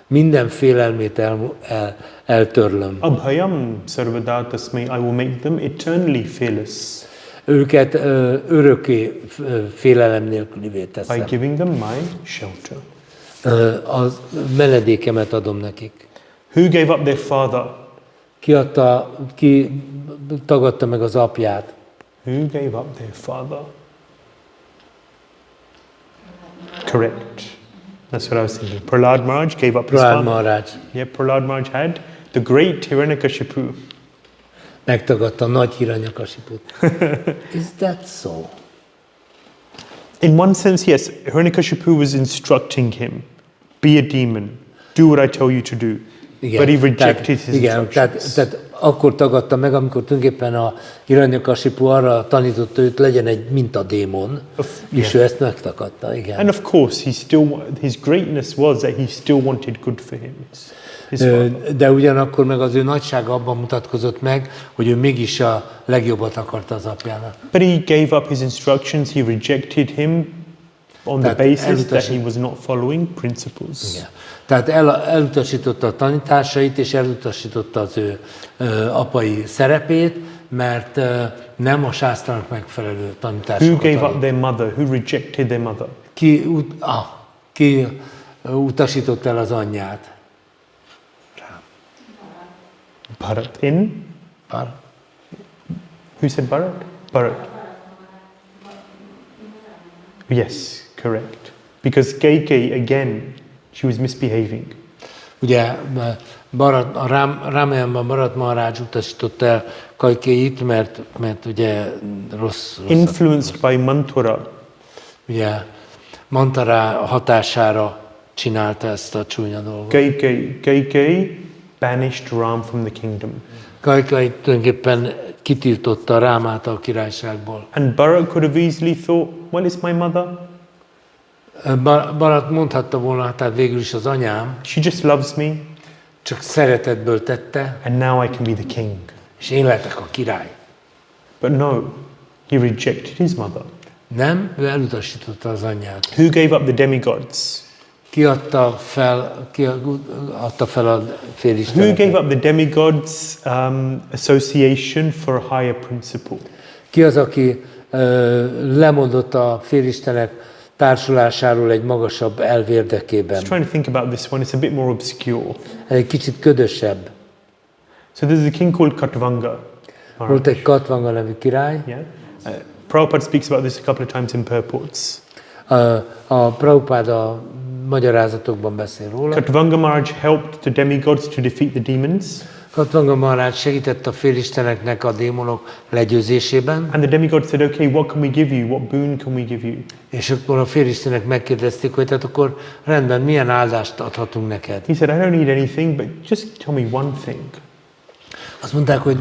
Speaker 2: minden félelmét eltörlöm.
Speaker 1: Abhayam sarvadatasmai, I will make them eternally fearless
Speaker 2: Őket örökké félelem nélkülivé
Speaker 1: by
Speaker 2: teszem.
Speaker 1: giving them my shelter.
Speaker 2: Az menedékemet adom nekik.
Speaker 1: Who gave up their father?
Speaker 2: Ki tagadta meg az apját?
Speaker 1: Who gave up their father? Correct. That's what I was thinking. Prahlad Maharaj gave up his
Speaker 2: Prahlad
Speaker 1: father.
Speaker 2: Maharaj
Speaker 1: Yeah, Prahlad Maharaj had the great Hiranyakashipu.
Speaker 2: megtagadta a nagy Hiranyakasiput. Is that so?
Speaker 1: In one sense, yes, Hiranyakashipu was instructing him, be a demon, do what I tell you to do. But he rejected his instructions.
Speaker 2: Tehát akkor tagadta meg, amikor tulajdonképpen a Hiranyakasipu arra tanította őt, legyen egy mintadémon, és ő ezt megtagadta. Igen.
Speaker 1: And of course, his greatness was that he still wanted good for him. His father.
Speaker 2: De ugyanakkor meg az ő nagysága abban mutatkozott meg, hogy ő mégis a legjobbat akarta az apjának.
Speaker 1: But he gave up his instructions, he rejected him on the basis that he was not following principles.
Speaker 2: Igen. Tehát elutasította a tanításait, és elutasította az ő apai szerepét, mert nem a sásztrának megfelelő tanításokat.
Speaker 1: Who gave up their mother? Who rejected their mother?
Speaker 2: Ki utasította el az anyját?
Speaker 1: Bharat. In? Who said Bharat? Bharat. Yes, correct. Because Keikei, again, she was misbehaving.
Speaker 2: Ugye a Rámayanban Bharat Maharaj utasította el Kaikéit, mert ugye rossz.
Speaker 1: Influenced by Manthara.
Speaker 2: Ugye Manthara hatására csinálta ezt a csúnya dolgot.
Speaker 1: Keikei banished Ram from the kingdom.
Speaker 2: Kaikei tulajdonképpen kitiltotta Rámát a királyságból.
Speaker 1: And Bharat could have easily thought, well, it's my mother.
Speaker 2: Bharat mondhatta volna, tehát végül is az anyám.
Speaker 1: She just loves me.
Speaker 2: Csak szeretetből tette.
Speaker 1: And now I can be the king.
Speaker 2: És én lehetek a király.
Speaker 1: But no, he rejected his mother.
Speaker 2: Nem, ő elutasította az anyját.
Speaker 1: Who gave up the demigods?
Speaker 2: Ki adta fel a félisteneket?
Speaker 1: Who gave up the demigods association for a higher principle?
Speaker 2: Ki az, aki lemondott a félistenek társulásáról egy magasabb elv érdekében?
Speaker 1: Just trying to think about this one. It's a bit more obscure.
Speaker 2: Egy kicsit ködösebb.
Speaker 1: So there's a king called Katvanga.
Speaker 2: Volt egy Katvanga nevű király.
Speaker 1: Yeah. Prabhupada speaks about this a couple of times in purports.
Speaker 2: A Prabhupada magyarázatokban beszél róla.
Speaker 1: Katvanga Maharaj helped the demigods to defeat the demons.
Speaker 2: Katvanga Maharaj segített a félisteneknek a démonok legyőzésében.
Speaker 1: And the demigods said, okay, what can we give you? What boon can we give you?
Speaker 2: És akkor a félistenek megkérdezték, hogy tehát akkor rendben, milyen áldást adhatunk neked?
Speaker 1: He said, I don't need anything, but just tell me one thing.
Speaker 2: Azt mondták, hogy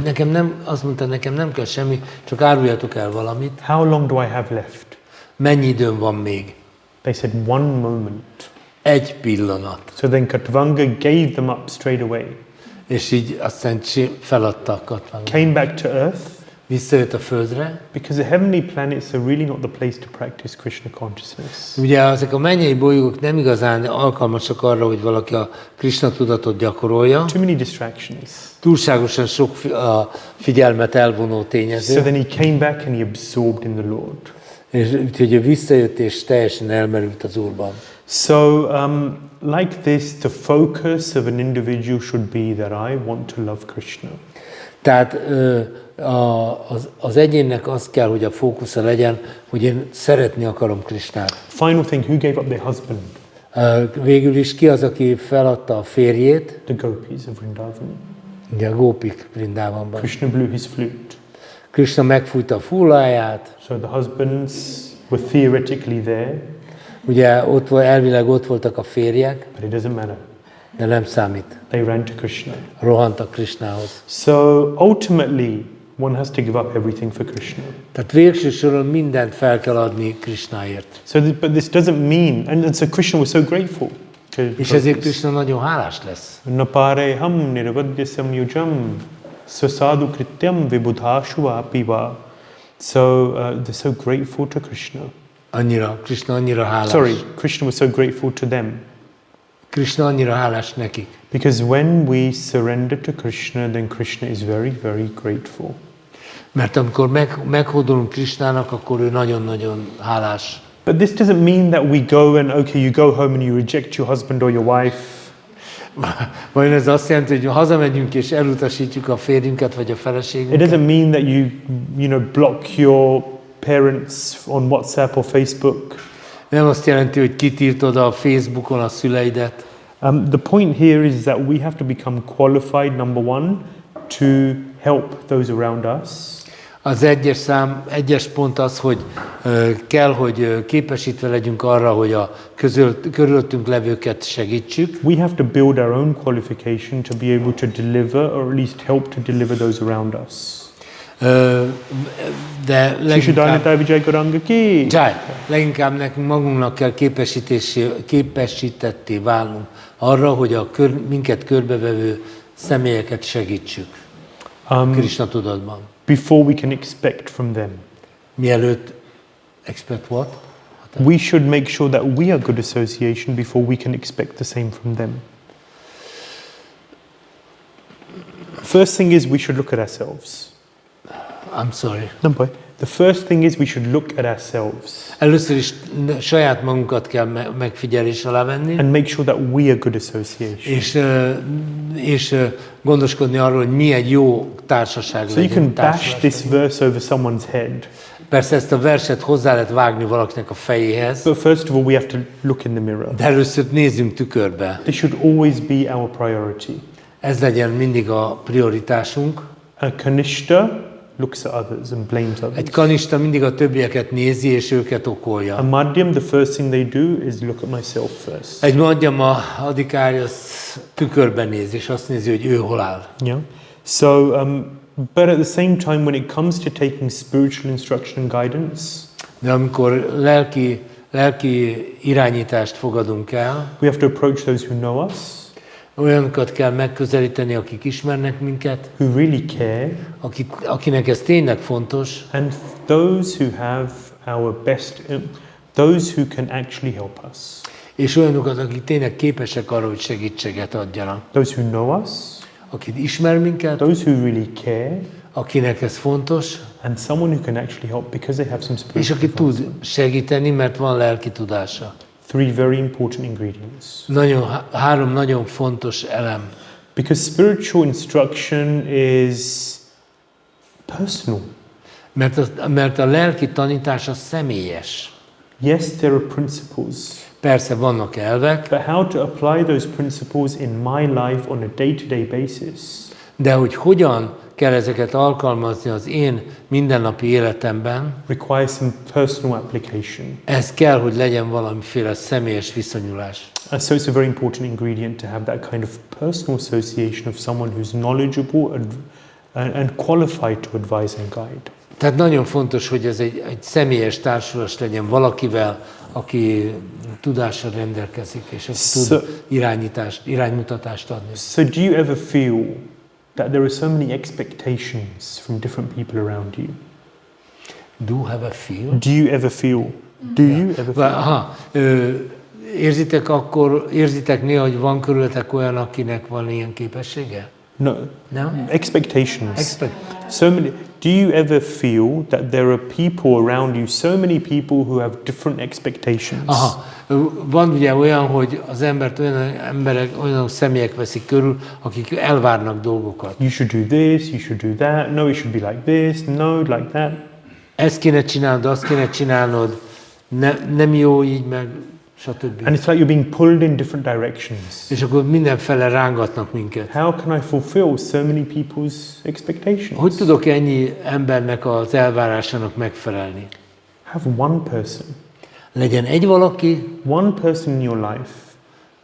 Speaker 2: nekem nem kell semmi, csak áruljatok el valamit.
Speaker 1: How long do I have left?
Speaker 2: Mennyi időm van még?
Speaker 1: They said, one moment.
Speaker 2: Egy pillanat.
Speaker 1: So then Katvanga gave them up straight away.
Speaker 2: És így aztán feladta a Katvanga.
Speaker 1: Came back to earth.
Speaker 2: Visszajött a földre.
Speaker 1: Because the heavenly planets are really not the place to practice Krishna consciousness.
Speaker 2: Ugye ezek a mennyei bolygók nem igazán alkalmasak arra, hogy valaki a Krishna tudatot gyakorolja.
Speaker 1: Too many distractions.
Speaker 2: Túlságosan sok figyelmet elvonó tényező.
Speaker 1: So then he came back and he absorbed in the Lord.
Speaker 2: És úgyhogy ő visszajött és teljesen elmerült az Úrban.
Speaker 1: So, like this, the focus of an individual should be that I want to love Krishna.
Speaker 2: Tehát az egyénnek az kell, hogy a fókusza legyen, hogy én szeretni akarom Krishnát.
Speaker 1: Final thing, who gave up their husband?
Speaker 2: Végül is ki az, aki feladta a férjét?
Speaker 1: The gopis of Vrindavan.
Speaker 2: Ugye a gópik Vrindavanban.
Speaker 1: Krishna blew his flute.
Speaker 2: Krishna megfújta a fulláját.
Speaker 1: So the husbands were theoretically there.
Speaker 2: Ugye elvileg ott voltak a férjek,
Speaker 1: but it doesn't matter.
Speaker 2: De nem számít.
Speaker 1: They ran to Krishna.
Speaker 2: Rohantak Krishnához.
Speaker 1: So ultimately, one has to give up everything for Krishna.
Speaker 2: Tehát végső soron mindent fel kell adni Krishnáért.
Speaker 1: So, but this doesn't mean, and so Krishna was so grateful.
Speaker 2: És ezért Krishna nagyon hálás lesz.
Speaker 1: Napareham nirvadhyasam yujam sasadu krityam vibudhásuvá piva. So they're so grateful to Krishna.
Speaker 2: Krishna annyira hálás.
Speaker 1: Sorry, Krishna was so grateful to them.
Speaker 2: Krishna annyira hálás nekik.
Speaker 1: Because when we surrender to Krishna, then Krishna is very, very grateful.
Speaker 2: Mert amikor meghódolunk Krishnának, akkor ő nagyon-nagyon hálás.
Speaker 1: But this doesn't mean that we go and, okay, you go home and you reject your husband or your wife.
Speaker 2: Vajon ez azt jelenti, hogy hazamegyünk és elutasítjuk a férjünket vagy a feleségünket?
Speaker 1: It doesn't mean that you block your parents on WhatsApp or Facebook.
Speaker 2: Nem azt jelenti, hogy kitiltod a Facebookon a szüleidet.
Speaker 1: The point here is that we have to become qualified, number one, to help those around us.
Speaker 2: Az egyes pont az, hogy kell, hogy képesítve legyünk arra, hogy a körülöttünk levőket segítsük.
Speaker 1: We have to build our own qualification to be able to deliver, or at least help to deliver those around us.
Speaker 2: De leginkább nekünk magunknak kell képesítetté válnunk arra, hogy a minket körbevevő személyeket segítsük Krishna tudatban.
Speaker 1: Before we can expect from them.
Speaker 2: Mielőtt expect what?
Speaker 1: We should make sure that we are good association before we can expect the same from them. First thing is we should look at ourselves.
Speaker 2: I'm sorry.
Speaker 1: Nem baj. The first thing is we should look at ourselves.
Speaker 2: Először is saját magunkat kell megfigyelés alá venni.
Speaker 1: And make sure that we are good association.
Speaker 2: És gondoskodni arról, hogy mi egy jó társaság
Speaker 1: legyen. So you can bash this verse over someone's head.
Speaker 2: Persze ezt a verset hozzá lehet vágni valakinek a fejéhez.
Speaker 1: But first of all we have to look in the mirror.
Speaker 2: De először nézzünk tükörbe.
Speaker 1: This should always be our priority.
Speaker 2: Ez legyen mindig a prioritásunk.
Speaker 1: A kanishta looks at others and blames others.
Speaker 2: Egy kanista mindig a többieket nézi és őket okolja.
Speaker 1: A madhyam, the first thing they do is look at myself first.
Speaker 2: Egy madhyam adhikári az tükörben néz és azt nézi, hogy ő hol áll.
Speaker 1: Yeah. So, but at the same time, when it comes to taking spiritual instruction and guidance,
Speaker 2: de amikor lelki irányítást fogadunk el,
Speaker 1: we have to approach those who know us.
Speaker 2: Olyanokat kell megközelíteni, akik ismernek minket,
Speaker 1: who really care,
Speaker 2: akinek ez tényleg fontos,
Speaker 1: and those who have our best, those who can actually help us.
Speaker 2: És olyanokat, akik tényleg képesek arra, hogy segítséget adjanak.
Speaker 1: Those who know us,
Speaker 2: akik ismer minket,
Speaker 1: those who really care,
Speaker 2: akinek ez fontos,
Speaker 1: and someone who can actually help because they have some spiritual.
Speaker 2: És aki tud segíteni, mert van lelki tudása.
Speaker 1: Three very important ingredients.
Speaker 2: Három nagyon fontos elem.
Speaker 1: Because spiritual instruction is personal.
Speaker 2: Mert a lelki tanítás az személyes.
Speaker 1: Yes, there are principles.
Speaker 2: Persze vannak elvek.
Speaker 1: But how to apply those principles in my life on a day-to-day basis?
Speaker 2: De hogy hogyan kell ezeket alkalmazni az én mindennapi életemben,
Speaker 1: requires some personal application.
Speaker 2: Ez kell, hogy legyen valamiféle személyes viszonyulás.
Speaker 1: So it's a very important ingredient to have that kind of personal association of someone who's knowledgeable and qualified to advise and guide.
Speaker 2: Tehát nagyon fontos, hogy ez egy személyes társulás legyen valakivel, aki tudással rendelkezik, és aki tud iránymutatást adni.
Speaker 1: So do you ever feel that there are so many expectations from different people around you?
Speaker 2: Do you ever feel?
Speaker 1: Do you ever feel? Do you ever feel?
Speaker 2: Érzitek néha, hogy van körülöttek olyan, akinek van ilyen képessége?
Speaker 1: No. Expectations. So many. Do you ever feel that there are people around you, so many people who have different expectations?
Speaker 2: Van ugye olyan, hogy az embert olyan személyek veszik körül, akik elvárnak dolgokat.
Speaker 1: You should do this, you should do that, no, it should be like this, no, like that.
Speaker 2: Ezt kéne csinálnod, azt kéne csinálnod, nem jó így, meg stb.
Speaker 1: And it's like you're being pulled in different directions.
Speaker 2: És akkor mindenfele rángatnak minket.
Speaker 1: How can I fulfill so many people's expectations?
Speaker 2: Hogy tudok ennyi embernek az elvárásának megfelelni?
Speaker 1: Have one person.
Speaker 2: Legyen egy valaki,
Speaker 1: one person in your life,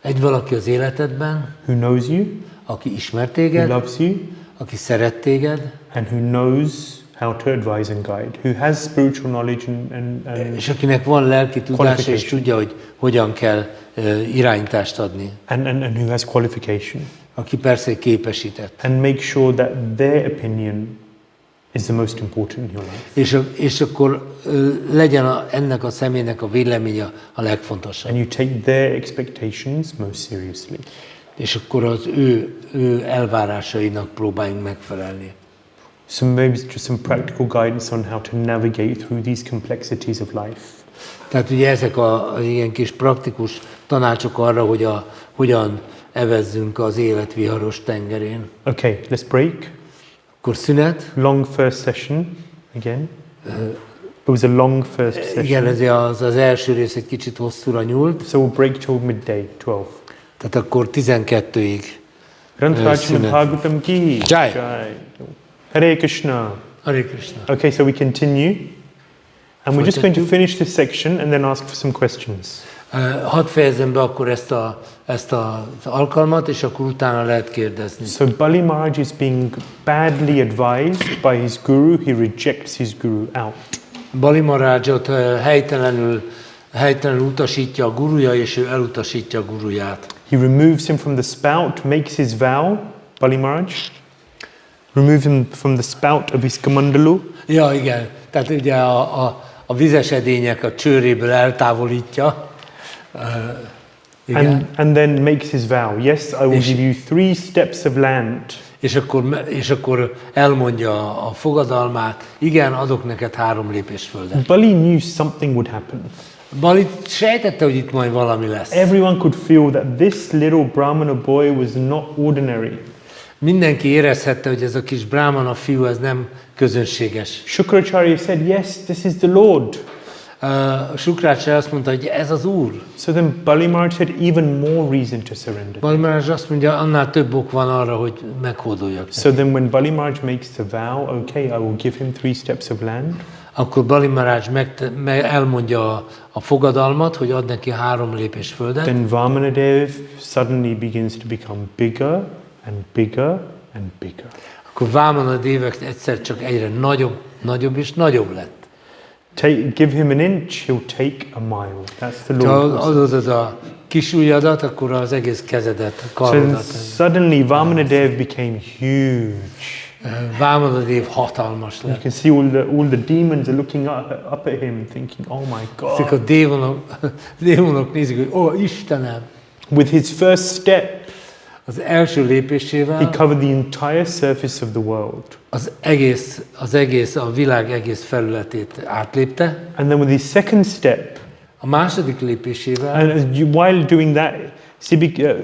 Speaker 2: egy valaki az életedben,
Speaker 1: who knows you,
Speaker 2: aki ismer téged,
Speaker 1: who loves you,
Speaker 2: aki szeret téged,
Speaker 1: and who knows how to advise and guide, who has spiritual knowledge and
Speaker 2: És akinek van lelki tudása, és tudja, hogy hogyan kell irányítást adni.
Speaker 1: and who has qualification.
Speaker 2: Aki persze képesített.
Speaker 1: And make sure that their opinion is the most important in your life.
Speaker 2: És akkor legyen ennek a személynek a véleménye a legfontosabb.
Speaker 1: And you take their expectations most seriously.
Speaker 2: És akkor az ő elvárásainak próbáljunk megfelelni.
Speaker 1: So maybe just some practical guidance on how to navigate through these complexities of life.
Speaker 2: Tehát ugye ezek az ilyen kis praktikus tanácsok arra, hogy hogyan evezzünk az élet viharos tengerén.
Speaker 1: Okay, let's break.
Speaker 2: Akkor szünet.
Speaker 1: Long first session again. It was a long first session.
Speaker 2: Igen, ez az első rész egy kicsit hosszúra nyúlt.
Speaker 1: So we'll break till midday, 12.
Speaker 2: Tehát akkor 12-ig.
Speaker 1: Śrīmad-Bhāgavatam ki
Speaker 2: Jai.
Speaker 1: Jai. Hare Krishna.
Speaker 2: Hare Krishna.
Speaker 1: Okay, so we continue. And we're just going to finish this section and then ask for some questions.
Speaker 2: Hadd fejezem be akkor ezt az alkalmat, és akkor utána lehet kérdezni.
Speaker 1: So Bali Maharaj is being badly advised by his guru. He rejects his guru out.
Speaker 2: Bali Maharajot helytelenül utasítja a guruja, és ő elutasítja a guruját.
Speaker 1: He removes him from the spout, makes his vow, Bali Maharaj. Remove him from the spout of his kamandalu.
Speaker 2: Ja, igen. Tehát ugye a vizes edények a csőréből eltávolítja.
Speaker 1: And then makes his vow. Yes, I will give you 3 steps of land.
Speaker 2: És akkor elmondja a fogadalmát. Igen, adok neked 3 lépés földet.
Speaker 1: Bali knew something would happen.
Speaker 2: Bali sejtette, hogy itt majd valami lesz.
Speaker 1: Everyone could feel that this little Brahmana boy was not ordinary.
Speaker 2: Mindenki érezhette, hogy ez a kis brahmana fiú, ez nem közönséges.
Speaker 1: Shukracharya said, yes, this is the Lord.
Speaker 2: Shukracharya azt mondta, hogy ez az Úr.
Speaker 1: So then Bali Maharaj had even more reason to surrender.
Speaker 2: Bali Maharaj azt mondja, annál több ok van arra, hogy meghódoljak.
Speaker 1: So then when Bali Maharaj makes the vow, okay, I will give him 3 steps of land.
Speaker 2: Akkor Bali Maharaj elmondja a fogadalmat, hogy ad neki 3 lépés földet.
Speaker 1: Then Vamanadev suddenly begins to become bigger and bigger and bigger.
Speaker 2: Akkor Vamanadev egyszer csak egyre nagyobb és nagyobb lett.
Speaker 1: Give him an inch, he'll take a mile. That's the
Speaker 2: Ha
Speaker 1: Lord.
Speaker 2: adod a kis ujjadat, akkor az egész kezedet,
Speaker 1: So
Speaker 2: karodat.
Speaker 1: suddenly Vamanadev became huge.
Speaker 2: Vamanadev hatalmas
Speaker 1: You
Speaker 2: lett.
Speaker 1: can see all the demons are looking up at him thinking, oh my
Speaker 2: Ezek a
Speaker 1: God.
Speaker 2: démonok nézik, hogy ó, Istenem!
Speaker 1: With his first step,
Speaker 2: Az első
Speaker 1: he
Speaker 2: lépésével
Speaker 1: covered the entire surface of the world.
Speaker 2: a világ egész felületét átlépte.
Speaker 1: And then with his second step,
Speaker 2: A második lépésével,
Speaker 1: and while doing that,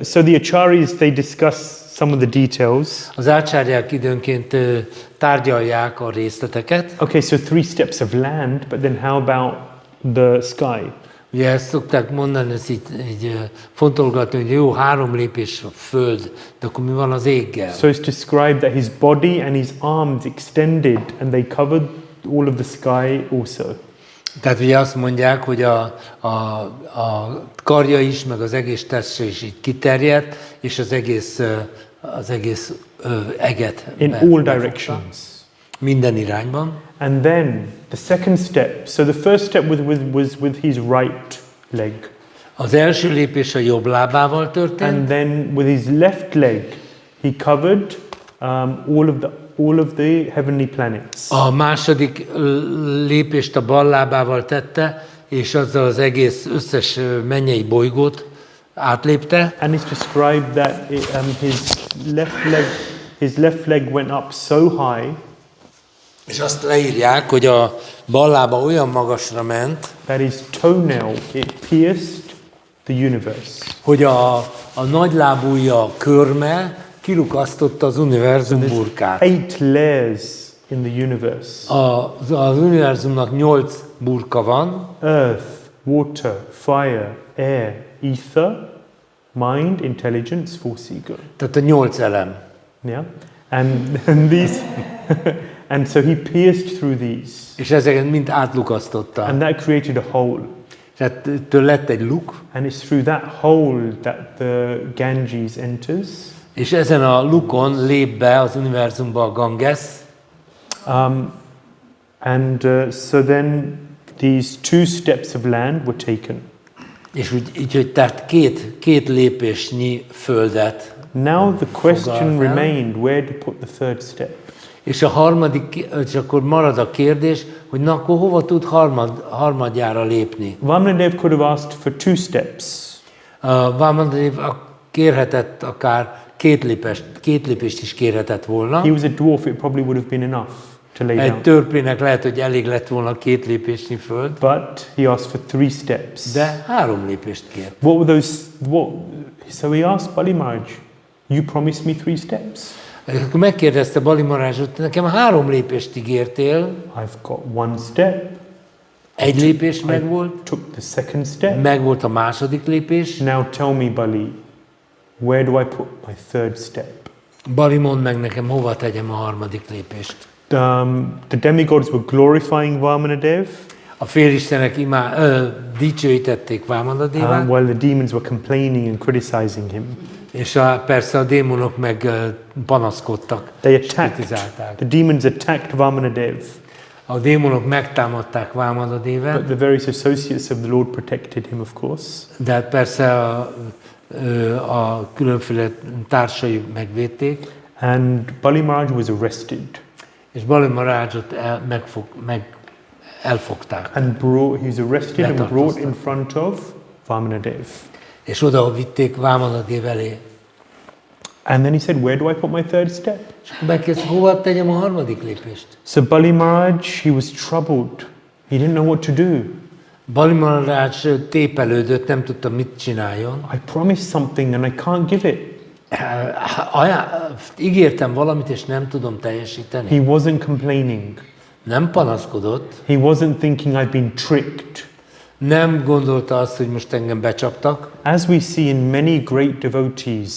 Speaker 1: so the acharyas, they discuss some of the details.
Speaker 2: az ácsárják időnként tárgyalják a részleteket.
Speaker 1: Okay, so 3 steps of land, but then how about the sky?
Speaker 2: Ugye ezt szokták mondani, ezt így fontolgatni, hogy jó, 3 lépés a föld, de akkor mi van az éggel?
Speaker 1: So it's described that his body and his arms extended and they covered all of the sky also.
Speaker 2: Tehát ugye azt mondják, hogy a karja is, meg az egész teste is így kiterjedt, és az egész eget
Speaker 1: In all directions.
Speaker 2: minden irányban.
Speaker 1: And then the second step, so the first step was with his right leg.
Speaker 2: Az első lépés a jobb lábával
Speaker 1: And
Speaker 2: történt,
Speaker 1: then with his left leg, he covered all of the heavenly planets.
Speaker 2: a második lépést a bal lábával tette, és azzal az egész összes mennyei bolygót átlépte.
Speaker 1: And it's described that his left leg went up so high
Speaker 2: És azt leírják, hogy a bal lába olyan magasra ment,
Speaker 1: that his toenail, it pierced the universe.
Speaker 2: hogy a nagylábúja körme kilukasztotta az univerzum burkát.
Speaker 1: 8 layers in the universe.
Speaker 2: Az univerzumnak 8 burka van,
Speaker 1: Earth, water, fire, air, ether, mind, intelligence, force, ego.
Speaker 2: tehát a 8 elem.
Speaker 1: Yeah? And these, and so he pierced through these.
Speaker 2: És ezeket mind átlukasztotta.
Speaker 1: And that created a hole.
Speaker 2: Tehát ettől lett egy luk,
Speaker 1: And it's through that hole that the Ganges enters.
Speaker 2: és ezen a lukon lép be az univerzumba a Ganges,
Speaker 1: And so then these 2 steps of land were taken.
Speaker 2: És úgy, hogy tehát két lépésnyi földet.
Speaker 1: Now the question
Speaker 2: foglalt el.
Speaker 1: remained where to put the 3rd step.
Speaker 2: És a harmadik, és akkor marad a kérdés, hogy na akkor hova tud harmadjára lépni.
Speaker 1: Vamanadev could have asked for 2 steps.
Speaker 2: Vamanadev kérhetett akár két lépést is kérhetett volna.
Speaker 1: He was a dwarf, it probably would have been enough to lay
Speaker 2: Egy
Speaker 1: down.
Speaker 2: törpének lehet, hogy elég lett volna 2 lépésnyi föld,
Speaker 1: But he asked for 3 steps.
Speaker 2: de 3 lépést kért.
Speaker 1: What were those? So he asked Bali Maharaj, you promised me 3 steps.
Speaker 2: Akkor megkérdezte Bali Maharajot, nekem 3 lépést ígértél,
Speaker 1: I've got 1 step.
Speaker 2: egy lépés megvolt,
Speaker 1: Took the 2nd step.
Speaker 2: megvolt a második lépés.
Speaker 1: Now tell me, Bali, where do I put my 3rd step?
Speaker 2: Bali, mondd meg nekem, hova tegyem a harmadik lépést.
Speaker 1: The demigods were glorifying Vamanadev,
Speaker 2: A félistenek dicsőítették Vámanadévát,
Speaker 1: while the demons were complaining and criticizing him.
Speaker 2: és persze a démonok meg panaszkodtak,
Speaker 1: They
Speaker 2: és
Speaker 1: attacked.
Speaker 2: kritizálták.
Speaker 1: The demons attacked Vamanadev,
Speaker 2: A démonok megtámadták Vámanadévet,
Speaker 1: but the various associates of the Lord protected him, of course.
Speaker 2: de hát persze a különféle társai megvédték,
Speaker 1: And Bali Maharaj was arrested
Speaker 2: és Bali Maharajot elfogták.
Speaker 1: and brought. He was arrested and brought in
Speaker 2: Letartóztatták.
Speaker 1: front of Vamanadev.
Speaker 2: És oda vitték Vámanadév elé.
Speaker 1: And then he said, "Where do I put my 3rd step?"
Speaker 2: És akkor megkérdezte, hova tegyem a harmadik lépést?
Speaker 1: So Bali Maharaj, he was troubled. He didn't know what to do.
Speaker 2: Bali Maharaj tépelődött, nem tudta, mit csináljon.
Speaker 1: I promised something and I can't give it.
Speaker 2: Ígértem valamit, és nem tudom teljesíteni.
Speaker 1: He wasn't complaining.
Speaker 2: Nem panaszkodott,
Speaker 1: He wasn't thinking I've been tricked.
Speaker 2: nem gondolta azt, hogy most engem becsaptak.
Speaker 1: As we see in many great devotees,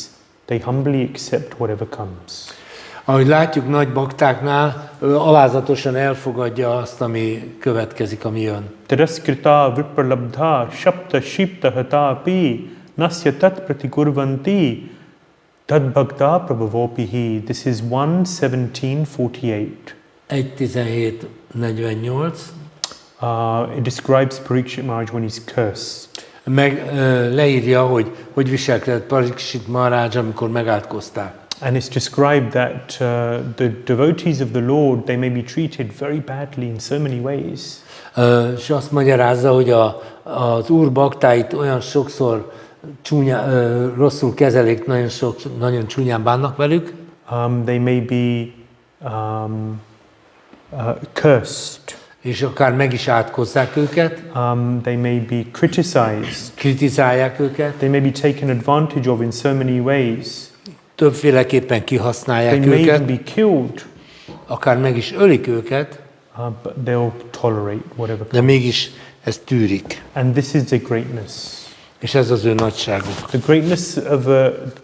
Speaker 1: they humbly accept whatever comes.
Speaker 2: Ahogy látjuk nagy baktáknál, ő alázatosan elfogadja azt, ami következik, ami jön.
Speaker 1: Tiraskrita vipralabdha shapta shipta hatapi nasya tat pratikurvanti tad bhakta prabhavopihi. This is 1:17:48.
Speaker 2: 1.17.48.
Speaker 1: It describes Parikshit Maharaj when he's cursed.
Speaker 2: Leírja, hogy viselkedett Pariksit Maharaj, amikor megátkozták.
Speaker 1: And it's described that the devotees of the Lord, they may be treated very badly in so many ways.
Speaker 2: És azt magyarázza, hogy az Úr baktáit olyan sokszor rosszul kezelik, nagyon csúnyán bánnak velük.
Speaker 1: They may be cursed.
Speaker 2: És akár meg is átkozzák őket,
Speaker 1: They may be criticized.
Speaker 2: kritizálják őket,
Speaker 1: They may be taken advantage of in so many ways.
Speaker 2: többféleképpen kihasználják
Speaker 1: They may even
Speaker 2: őket,
Speaker 1: be killed,
Speaker 2: akár meg is ölik őket,
Speaker 1: but they'll tolerate whatever
Speaker 2: de mégis ezt tűrik.
Speaker 1: And this is the greatness.
Speaker 2: És ez az ő nagyságuk.
Speaker 1: The greatness of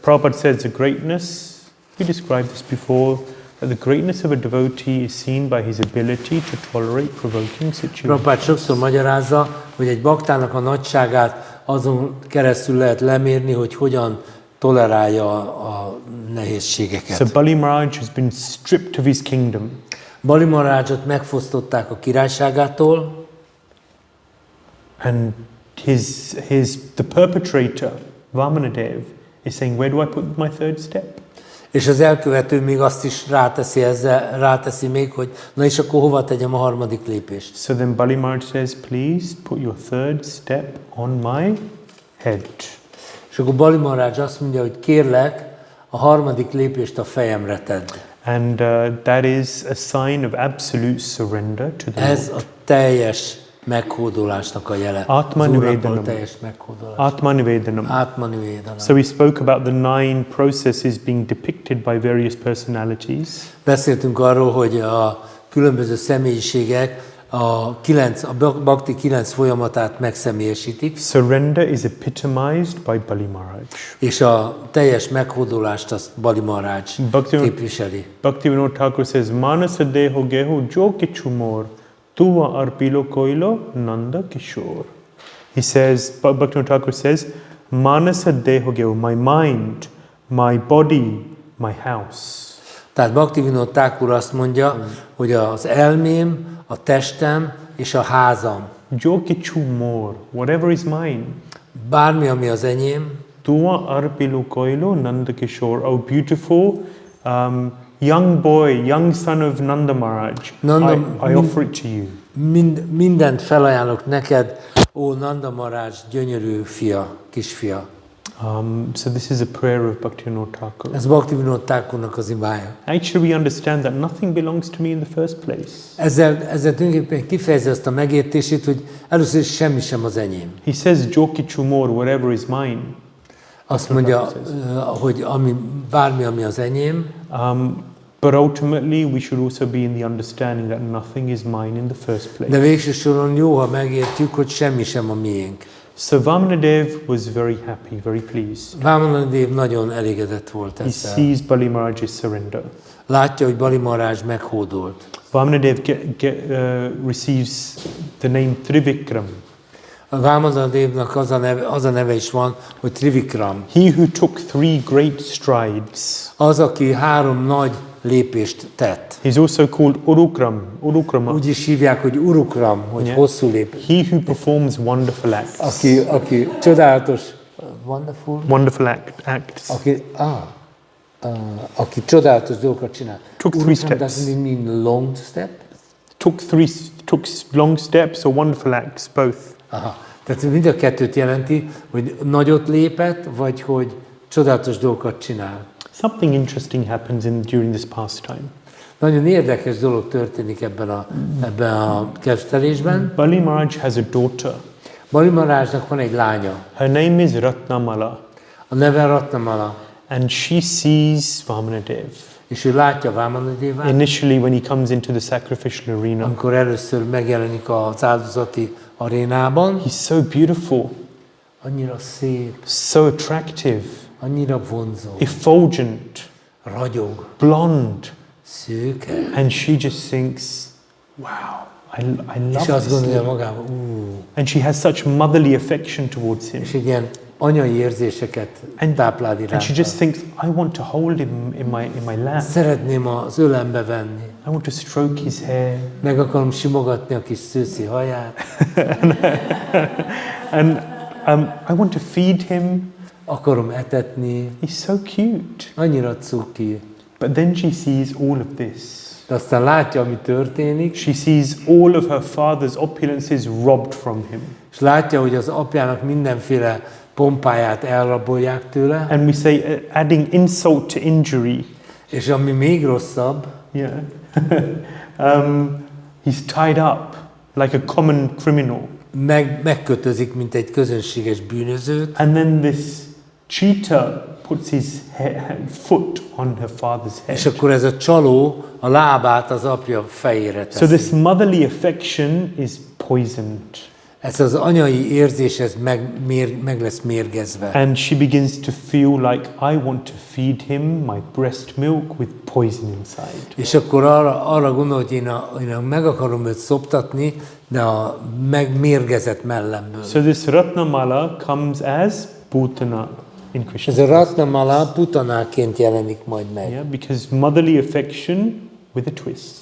Speaker 1: Prabhupada says the greatness, we described this before, that the greatness of a devotee is seen by his ability to tolerate provoking situations.
Speaker 2: Prabhupád sokszor magyarázza, hogy egy baktának a nagyságát azon keresztül lehet lemérni, hogy hogyan tolerálja a nehézségeket.
Speaker 1: So Bali Maharaj has been stripped of his kingdom.
Speaker 2: Bali Maharajot megfosztották a királyságától,
Speaker 1: And the perpetrator, Vamanadev, is saying, where do I put my 3rd step?
Speaker 2: és az elkövető még azt is ráteszi még, hogy na és akkor hova tegyem a harmadik lépést.
Speaker 1: So then Bali Maharaj says, please put your 3rd step on my head.
Speaker 2: És akkor Bali Maharaj azt mondja, hogy kérlek, a harmadik lépést a fejemre tedd.
Speaker 1: And that is a sign of absolute surrender to the
Speaker 2: Ez
Speaker 1: Lord.
Speaker 2: a teljes meghódolásnak a jele.
Speaker 1: Atma
Speaker 2: Az Úrnak
Speaker 1: nivedanam.
Speaker 2: való teljes meghódolás.
Speaker 1: Atma Nivedanam.
Speaker 2: Atma nivedanam.
Speaker 1: So we spoke about the 9 processes being depicted by various personalities.
Speaker 2: Beszéltünk arról, hogy a különböző személyiségek a Bhakti 9 folyamatát megszemélyesítik,
Speaker 1: Surrender is epitomized by Bali Maharaj.
Speaker 2: és a teljes meghódolást azt Bali Maharaj képviseli.
Speaker 1: Bhaktivinoda Thakur says, Manasa deho geho jo kichu more, tuva arpilo koilo nanda kishore. He says, Bhaktivinoda Thakur says, Manasa deho geho, my mind, my body, my house.
Speaker 2: Tehát Bhaktivinoda Thakur azt mondja, hogy az elmém, a testem és a házam.
Speaker 1: Jo kichu more, whatever is mine.
Speaker 2: Bármi, ami az enyém,
Speaker 1: Tua arpilu koilo Nanda Kishore, oh beautiful young boy, young son of Nanda Maharaj. I offer it to you.
Speaker 2: Mindent felajánlok neked, ó Nanda Maharaj, gyönyörű fia, kisfia.
Speaker 1: So this is a prayer of Bhaktivinoda Thakur.
Speaker 2: Ez Bhaktivinoda Thakurnak az imája.
Speaker 1: Actually, we understand that nothing belongs to me in the first place.
Speaker 2: Ezzel tulajdonképpen kifejezi azt a megértését, hogy először is semmi sem az enyém.
Speaker 1: He says, Joki Chumor, whatever is mine.
Speaker 2: Azt mondja, hogy bármi, ami az enyém.
Speaker 1: But ultimately, we should also be in the understanding that nothing is mine in the first place.
Speaker 2: De végső soron jó, ha megértjük, hogy semmi sem a miénk.
Speaker 1: So Vamanadev was very happy, very pleased.
Speaker 2: Vamanadev nagyon elégedett volt
Speaker 1: He
Speaker 2: ezzel.
Speaker 1: sees Bali Maharaj's surrender.
Speaker 2: Látja, hogy Bali Maharaj meghódolt.
Speaker 1: Vamanadev receives the name Trivikram.
Speaker 2: A Vámanadevnak az a neve is van, hogy Trivikram.
Speaker 1: He who took 3 great strides.
Speaker 2: Az, aki 3 nagy lépést tett.
Speaker 1: He's also called Urukrama.
Speaker 2: Úgy is hívják, hogy Urukram, hogy hosszú lépés.
Speaker 1: He who performs wonderful acts.
Speaker 2: Aki csodálatos,
Speaker 1: Wonderful acts.
Speaker 2: aki csodálatos dolgokat csinál.
Speaker 1: Took 3
Speaker 2: Urukram
Speaker 1: steps.
Speaker 2: doesn't mean long step.
Speaker 1: Took long steps or wonderful acts, both.
Speaker 2: Aha. Tehát mind a kettőt jelenti, hogy nagyot lépett, vagy hogy csodálatos dolgokat csinál.
Speaker 1: Something interesting happens during this pastime.
Speaker 2: Nagyon érdekes dolog történik ebben a kezdtelésben.
Speaker 1: Bali Maharaj has a daughter.
Speaker 2: Bali Maharajnak van egy lánya.
Speaker 1: Her name is Ratnamala.
Speaker 2: A neve Ratnamala.
Speaker 1: And she sees Vamanadev.
Speaker 2: És ő látja Vámanadevát.
Speaker 1: Initially, when he comes into the sacrificial arena,
Speaker 2: amikor először megjelenik az áldozati arénában.
Speaker 1: he's so beautiful,
Speaker 2: Annyira szép,
Speaker 1: so attractive,
Speaker 2: annyira vonzó,
Speaker 1: effulgent,
Speaker 2: ragyog,
Speaker 1: blonde.
Speaker 2: szőke.
Speaker 1: And she just thinks, wow, I love
Speaker 2: És azt
Speaker 1: this.
Speaker 2: gondolja magában,
Speaker 1: And she has such motherly affection towards him.
Speaker 2: és egy ilyen anyai érzéseket táplál
Speaker 1: And she
Speaker 2: iránta.
Speaker 1: just thinks, I want to hold him in my lap.
Speaker 2: Szeretném az ölembe venni.
Speaker 1: I want to stroke his hair.
Speaker 2: Meg akarom simogatni a kis szőszi haját.
Speaker 1: And I want to feed him.
Speaker 2: Akarom etetni.
Speaker 1: He's so cute.
Speaker 2: Annyira cuki.
Speaker 1: But then she sees all of this.
Speaker 2: De aztán látja, ami történik,
Speaker 1: She sees all of her father's opulences robbed from him.
Speaker 2: és látja, hogy az apjának mindenféle pompáját elrabolják tőle,
Speaker 1: And we say, adding insult to injury.
Speaker 2: és ami még rosszabb,
Speaker 1: Yeah. He's tied up like a common criminal.
Speaker 2: megkötözik, mint egy közönséges bűnözőt,
Speaker 1: And then this cheater puts his foot on her father's
Speaker 2: és
Speaker 1: head.
Speaker 2: akkor ez a csaló a lábát az apja fejére
Speaker 1: So this
Speaker 2: teszi.
Speaker 1: motherly affection is poisoned.
Speaker 2: Ez az anyai érzés, ez meg lesz mérgezve.
Speaker 1: And she begins to feel like, I want to feed him my breast milk with poison inside.
Speaker 2: És akkor arra gondol, hogy én meg akarom őt szoptatni, de a megmérgezett mellemből.
Speaker 1: So this Ratnamala comes as Putana in Krishna.
Speaker 2: Ez a Ratnamala putanáként jelenik majd meg.
Speaker 1: Yeah, because motherly affection with a twist,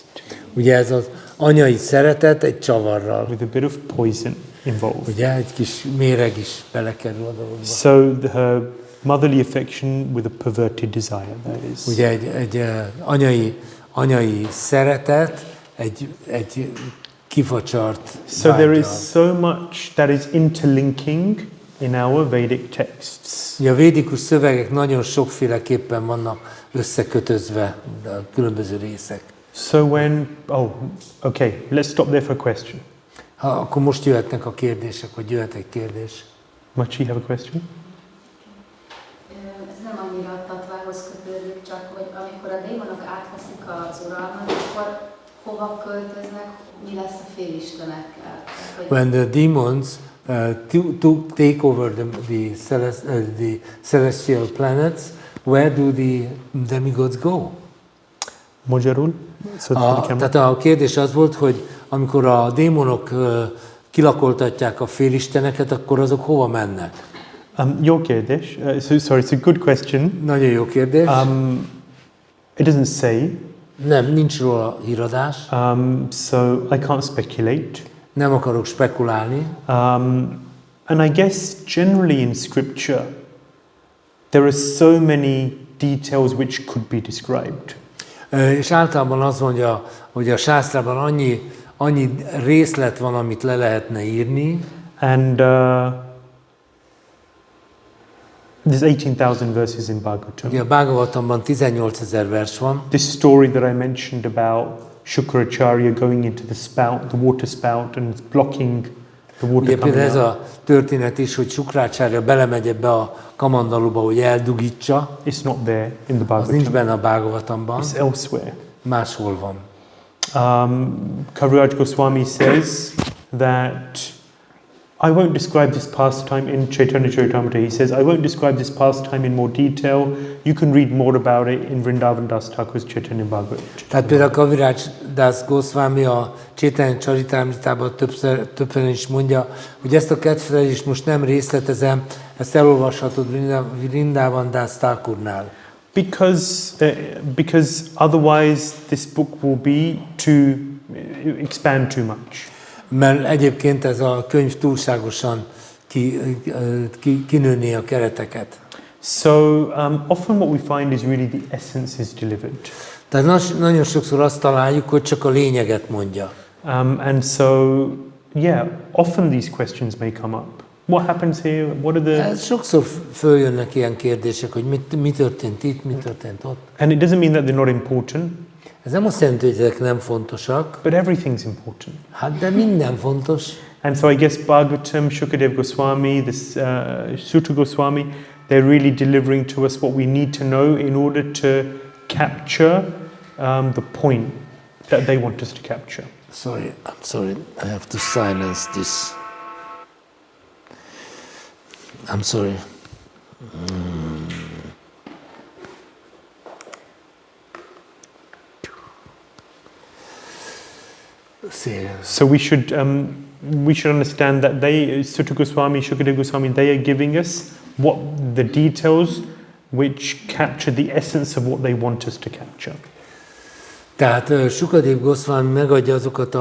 Speaker 2: Ugye ez az anyai szeretet egy csavarral.
Speaker 1: with a bit of poison involved.
Speaker 2: Ugye egy kis méreg is belekerül a dologba.
Speaker 1: So her motherly affection with a perverted desire, that is.
Speaker 2: Ugye egy anyai szeretet, egy kifacsart
Speaker 1: So there is
Speaker 2: vággyal.
Speaker 1: so much that is interlinking in our Vedic texts.
Speaker 2: Ugye a védikus szövegek nagyon sokféleképpen vannak összekötözve, a különböző részek.
Speaker 1: So okay, let's stop there for a question.
Speaker 2: Akkor most jöhetnek a kérdések, vagy jöhet egy kérdés.
Speaker 1: Machi, have a question?
Speaker 4: Ez nem annyira a tatvához kötődik, csak hogy amikor a démonok átveszik az uralmat, akkor hova költöznek, mi lesz a félistenekkel?
Speaker 2: When the demons take over the celestial planets, where do the demigods go?
Speaker 1: Magyarul?
Speaker 2: Tehát a kérdés az volt, hogy amikor a démonok kilakoltatják a félisteneket, akkor azok hova mennek?
Speaker 1: Jó kérdés. Sorry, it's a good question.
Speaker 2: Nagyon jó kérdés.
Speaker 1: It doesn't say,
Speaker 2: Nem, nincs róla híradás,
Speaker 1: so I can't speculate.
Speaker 2: nem akarok spekulálni.
Speaker 1: And I guess generally in scripture, there are so many details which could be described.
Speaker 2: És általában az mondja, hogy a sásztrában annyi részlet van, amit le lehetne írni.
Speaker 1: And there's 18,000 verses in Bhagavatam.
Speaker 2: Ugye a Bhagavatamban 18 000 vers van.
Speaker 1: This story that I mentioned about Shukracharya going into the spout, the water spout, and blocking the water
Speaker 2: Ugye
Speaker 1: coming
Speaker 2: például ez
Speaker 1: out.
Speaker 2: a történet is, hogy Shukracharya belemegy ebbe a kamandaluba, hogy eldugítsa.
Speaker 1: It's not there in the
Speaker 2: Az nincs
Speaker 1: Bhagavatam.
Speaker 2: benne a Bhagavatamban,
Speaker 1: It's elsewhere.
Speaker 2: máshol van.
Speaker 1: Kaviraj Goswami says that I won't describe this pastime in Chaitanya Charitamrita. He says, I won't describe this pastime in more detail. You can read more about it in Vrindavan Das Thakur's Chaitanya Bhagavat.
Speaker 2: Tehát például Kaviraj Das Goswami a Chaitanya Charitamritában többször is mondja, hogy ezt a kedvelést most nem részletezem, ezt elolvashatod Vrindavan Das Thakurnál.
Speaker 1: Because otherwise this book will be expand too much.
Speaker 2: Mert egyébként ez a könyv túlságosan kinőné a kereteket.
Speaker 1: So often what we find is really the essence is delivered.
Speaker 2: Tehát nagyon sokszor azt találjuk, hogy csak a lényeget mondja.
Speaker 1: And so, yeah, often these questions may come up. What happens here? What are the...
Speaker 2: Sokszor följönnek ilyen kérdések, hogy mi történt itt, mi történt ott.
Speaker 1: And it doesn't mean that they're not important.
Speaker 2: Ez nem azt jelenti, hogy ezek nem fontosak.
Speaker 1: But everything's important.
Speaker 2: Hát de minden fontos.
Speaker 1: And so I guess Bhagavatam, Shukadev Goswami, this Sutta Goswami, they're really delivering to us what we need to know in order to capture the point that they want us to capture.
Speaker 2: Sorry, I'm sorry. I have to silence this. I'm sorry.
Speaker 1: So we should understand that Sutta Goswami, Shukadev Goswami, they are giving us what the details which capture the essence of what they want us to capture.
Speaker 2: Tehát Shukadev Goswami megadja azokat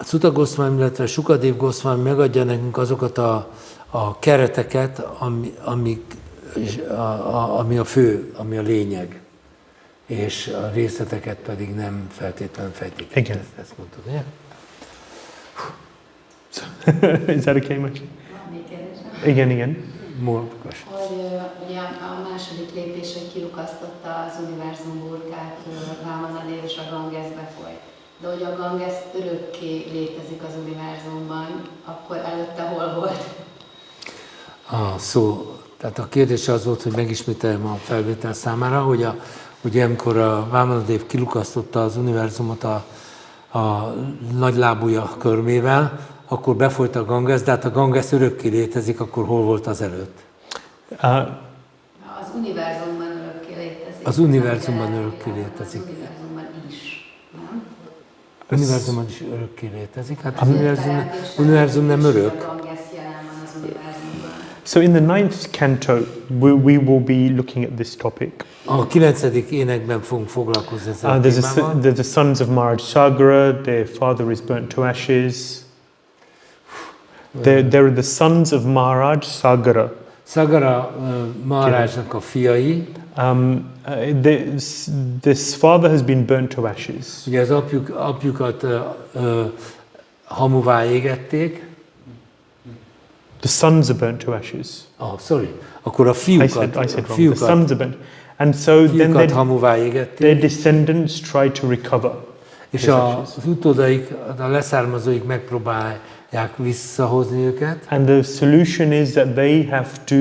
Speaker 2: Sutta Goswami, illetve Shukadev Goswami megadja nekünk azokat a kereteket, ami a fő, ami a lényeg. És a részleteket pedig nem feltétlenül fejtik.
Speaker 1: Igen.
Speaker 2: Ezt mondtad, ugye?
Speaker 1: Is that okay, Maki?
Speaker 4: Van még kérdésem?
Speaker 1: Igen.
Speaker 2: Morkas.
Speaker 4: Hogy ugye a második lépés, hogy kirukasztotta az univerzum burkát, Vámanadev és a Ganges befolyt. De hogy a Ganges örökké létezik az univerzumban, akkor előtte hol volt?
Speaker 2: Tehát a kérdés az volt, hogy megismételjem a felvétel számára, hogy ugye amikor a Vámanadev kilukasztotta az univerzumot a nagylábúja körmével, akkor befolyt a Ganges, de hát a Ganges örökké létezik, akkor hol volt az előtt?
Speaker 4: Az univerzumban örökké létezik.
Speaker 2: Az univerzumban örökké létezik.
Speaker 4: Az univerzumban is, nem?
Speaker 2: Az univerzumban is örökké létezik. Hát az univerzum nem örök.
Speaker 4: A Ganges jelen van az univerzumban.
Speaker 1: So in the 9th canto, we will be looking at this topic.
Speaker 2: A 9. énekben fogunk foglalkozni ezzel a témával.
Speaker 1: There's the sons of Maharaj Sagara, their father is burnt to ashes. There are the sons of Maharaj Sagara.
Speaker 2: Sagara Maharajnak a fiai.
Speaker 1: This father has been burnt to ashes.
Speaker 2: Ugye az apjukat hamuvá égették.
Speaker 1: The sons are burnt to ashes.
Speaker 2: Sorry. Akkor a fiúkat,
Speaker 1: I said wrong. The sons are burnt. And so then
Speaker 2: hamuvá égették.
Speaker 1: their descendants try to recover.
Speaker 2: És az utódaik, a leszármazóik megpróbálják visszahozni őket.
Speaker 1: And the solution is that they have to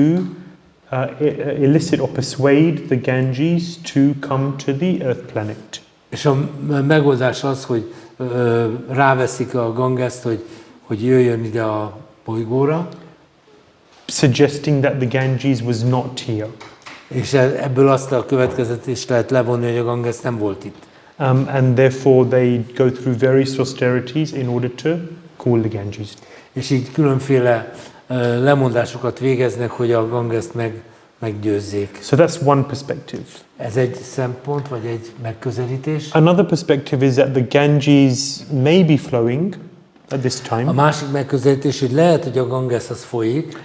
Speaker 1: elicit or persuade the Ganges to come to the earth planet.
Speaker 2: És a megoldás az, hogy ráveszik a Gangest, hogy jöjjön ide a bolygóra.
Speaker 1: Suggesting that the Ganges was not here.
Speaker 2: És ebből azt a következtetést lehet levonni, hogy a Ganges nem volt itt.
Speaker 1: And therefore they go through various austerities in order to call the Ganges.
Speaker 2: És így különféle lemondásokat végeznek, hogy a Gangest meggyőzzék.
Speaker 1: So that's one perspective.
Speaker 2: Ez egy szempont, vagy egy megközelítés.
Speaker 1: Another perspective is that the Ganges may be flowing at this
Speaker 2: A
Speaker 1: time,
Speaker 2: másik megközelítés, hogy lehet, hogy a Ganges az folyik,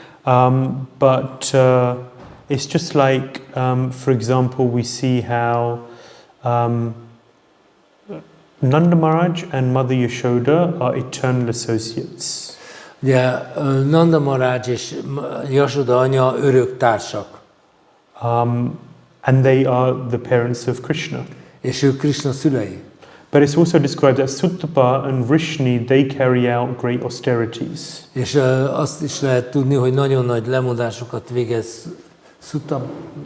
Speaker 1: but it's just like, for example, we see how Nanda Maharaj and Mother Yashoda are eternal associates.
Speaker 2: ugye Nanda Maharaj és Yashoda anya örök társak,
Speaker 1: And they are the parents of Krishna.
Speaker 2: és ők Krishna szülei.
Speaker 1: But it's also described that Suttapa and Vrishni, they carry out great austerities.
Speaker 2: És azt is lehet tudni, hogy nagyon nagy lemondásokat végez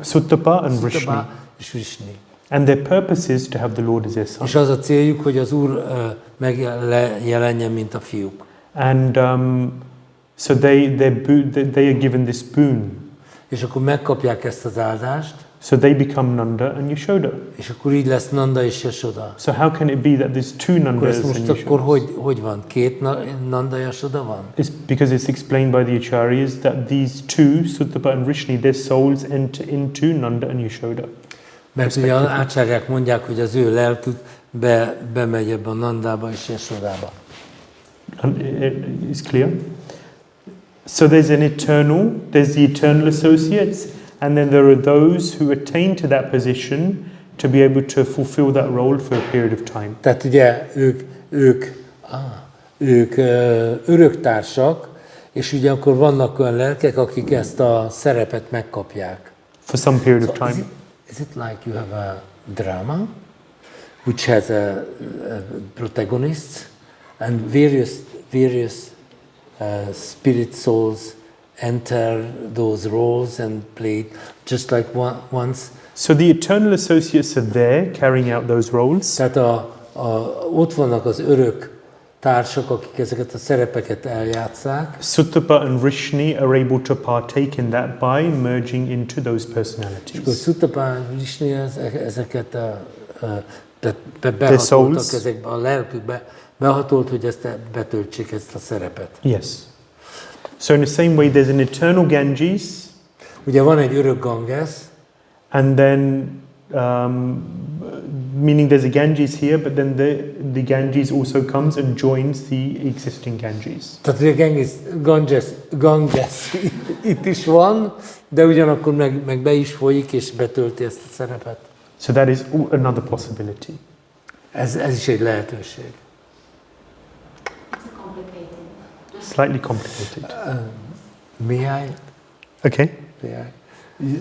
Speaker 1: Suttapa and Vrishni.
Speaker 2: Suttapa és Vrishni.
Speaker 1: And their purpose is to have the Lord as their son.
Speaker 2: És az a céljuk, hogy az Úr megjelenjen, mint a fiúk.
Speaker 1: And so they are given this boon.
Speaker 2: És akkor megkapják ezt az áldást,
Speaker 1: So they become Nanda and Yashoda.
Speaker 2: és akkor így lesz Nanda és Yashoda.
Speaker 1: So how can it be that there's two
Speaker 2: Akkor
Speaker 1: Nandas
Speaker 2: ezt
Speaker 1: and
Speaker 2: most akkor
Speaker 1: Yashodas?
Speaker 2: hogy van? Két Nanda Yashoda van?
Speaker 1: It's because it's explained by the Acharyas that these two, Suttapa and Vrishni, their souls enter into Nanda and Yashoda.
Speaker 2: Mert ugye az ácsárják mondják, hogy az ő lelkük bemegy ebbe a Nandába és Yashodába.
Speaker 1: It's clear? So there's the eternal associates, and then there are those who attain to that position to be able to fulfill that role for a period of time.
Speaker 2: Tehát ugye ők öröktársak, és ugye akkor vannak olyan lelkek, akik ezt a szerepet megkapják.
Speaker 1: For some period of time.
Speaker 2: Is it like you have a drama which has a protagonist and various spirit souls enter those roles and play just like once.
Speaker 1: So the eternal associates are there carrying out those roles.
Speaker 2: Tehát ott vannak az örök társak, akik ezeket a szerepeket eljátszák.
Speaker 1: Suttapa and Vrishni are able to partake in that by merging into those
Speaker 2: És akkor
Speaker 1: personalities.
Speaker 2: Suttapa és Vrishni ezeket behatoltak ezekbe a lelkükbe, behatolt, hogy ezt betöltsék ezt a szerepet.
Speaker 1: Yes. So in the same way, there's an eternal Ganges,
Speaker 2: Ugye van egy örök Ganges,
Speaker 1: and then meaning there's a Ganges here, but then the Ganges also comes and joins the existing Ganges.
Speaker 2: tehát ugye Ganges itt is van, de ugyanakkor meg be is folyik és betölti ezt a szerepet.
Speaker 1: So that is another possibility.
Speaker 2: Ez is egy lehetőség.
Speaker 4: It's complicated.
Speaker 1: Slightly complicated.
Speaker 2: May I?
Speaker 1: Okay.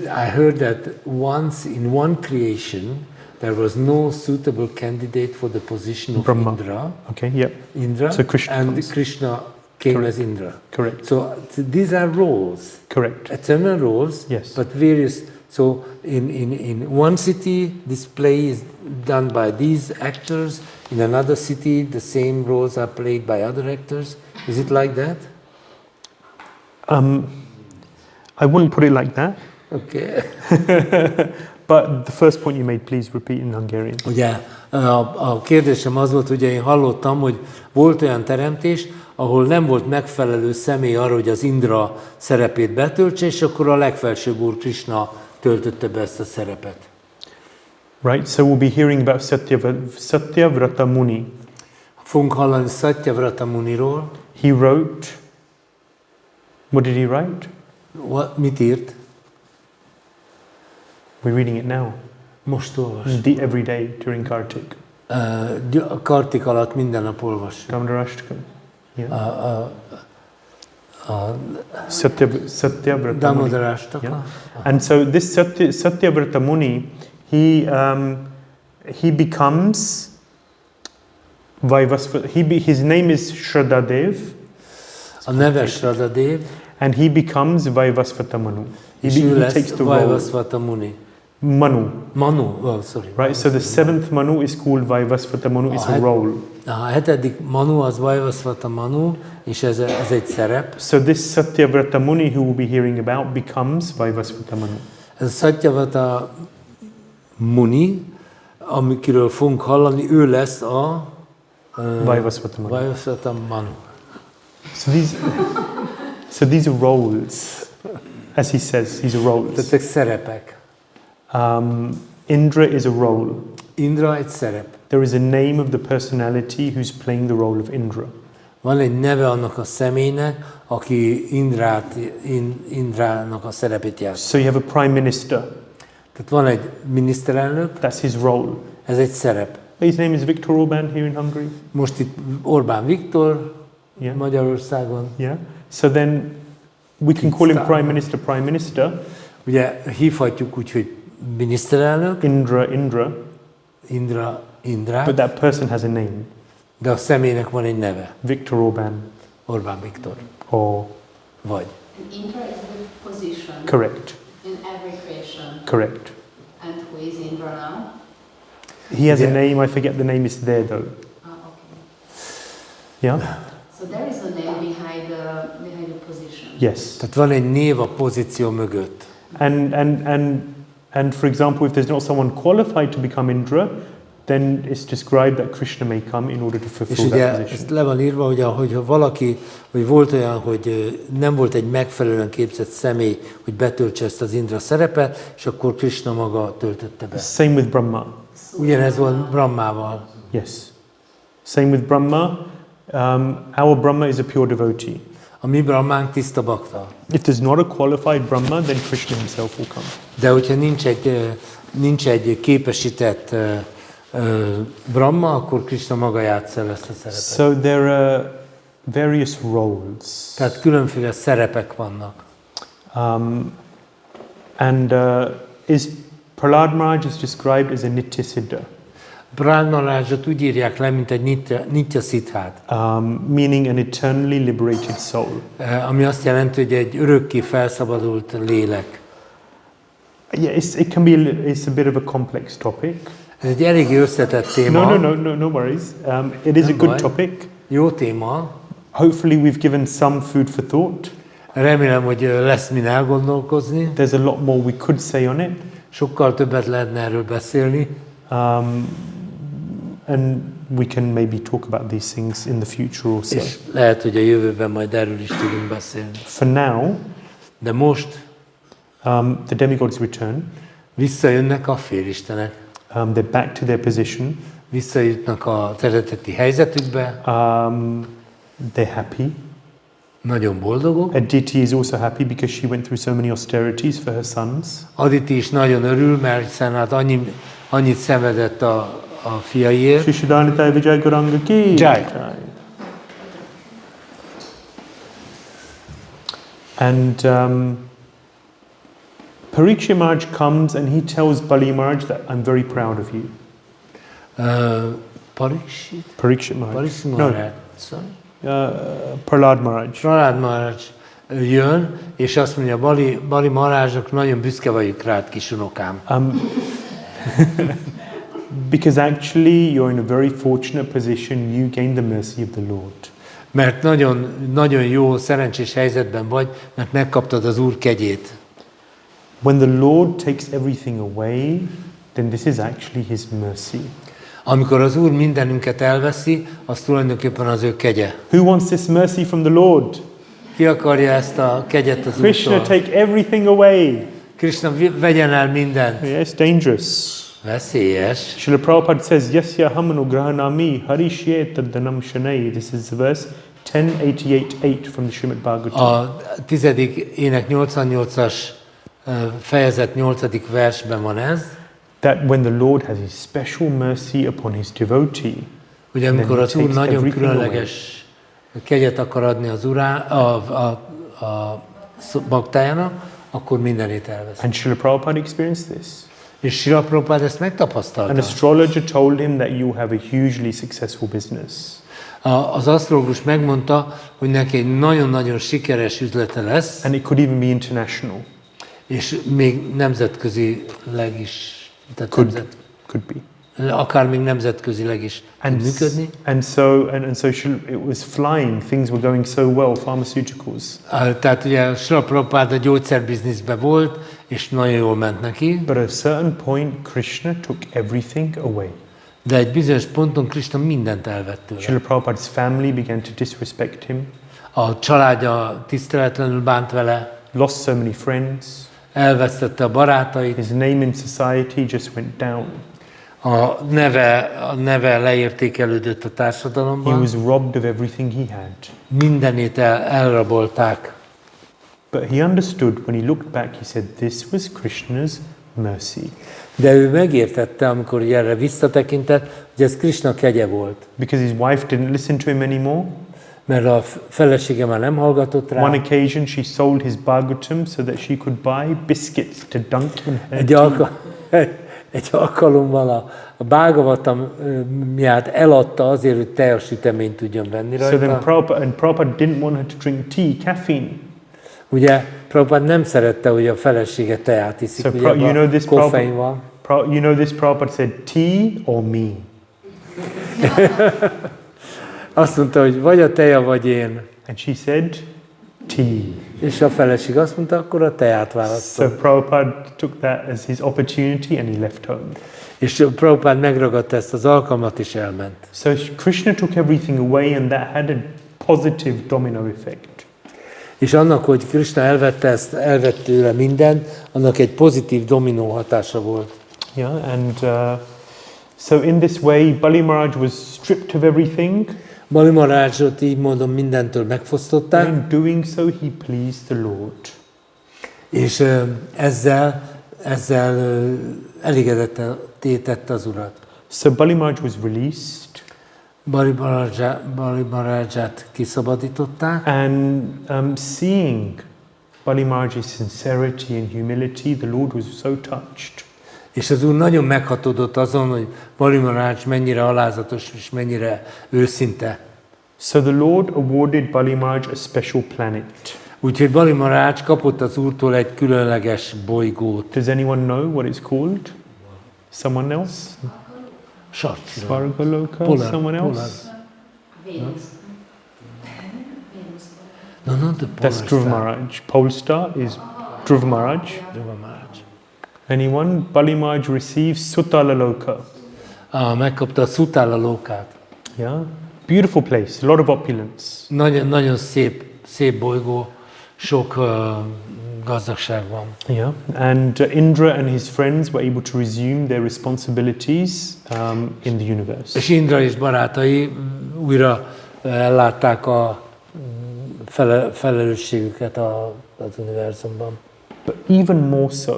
Speaker 2: I heard that once in one creation there was no suitable candidate for the position of
Speaker 1: Brahma.
Speaker 2: Indra.
Speaker 1: Okay. Yep.
Speaker 2: Indra.
Speaker 1: So Krishna
Speaker 2: and
Speaker 1: comes.
Speaker 2: Krishna came
Speaker 1: Correct.
Speaker 2: as Indra.
Speaker 1: Correct.
Speaker 2: So these are roles,
Speaker 1: Correct.
Speaker 2: eternal roles,
Speaker 1: Yes.
Speaker 2: but various. So in one city, this play is done by these actors. In another city, the same roles are played by other actors. Is it like that?
Speaker 1: I wouldn't put it like that.
Speaker 2: Okay.
Speaker 1: But the first point you made, please repeat in Hungarian.
Speaker 2: Ugye a kérdésem az volt, ugye én hallottam, hogy volt olyan teremtés, ahol nem volt megfelelő személy arra, hogy az Indra szerepét betöltse, és akkor a legfelsőbb úr Krishna töltötte be ezt a szerepet.
Speaker 1: Right, so we'll be hearing about Satyavrata Muni.
Speaker 2: Fogunk hallani Satyavrata Muniról.
Speaker 1: He wrote, what did he write?
Speaker 2: Mit írt?
Speaker 1: We're reading it now.
Speaker 2: Most olvas.
Speaker 1: Every day during Kartik.
Speaker 2: Kartik alatt minden nap olvas.
Speaker 1: Damodarashtakam. Yeah.
Speaker 2: A
Speaker 1: Satyavrata Muni.
Speaker 2: Damodarastaka.
Speaker 1: Yeah. And so this Satyavrata Muni, he becomes Vaivasvata. His name is Shraddhadev,
Speaker 2: A neve Shraddhadev,
Speaker 1: and he becomes Vaivasvata Manu.
Speaker 2: és ő lesz Vaivasvata Muni.
Speaker 1: Manu.
Speaker 2: Manu, oh, sorry.
Speaker 1: Right, so the seventh Manu is called Vaivasvata Manu, it's a role.
Speaker 2: A hetedik Manu az Vaivasvata Manu, és ez egy szerep.
Speaker 1: So this Satyavrata Muni who we'll be hearing about becomes Vaivasvata Manu.
Speaker 2: Ez a Satyavrata Muni, amikről fogunk hallani, ő lesz a
Speaker 1: Vaivasvata Manu.
Speaker 2: Vaivasvata Manu.
Speaker 1: So these are roles. As he says, these are roles.
Speaker 2: ezek szerepek.
Speaker 1: Indra is a role.
Speaker 2: Indra egy szerep.
Speaker 1: There is a name of the personality who's playing the role of Indra.
Speaker 2: Van egy neve annak a személynek, aki Indrának a szerepét játszik.
Speaker 1: So you have a prime minister.
Speaker 2: Tehát van egy miniszterelnök,
Speaker 1: That's his role.
Speaker 2: ez egy szerep.
Speaker 1: His name is Viktor Orbán here in Hungary.
Speaker 2: Most itt Orbán Viktor,
Speaker 1: Yeah.
Speaker 2: Magyarországon.
Speaker 1: Yeah. So then we can call him prime minister.
Speaker 2: Ugye hívhatjuk úgy, hogy miniszterelnök,
Speaker 1: Indra.
Speaker 2: Indra,
Speaker 1: But that person has a name.
Speaker 2: de a személynek van egy neve,
Speaker 1: Viktor Orbán.
Speaker 2: Orbán Viktor.
Speaker 1: Or
Speaker 2: Vagy.
Speaker 4: And Indra is the position
Speaker 1: correct.
Speaker 4: in every creation.
Speaker 1: Correct.
Speaker 4: And who is Indra now?
Speaker 1: He has a
Speaker 2: Yeah.
Speaker 1: name. I forget the name is there though.
Speaker 4: Okay.
Speaker 1: Yeah.
Speaker 4: So there is a name behind the position.
Speaker 1: Yes.
Speaker 2: Tehát van egy név a pozíció mögött.
Speaker 1: And for example, if there's not someone qualified to become Indra, then it's described that Krishna may come in order to
Speaker 2: És
Speaker 1: fulfill
Speaker 2: ugye
Speaker 1: that
Speaker 2: ezt
Speaker 1: position.
Speaker 2: le van írva, hogyha valaki, hogy volt olyan, hogy nem volt egy megfelelően képzett személy, hogy betöltse ezt az Indra szerepet, és akkor Krishna maga töltötte be.
Speaker 1: Same with Brahma.
Speaker 2: Ugyanez volt Brahmával.
Speaker 1: Yes. Same with Brahma. Our Brahma is a pure devotee.
Speaker 2: A mi Brahmánk tiszta bakta.
Speaker 1: If there's not a qualified Brahma, then Krishna himself will come.
Speaker 2: De hogyha nincs egy képesített Brahma, akkor Krishna maga játsza el ezt a szerepet.
Speaker 1: So there are various roles.
Speaker 2: Tehát különféle szerepek vannak.
Speaker 1: Prahlad Maharaj is described as a Nitya Siddha,
Speaker 2: Prahlad Maharajot úgy írják le, mint egy Nitya Siddhát,
Speaker 1: meaning an eternally liberated soul.
Speaker 2: ami azt jelenti, hogy egy örökké felszabadult lélek.
Speaker 1: Yeah, it's a bit of a complex topic.
Speaker 2: Ez egy eléggé összetett téma.
Speaker 1: No worries. It is a good
Speaker 2: baj.
Speaker 1: topic.
Speaker 2: Jó téma.
Speaker 1: Hopefully we've given some food for thought.
Speaker 2: Remélem, hogy lesz min elgondolkozni.
Speaker 1: There's a lot more we could say on it.
Speaker 2: Sokkal többet lehetne erről beszélni.
Speaker 1: And we can maybe talk about these things in the future also.
Speaker 2: És lehet, hogy a jövőben majd erről is tudunk beszélni.
Speaker 1: For now,
Speaker 2: de most
Speaker 1: the demigods return.
Speaker 2: Visszajönnek a félistenek.
Speaker 1: They're back to their position.
Speaker 2: Visszajutnak az eredeti helyzetükbe.
Speaker 1: They're happy.
Speaker 2: Nagyon boldogok.
Speaker 1: Aditi is also happy because she went through so many austerities for her sons.
Speaker 2: Aditi is nagyon örül, mert hiszen hát annyit szenvedett a fiaiért.
Speaker 1: Shishudhanita Vijay Gauranga ki
Speaker 2: Jai.
Speaker 1: And Parikshit Maharaj comes and he tells Bali Maharaj that I'm very proud of you. Parikshit Maharaj. Prahlad Maharaj.
Speaker 2: Prahlad Maharaj jön, és azt mondja, Bali Maharajnak nagyon büszke vagyok rád, kis unokám.
Speaker 1: Because actually you're in a very fortunate position, you gain the mercy of the Lord.
Speaker 2: Mert nagyon jó, szerencsés helyzetben vagy, mert megkaptad az Úr kegyét.
Speaker 1: When the Lord takes everything away, then this is actually His mercy.
Speaker 2: Amikor az Úr mindenünket elveszi, az tulajdonképpen az ő kegye.
Speaker 1: Who wants this mercy from the Lord?
Speaker 2: Ki akarja ezt a kegyet az Úrtól?
Speaker 1: Krishna, take everything away.
Speaker 2: Krishna, vegyen el mindent.
Speaker 1: Yes, dangerous.
Speaker 2: Veszélyes.
Speaker 1: Srila Prabhupada says, Yasya hamanu grahanami harishyé taddanam shanai. This is the verse 1088.8 from the Śrīmad-Bhāgavatam.
Speaker 2: A 10. ének 88-as fejezet 8. versben van ez.
Speaker 1: That when the Lord has His special mercy upon His devotee,
Speaker 2: Ugye amikor az Úr nagyon különleges kegyet akar adni az a baktájának, akkor mindenét elvesz.
Speaker 1: and Srila Prabhupada experienced this.
Speaker 2: És Srila Prabhupada ezt megtapasztalta.
Speaker 1: An astrologer told him that you have a hugely successful business.
Speaker 2: Az asztrológus megmondta, hogy neki egy nagyon-nagyon sikeres üzlete lesz.
Speaker 1: And it could even be international.
Speaker 2: És még nemzetközileg is.
Speaker 1: Could be.
Speaker 2: Akár még nemzetközileg is tud működni.
Speaker 1: And so it was flying. Things were going so well, pharmaceuticals.
Speaker 2: Tehát ugye Srila Prabhupada a gyógyszerbizniszben volt, és nagyon jól ment neki.
Speaker 1: But at a certain point, Krishna took everything away.
Speaker 2: De egy bizonyos ponton Krishna mindent elvett tőle.
Speaker 1: Srila Prabhupada's family began to disrespect him.
Speaker 2: A családja tiszteletlenül bánt vele.
Speaker 1: lost so many friends.
Speaker 2: Elvesztette a barátait,
Speaker 1: His name in society just went down.
Speaker 2: a neve leértékelődött a
Speaker 1: He
Speaker 2: társadalomban,
Speaker 1: was robbed of everything he had.
Speaker 2: mindenét elrabolták.
Speaker 1: But he understood when he looked back, he said, this was Krishna's mercy.
Speaker 2: De ő megértette, amikor erre visszatekintett, hogy ez Krishna kegye volt.
Speaker 1: Because his wife didn't listen to him anymore.
Speaker 2: Mert a felesége már nem hallgatott rá.
Speaker 1: One occasion she sold his Bhagavatam so that she could buy biscuits to dunk in her tea.
Speaker 2: Egy alkalommal a Bhagavatam miatt eladta azért, hogy teasüteményt tudjon venni
Speaker 1: So then
Speaker 2: rajta.
Speaker 1: Prabhupada didn't want her to drink tea, caffeine.
Speaker 2: Ugye Prabhupada nem szerette, hogy a felesége teát iszik,
Speaker 1: So
Speaker 2: ugye
Speaker 1: you know this
Speaker 2: koffein van.
Speaker 1: You know this Prabhupada said, tea or me?
Speaker 2: Azt mondta, hogy vagy a teja, vagy én.
Speaker 1: And she said, tea.
Speaker 2: És a feleség azt mondta, akkor a teát
Speaker 1: So
Speaker 2: választom.
Speaker 1: Prabhupada took that as his opportunity and he left home.
Speaker 2: És Prabhupada megragadta ezt az alkalmat, és elment.
Speaker 1: So Krishna took everything away and that had a positive domino effect.
Speaker 2: És annak, hogy Krishna elvett tőle mindent, annak egy pozitív dominó hatása volt.
Speaker 1: Yeah, and so in this way, Bali Maharaj was stripped of everything.
Speaker 2: Bali Maharajot így mondom mindentől megfosztották,
Speaker 1: And in doing so, he pleased the Lord.
Speaker 2: és ezzel elégedetté tette az Urat.
Speaker 1: So Bali Maharaj was released.
Speaker 2: Bali Maharaját kiszabadították,
Speaker 1: And seeing Bali Maharaj's sincerity and humility, the Lord was so touched.
Speaker 2: és az Úr nagyon meghatódott azon, hogy Bali Maharaj mennyire alázatos és mennyire őszinte.
Speaker 1: So the Lord awarded Bali Maharaj a special planet.
Speaker 2: Úgyhogy Bali Maharaj kapott az Úrtól egy különleges bolygót.
Speaker 1: Does anyone know what it's called? Someone else?
Speaker 2: Sarcira.
Speaker 1: Svargaloka?
Speaker 2: Polar,
Speaker 1: Someone
Speaker 2: polar.
Speaker 1: else?
Speaker 4: Vénusz.
Speaker 2: No, not the
Speaker 1: That's
Speaker 2: polar
Speaker 1: Dhruv
Speaker 2: star.
Speaker 1: Maharaj. Polestar is Dhruv Maharaj.
Speaker 2: Dhruva Maharaj.
Speaker 1: Anyone? Bali Maharaj receives Sutalaloka.
Speaker 2: Megkapta a Sutala lókát.
Speaker 1: Yeah? Beautiful place, a lot of opulence.
Speaker 2: Nagyon szép bolygó, sok gazdagság van.
Speaker 1: Yeah, and Indra and his friends were able to resume their responsibilities in the universe.
Speaker 2: És Indra és barátai újra ellátták a felelősségüket az univerzumban.
Speaker 1: But even more so.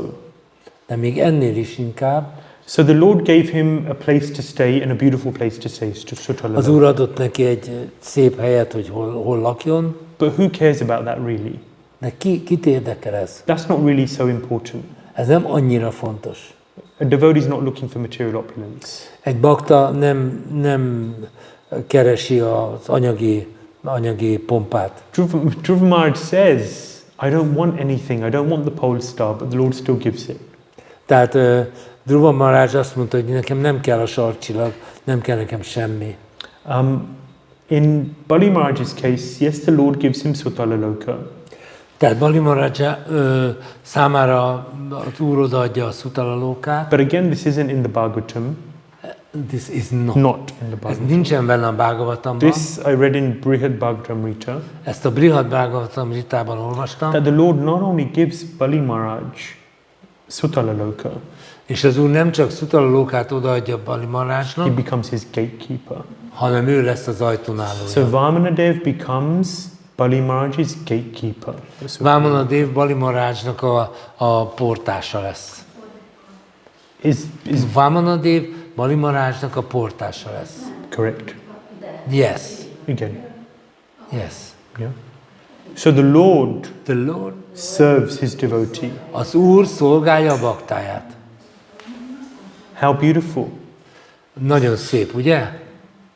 Speaker 2: De még ennél is inkább
Speaker 1: So the Lord gave him a place to stay and a beautiful place to stay,
Speaker 2: az
Speaker 1: Sutalala.
Speaker 2: Úr adott neki egy szép helyet, hogy hol lakjon,
Speaker 1: But who cares about that really?
Speaker 2: de kit érdekel ez?
Speaker 1: That's not really so important.
Speaker 2: Ez nem annyira fontos.
Speaker 1: A devotee is not looking for material opulence.
Speaker 2: Egy bakta nem keresi az anyagi pompát.
Speaker 1: Dhruva Maharaj says, I don't want anything, I don't want the pole star, but the Lord still gives it.
Speaker 2: Tehát Dhruva Maharaj azt mondta, hogy nekem nem kell a sarcsillag, nem kell nekem semmi.
Speaker 1: In Bali Maharaj's case, yes, the Lord gives him Sutalaloka.
Speaker 2: Tehát Bali Maharaj számára az Úr odaadja a Sutala lókát.
Speaker 1: But again, this isn't in the Bhagavatam.
Speaker 2: This is not.
Speaker 1: Not in the
Speaker 2: Ez
Speaker 1: Bhagavatam.
Speaker 2: nincsen benne a Bhagavatamban.
Speaker 1: This I read in Brihad Bhagavatam Rita.
Speaker 2: Ezt a Brihad Bhagavatam Ritában olvastam.
Speaker 1: That the Lord not only gives Bali Maharaj Sutalaloka,
Speaker 2: És az Úr nem csak Sutala lókát odaadja Bali
Speaker 1: he
Speaker 2: Maharajnak,
Speaker 1: becomes his gatekeeper.
Speaker 2: hanem ő lesz az
Speaker 1: So
Speaker 2: ajtónálója.
Speaker 1: Vamanadev becomes Bali Maharaj's gatekeeper.
Speaker 2: Vámana Dev Bali Maharajnak a portása lesz.
Speaker 1: Is
Speaker 2: Vámana Dev Bali Maharajnak a portása lesz.
Speaker 1: correct.
Speaker 2: Yes.
Speaker 1: Again.
Speaker 2: Yes.
Speaker 1: Yeah. So the Lord
Speaker 2: The Lord.
Speaker 1: serves his devotee.
Speaker 2: Az Úr szolgálja a baktáját.
Speaker 1: How beautiful.
Speaker 2: Nagyon szép, ugye?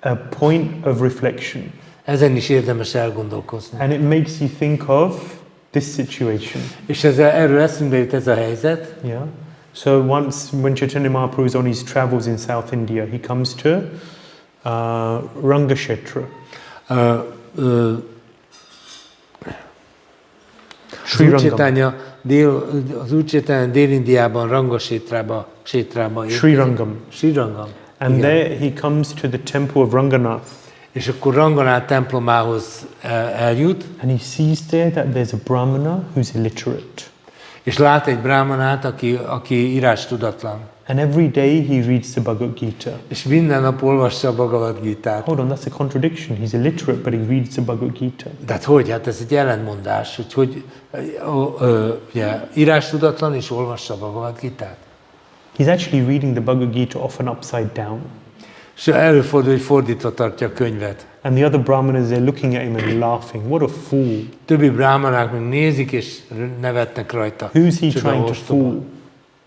Speaker 1: A point of reflection.
Speaker 2: Ezen is érdemes elgondolkozni.
Speaker 1: And it makes you think of this situation.
Speaker 2: És erről eszünkbe jut ez a helyzet.
Speaker 1: Yeah. So once when Chaitanya Mahaprabhu is on his travels in South India, he comes to Rangashetra.
Speaker 2: Az Úr Chaitanya Dél-Indiában Rangasétrába
Speaker 1: Srirangam.
Speaker 2: Srirangam.
Speaker 1: And
Speaker 2: Igen.
Speaker 1: there he comes to the temple of Ranganath.
Speaker 2: És akkor Ranganát templomához eljut,
Speaker 1: and he sees there that there's a brahmana who's illiterate.
Speaker 2: és lát egy brahmanát, aki írástudatlan.
Speaker 1: And every day he reads the Bhagavad Gita.
Speaker 2: És minden nap olvassa a Bhagavad Gitát.
Speaker 1: Hold on, that's a contradiction. He's illiterate, but he reads the Bhagavad Gita.
Speaker 2: De hát hogy? Hát ez egy ellentmondás, hogy ugye, írástudatlan és olvassa a Bhagavad Gitát.
Speaker 1: He's actually reading the Bhagavad Gita often upside down.
Speaker 2: És előfordul, hogy fordítva tartja a könyvet.
Speaker 1: And the other brahmanas, they're looking at him and laughing. What a fool.
Speaker 2: Többi brahmanák meg nézik és nevetnek rajta.
Speaker 1: Who's he
Speaker 2: Csoda
Speaker 1: trying to
Speaker 2: ostoba.
Speaker 1: fool?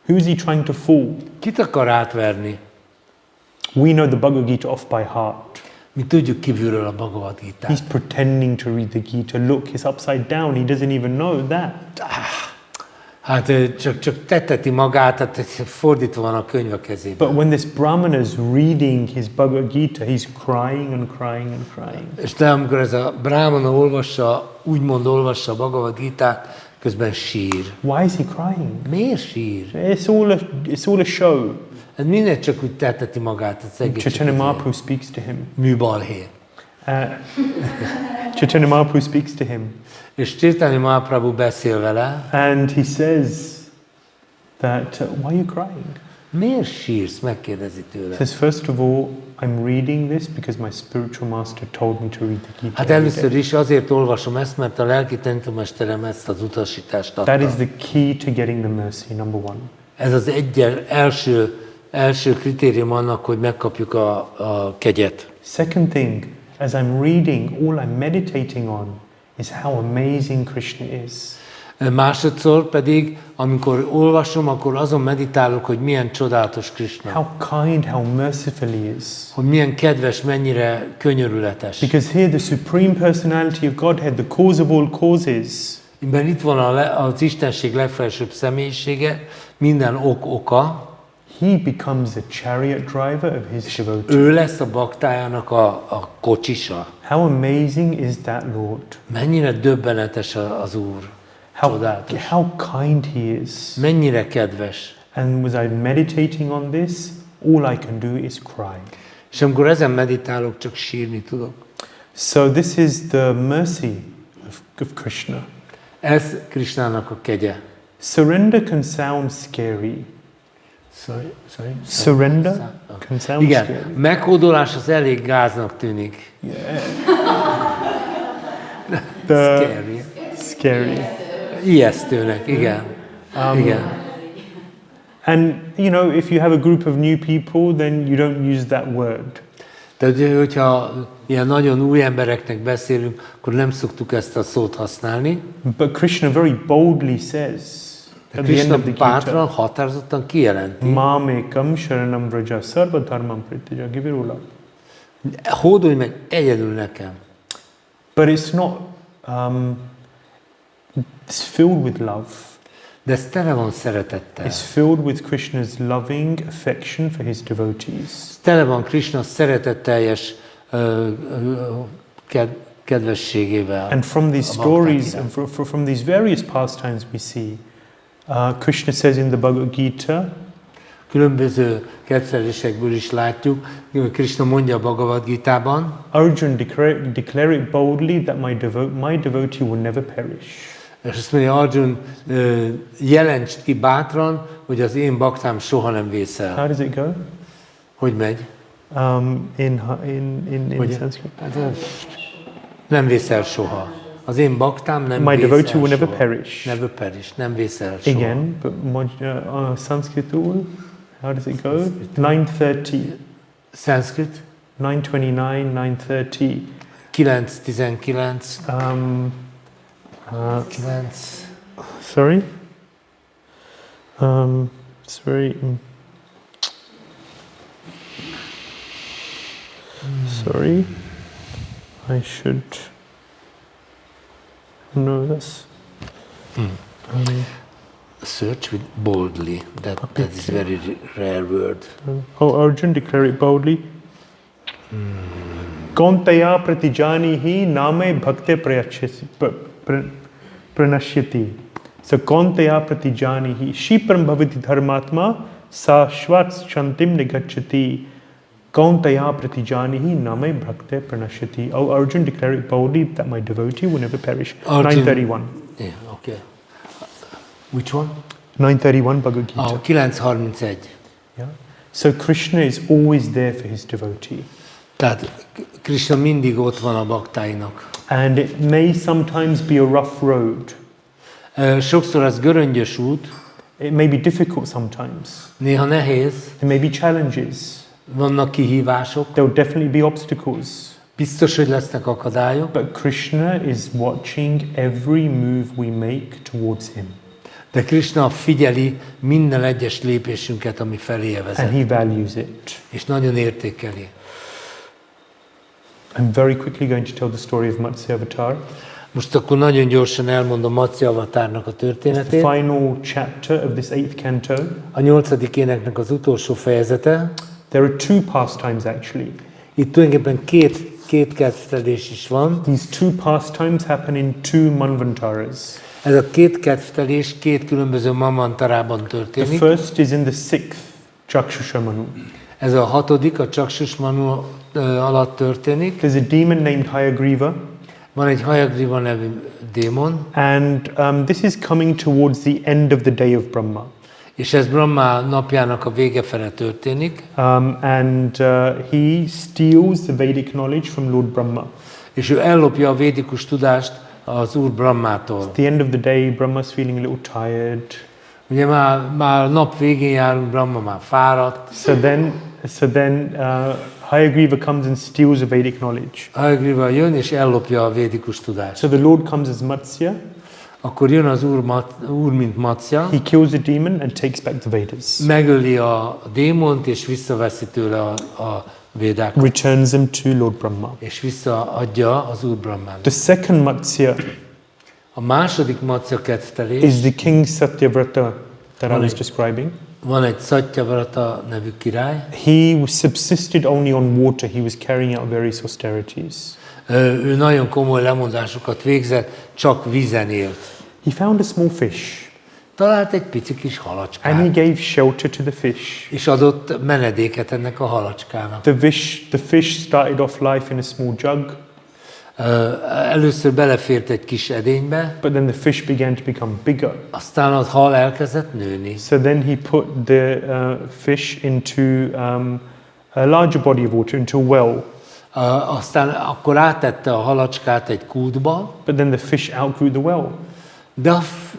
Speaker 1: Who's he trying to fool?
Speaker 2: Kit akar átverni?
Speaker 1: We know the Bhagavad Gita off by heart.
Speaker 2: Mi tudjuk kívülről a Bhagavad Gitát.
Speaker 1: He's pretending to read the Gita. Look, it's upside down. He doesn't even know that.
Speaker 2: Hát csak teteti magát, tehát fordítva van a könyv a kezében.
Speaker 1: But when this brahmana is reading his Bhagavad Gita, he's crying and crying and crying.
Speaker 2: És de amikor ez a brahmana úgymond olvassa a Bhagavad Gitát, közben sír.
Speaker 1: Why is he crying?
Speaker 2: Miért sír?
Speaker 1: It's all a show.
Speaker 2: Ez minden csak úgy teteti magát. Ez egész
Speaker 1: Chaitanya
Speaker 2: csak
Speaker 1: Mahaprabhu speaks to him.
Speaker 2: műbalhé.
Speaker 1: Chaitanya Mahaprabhu speaks to him.
Speaker 2: És Chaitanya Mahaprabhu beszél vele.
Speaker 1: And he says that, why are you crying?
Speaker 2: Miért sírsz? Megkérdezi tőle.
Speaker 1: He says, first of all, I'm reading this because my spiritual master told me to read the Gita.
Speaker 2: Hát
Speaker 1: every
Speaker 2: először
Speaker 1: day.
Speaker 2: is azért olvasom ezt, mert a lelki tanítómesterem ezt az utasítást adta.
Speaker 1: That is the key to getting the mercy, number one.
Speaker 2: Ez az első kritérium annak, hogy megkapjuk a kegyet.
Speaker 1: Second thing, as I'm reading, all I'm meditating on is how amazing Krishna is.
Speaker 2: Másodszor pedig, amikor olvasom, akkor azon meditálok, hogy milyen csodálatos Krishna.
Speaker 1: How kind, how merciful he is.
Speaker 2: Hogy milyen kedves, mennyire könyörületes.
Speaker 1: Because here the Supreme Personality of Godhead, the cause of all causes,
Speaker 2: Mert itt van az Istenség legfelsőbb személyisége, minden oka.
Speaker 1: he becomes the chariot driver of his devotee.
Speaker 2: Ő lesz a baktájának a kocsisa.
Speaker 1: How amazing is that Lord?
Speaker 2: Mennyire döbbenetes az Úr. Csodálatos.
Speaker 1: How kind he is.
Speaker 2: Mennyire kedves.
Speaker 1: And as I'm meditating on this, all I can do is cry.
Speaker 2: És amikor ezen meditálok, csak sírni tudok.
Speaker 1: So this is the mercy of Krishna.
Speaker 2: Ez Krishnának a kegye.
Speaker 1: Surrender can sound scary.
Speaker 2: Sorry?
Speaker 1: Surrender can sound
Speaker 2: Igen,
Speaker 1: scary.
Speaker 2: meghódolás az elég gáznak tűnik. Scary.
Speaker 1: Scary.
Speaker 2: Ijesztőnek, igen. Igen.
Speaker 1: And you know, if you have a group of new people, then you don't use that word.
Speaker 2: Tehát, hogyha ilyen nagyon új embereknek beszélünk, akkor nem szoktuk ezt a szót használni.
Speaker 1: But Krishna very boldly says at the end
Speaker 2: Krishna
Speaker 1: of the
Speaker 2: bátran,
Speaker 1: Gita,
Speaker 2: határozottan kijelenti.
Speaker 1: Mamekam sharanam vraja sarva dharmam prityaja givirula.
Speaker 2: Hódolj meg egyedül nekem.
Speaker 1: But it's not, it's filled with love.
Speaker 2: De ez tele van szeretettel.
Speaker 1: It's filled with Krishna's loving affection for his devotees.
Speaker 2: Tele van Krishna szeretetteljes kedvességével.
Speaker 1: And from these
Speaker 2: a
Speaker 1: stories,
Speaker 2: bakták
Speaker 1: and from these various pastimes we see, Krishna says in the Bhagavad Gita,
Speaker 2: Különböző kedvelésekből is látjuk, Krishna mondja a Bhagavad Gitában,
Speaker 1: Arjun, declare it boldly that my devotee will never perish.
Speaker 2: és azt mondja, Arjun, jelentsd ki bátran, hogy az én baktám soha nem vészel.
Speaker 1: How does it go?
Speaker 2: Hogy megy?
Speaker 1: In
Speaker 2: Hogy,
Speaker 1: Sanskrit.
Speaker 2: hát, nem vészel soha. Az én baktám nem
Speaker 1: My
Speaker 2: vészel
Speaker 1: devotee will
Speaker 2: soha.
Speaker 1: never perish.
Speaker 2: Never perish, nem vészel soha.
Speaker 1: Again, but Sanskritul, how does it go? 9:30.
Speaker 2: Sanskrit?
Speaker 1: 9:29, 9:30.
Speaker 2: 9:19. 9.
Speaker 1: Sorry? It's very... Sorry. I should... No, that's...
Speaker 2: Search with boldly. That is very rare word.
Speaker 1: Arjun, declare it boldly. Kauntaya pratijanihi name bhakte pranashyati. So Kauntaya pratijanihi shipram bhavati dharmatma sa shvat shantim negacchati. Kauntaya pratijanihi name bhakte pranashati. O Arjun, declare it boldly that my devotee will never perish.
Speaker 2: Arjun.
Speaker 1: 931.
Speaker 2: Yeah, okay. Which one?
Speaker 1: 931 Bhagavad Gita.
Speaker 2: 931.
Speaker 1: Yeah. So Krishna is always there for his devotee.
Speaker 2: Tehát Krishna mindig ott van a baktáinak.
Speaker 1: And it may sometimes be a rough road.
Speaker 2: Sokszor ez göröngyös út,
Speaker 1: It may be difficult sometimes.
Speaker 2: néha nehéz,
Speaker 1: There may be challenges.
Speaker 2: vannak kihívások,
Speaker 1: There will definitely be obstacles.
Speaker 2: biztos, hogy lesznek akadályok,
Speaker 1: But Krishna is watching every move we make towards him.
Speaker 2: de Krishna figyeli minden egyes lépésünket, ami feléje
Speaker 1: And
Speaker 2: vezet,
Speaker 1: he values it.
Speaker 2: és nagyon értékeli.
Speaker 1: I'm very quickly going to tell the story of Matsya Avatar.
Speaker 2: Most akkor nagyon gyorsan elmondom Matsya avatárnak a
Speaker 1: It's the
Speaker 2: történetét.
Speaker 1: final chapter of this 8th canto.
Speaker 2: A 8. éneknek az utolsó fejezete.
Speaker 1: There are two pastimes actually.
Speaker 2: Itt tulajdonképpen két kedvtelés is van.
Speaker 1: These two pastimes happen in two manvantaras.
Speaker 2: Ez a két kedvtelés két különböző mamantarában
Speaker 1: The
Speaker 2: történik.
Speaker 1: first is in the 6th Chakshusha Manu.
Speaker 2: Ez a 6., a Csakssus Manu alatt történik.
Speaker 1: There's a demon named Hayagriva,
Speaker 2: Van egy Hayagriva nevű démon,
Speaker 1: and this is coming towards the end of the day of Brahma.
Speaker 2: és ez Brahma napjának a vége fele történik,
Speaker 1: And he steals the Vedic knowledge from Lord Brahma.
Speaker 2: és ő ellopja a védikus tudást az Úr Brahmától.
Speaker 1: At the end of the day, Brahma's feeling a little tired.
Speaker 2: Ugye már nap végén járunk, Brahma már fáradt.
Speaker 1: So then Hayagriva comes and steals the Vedic knowledge.
Speaker 2: Hayagriva jön és ellopja a védikus tudást.
Speaker 1: So the Lord comes as Matsya.
Speaker 2: Akkor jön az Úr mint Matsya,
Speaker 1: He kills the demon and takes back the Vedas.
Speaker 2: megöli a démont, és visszaveszi tőle a védákat,
Speaker 1: Returns them to Lord Brahma.
Speaker 2: és visszaadja az Úr Brahmának.
Speaker 1: The second Matsya
Speaker 2: A második Matsya kedvtelés,
Speaker 1: is the king Satyavrata that I was
Speaker 2: Right.
Speaker 1: describing.
Speaker 2: van egy Satyavrata nevű király,
Speaker 1: He subsisted only on water. He was carrying out various austerities.
Speaker 2: ő nagyon komoly lemondásokat végzett, csak vízen élt.
Speaker 1: He found a small fish
Speaker 2: Talált egy pici kis
Speaker 1: and he
Speaker 2: halacskát,
Speaker 1: gave shelter to the fish.
Speaker 2: és adott menedéket ennek a halacskának.
Speaker 1: The fish started off life in a small jug,
Speaker 2: Először belefért egy kis edénybe,
Speaker 1: but then the fish began to become bigger.
Speaker 2: aztán a hal elkezdett nőni.
Speaker 1: So then he put the fish into a larger body of water, into a well.
Speaker 2: Aztán akkor átette a halacskát egy kútba,
Speaker 1: But then the fish outgrew the well.
Speaker 2: de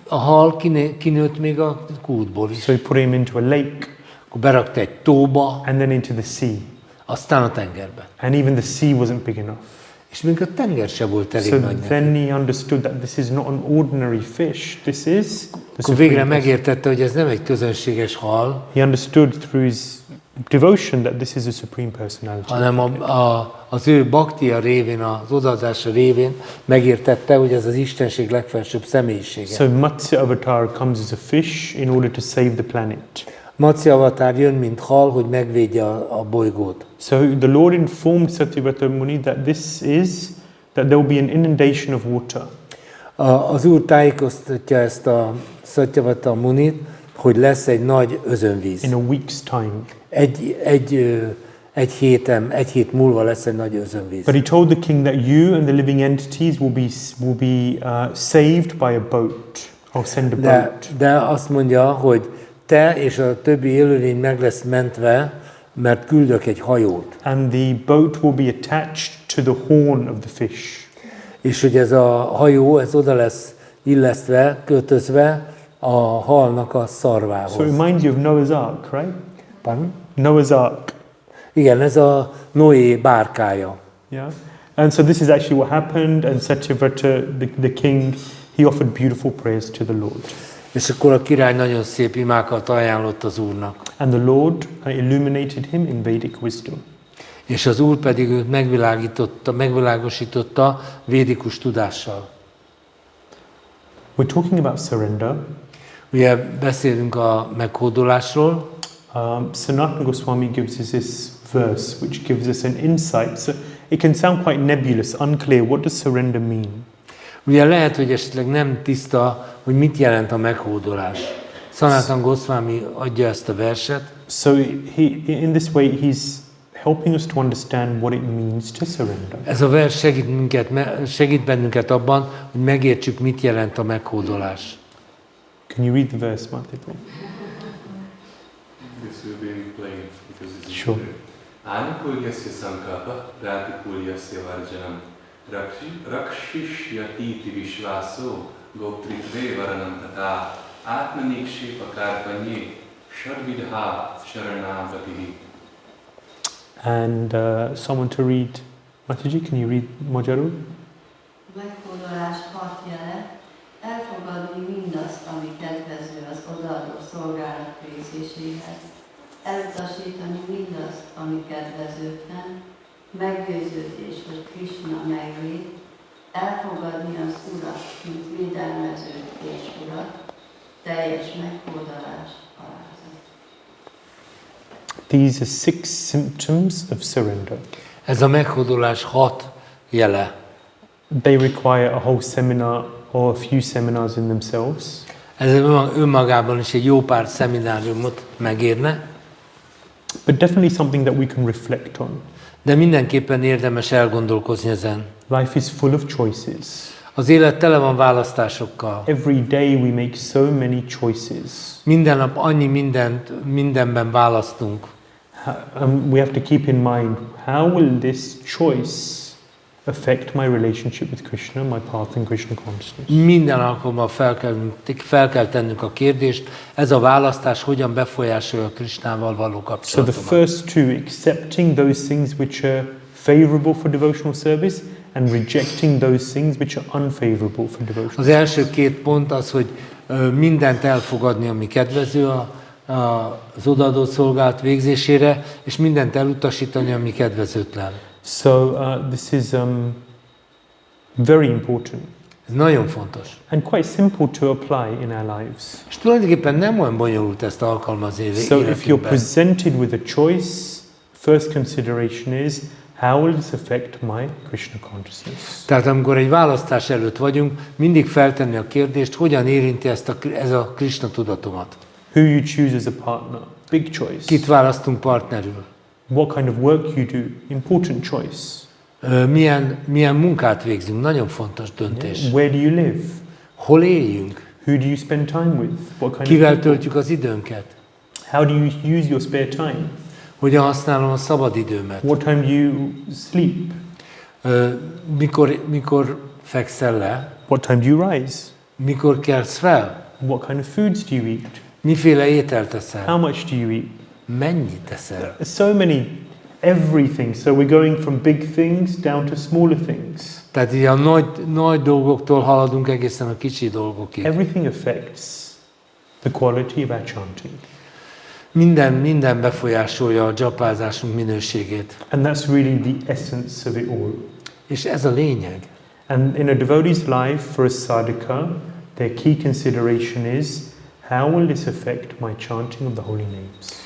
Speaker 2: a hal kinőtt még a kútból is.
Speaker 1: So he put him into a lake
Speaker 2: Akkor berakta egy tóba,
Speaker 1: and then into the sea.
Speaker 2: aztán a tengerbe.
Speaker 1: And even the sea wasn't big enough.
Speaker 2: És még a tenger se volt elég
Speaker 1: So
Speaker 2: nagy neki.
Speaker 1: then he understood that this is not an ordinary fish. This is the
Speaker 2: Akkor végre
Speaker 1: supreme person.
Speaker 2: megértette, hogy ez nem egy közönséges hal,
Speaker 1: He understood through his devotion that this is a supreme personality.
Speaker 2: hanem az ő baktia révén, az odaadása révén megértette, hogy ez az Istenség legfelsőbb személyisége.
Speaker 1: So Matsya Avatar comes as a fish in order to save the planet.
Speaker 2: Matsya avatár jön, mint hal, hogy megvédje a bolygót.
Speaker 1: So the Lord informed Satyavrata Muni that there will be an inundation of water.
Speaker 2: Az Úr tájékoztatja ezt a Satyavrata Munit, hogy lesz egy nagy özönvíz.
Speaker 1: In a week's time.
Speaker 2: Egy hét múlva lesz egy nagy özönvíz.
Speaker 1: But he told the king that you and the living entities will be saved by a boat. I'll send a boat.
Speaker 2: De azt mondja, hogy te és a többi élőlény meg lesz mentve, mert küldök egy hajót.
Speaker 1: And the boat will be attached to the horn of the fish.
Speaker 2: És hogy ez a hajó, ez oda lesz illesztve, kötözve a halnak a szarvához.
Speaker 1: So it reminds you of Noah's Ark, right?
Speaker 2: Pardon?
Speaker 1: Noah's Ark.
Speaker 2: Igen, ez a Noé bárkája.
Speaker 1: Yeah. And so this is actually what happened. And Satyavrata, the king, he offered beautiful prayers to the Lord.
Speaker 2: És akkor a király nagyon szép imákat ajánlott az Úrnak.
Speaker 1: And the Lord illuminated him in Vedic wisdom.
Speaker 2: És az Úr pedig őt megvilágosította védikus tudással.
Speaker 1: We're talking about surrender.
Speaker 2: Ugye beszélünk a meghódolásról.
Speaker 1: Sanatana Goswami gives us this verse which gives us an insight. So it can sound quite nebulous, unclear. What does surrender mean?
Speaker 2: Ugye lehet, hogy esetleg nem tiszta, hogy mit jelent a meghódolás. Sanatana Goswami adja ezt a verset.
Speaker 1: So in this way helping us to understand what it means to surrender.
Speaker 2: Ez a vers segít bennünket abban, hogy megértsük, mit jelent a meghódolás.
Speaker 1: Can you read the verse, Matthew?
Speaker 3: This will be plain because it's
Speaker 1: Sure.
Speaker 3: Ānukulyasya sankalpa pratikulyasya varjanam rakshishyatiti vishvaso goptritve varanam tata átmanikshipa kárpanyé sarvidha sharanapatihi.
Speaker 1: And someone to read. Mataji, can you read magyarul?
Speaker 6: Meghódolás 6 jele, elfogadni mindazt, ami kedvező az odaadó szolgálat végzéséhez, elutasítani mindazt, ami kedvezőtlen, meggyőződés, hogy Krishna megvéd, elfogadni az Urat, mint védelmezőt és Urat, teljes meghódolás, alázat.
Speaker 1: These are 6 symptoms of surrender.
Speaker 2: Ez a meghódolás 6 jele.
Speaker 1: They require a whole seminar or a few seminars in themselves.
Speaker 2: Ez önmagában is egy jó pár szemináriumot megérne,
Speaker 1: But definitely something that we can reflect on.
Speaker 2: de mindenképpen érdemes elgondolkozni ezen.
Speaker 1: Life is full of choices.
Speaker 2: Az élet tele van választásokkal.
Speaker 1: Every day we make so many choices.
Speaker 2: Minden nap annyi mindenben választunk.
Speaker 1: We have to keep in mind, how will this choice affect my relationship with Krishna, my path in Krishna consciousness?
Speaker 2: Minden alkalommal fel kell tennünk a kérdést, ez a választás hogyan befolyásolja Krishnával való
Speaker 1: So the
Speaker 2: kapcsolatomat.
Speaker 1: first two, accepting those things which are favorable for devotional service and rejecting those things which are unfavorable for devotional
Speaker 2: Az első két pont az, hogy mindent elfogadni, ami kedvező az odaadott szolgálat végzésére, és mindent elutasítani, ami kedvezőtlen.
Speaker 1: So this is very important
Speaker 2: Ez nagyon fontos.
Speaker 1: and quite simple to apply in our lives.
Speaker 2: És tulajdonképpen nem olyan bonyolult ezt alkalmazni
Speaker 1: So if you're
Speaker 2: életünkben.
Speaker 1: presented with a choice, first consideration is, how will this affect my Krishna consciousness?
Speaker 2: Tehát amikor egy választás előtt vagyunk, mindig feltenni a kérdést, hogyan érinti ez a Krishna tudatomat.
Speaker 1: Who you choose as a partner, big choice.
Speaker 2: Kit választunk partnerül?
Speaker 1: What kind of work you do, important choice.
Speaker 2: Milyen munkát végzünk? Nagyon fontos döntés.
Speaker 1: Where do you live?
Speaker 2: Hol éljünk?
Speaker 1: Who do you spend time with? What kind of
Speaker 2: Kivel
Speaker 1: people?
Speaker 2: töltjük az időnket?
Speaker 1: How do you use your spare time?
Speaker 2: Hogyan használom a szabadidőmet?
Speaker 1: What time do you sleep?
Speaker 2: Mikor fekszel le?
Speaker 1: What time do you rise?
Speaker 2: Mikor kelsz fel?
Speaker 1: What kind of foods do you eat?
Speaker 2: Miféle ételt teszel?
Speaker 1: How much do you eat?
Speaker 2: Mennyit teszel?
Speaker 1: So many, everything. So we're going from big things down to smaller things.
Speaker 2: Tehát így a nagy dolgoktól haladunk egészen a kicsi dolgokig.
Speaker 1: Everything affects the quality of our chanting.
Speaker 2: Minden befolyásolja a dzsapázásunk minőségét.
Speaker 1: And that's really the essence of it all.
Speaker 2: És ez a lényeg.
Speaker 1: And in a devotee's life, for a sadhaka, their key consideration is, how will this affect my chanting of the holy names?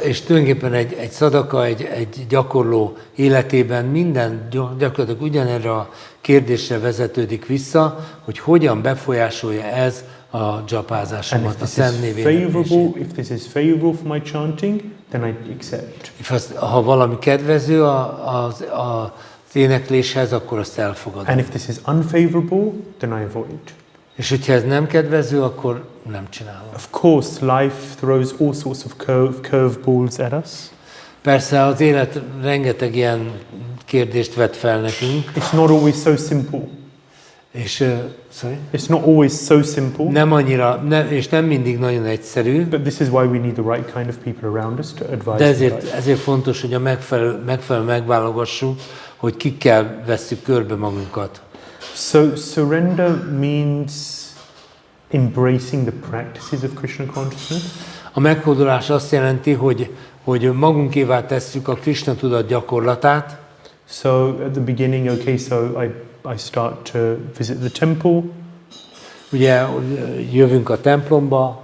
Speaker 2: És tulajdonképpen egy szadaka, egy gyakorló életében minden gyakorlatilag ugyanerre a kérdésre vezetődik vissza, hogy hogyan befolyásolja ez a dzsapázásomat, a szent névének.
Speaker 1: If this is favorable for my chanting, then I accept.
Speaker 2: Ha valami kedvező az énekléshez, akkor azt elfogadom.
Speaker 1: And if this is unfavorable, then I avoid.
Speaker 2: És hogyha ez nem kedvező, akkor nem csinálom.
Speaker 1: Of course, life throws all sorts of curveballs at us.
Speaker 2: Persze az élet rengeteg ilyen kérdést vet fel nekünk.
Speaker 1: It's not always so simple.
Speaker 2: És,
Speaker 1: It's not always so simple.
Speaker 2: Nem annyira, és nem mindig nagyon egyszerű.
Speaker 1: But this is why we need the right kind of people around us to advise.
Speaker 2: De ezért fontos, hogy a megfelelő megválogassuk, hogy kikkel vesszük körbe magunkat.
Speaker 1: So surrender means embracing the practices of Krishna consciousness.
Speaker 2: A meghódolás azt jelenti, hogy magunkévá tesszük a Krishna tudat gyakorlatát.
Speaker 1: So at the beginning, okay, so I start to visit the temple.
Speaker 2: Ugye jövünk a templomba.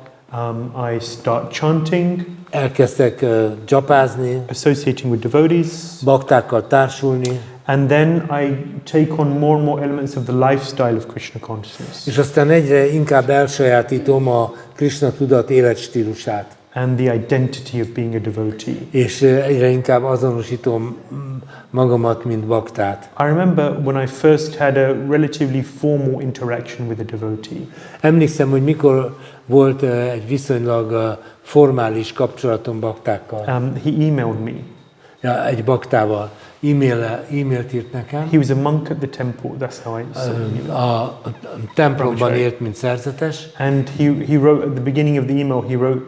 Speaker 1: I start chanting.
Speaker 2: Elkezdek dzsapázni.
Speaker 1: Associating with devotees.
Speaker 2: Baktákkal társulni.
Speaker 1: And then I take on more and more elements of the lifestyle of Krishna consciousness.
Speaker 2: És aztán egyre inkább elsajátítom a Krishna tudat életstílusát.
Speaker 1: and the identity of being a devotee.
Speaker 2: És egyre inkább azonosítom magamat, mint baktát.
Speaker 1: I remember when I first had a relatively formal interaction with a devotee.
Speaker 2: Emlékszem, hogy mikor volt egy viszonylag formális kapcsolatom baktákkal.
Speaker 1: He emailed me.
Speaker 2: Ja, egy baktával. E-mailt írt nekem.
Speaker 1: He was a monk at the temple, that's how I saw him.
Speaker 2: A templomban élt, mint szerzetes.
Speaker 1: And he wrote at the beginning of the email, he wrote,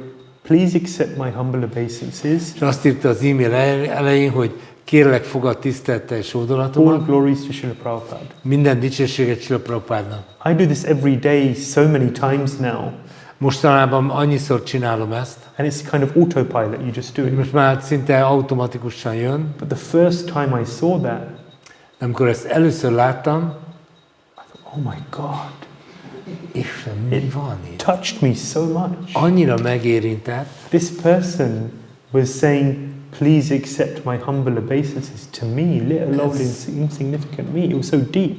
Speaker 1: please accept my humble obeisances.
Speaker 2: És azt írta az e-mail elején, hogy kérlek fogad tisztelettel és
Speaker 1: All
Speaker 2: hódolatomat.
Speaker 1: glories to Srila Prabhupada.
Speaker 2: Minden dicsőséget Srila Prabhupádnak.
Speaker 1: I do this every day so many times now.
Speaker 2: Mostanában annyiszor csinálom ezt,
Speaker 1: And it's kind of autopilot, you just do
Speaker 2: hogy
Speaker 1: it.
Speaker 2: most már szinte automatikusan jön.
Speaker 1: But the first time I saw that,
Speaker 2: De amikor ezt először láttam,
Speaker 1: I thought, oh my God,
Speaker 2: Isten, mi van itt?
Speaker 1: touched me so much.
Speaker 2: Annyira megérintett.
Speaker 1: This person was saying, please accept my humble obeisances to me, little old insignificant me. It was so deep.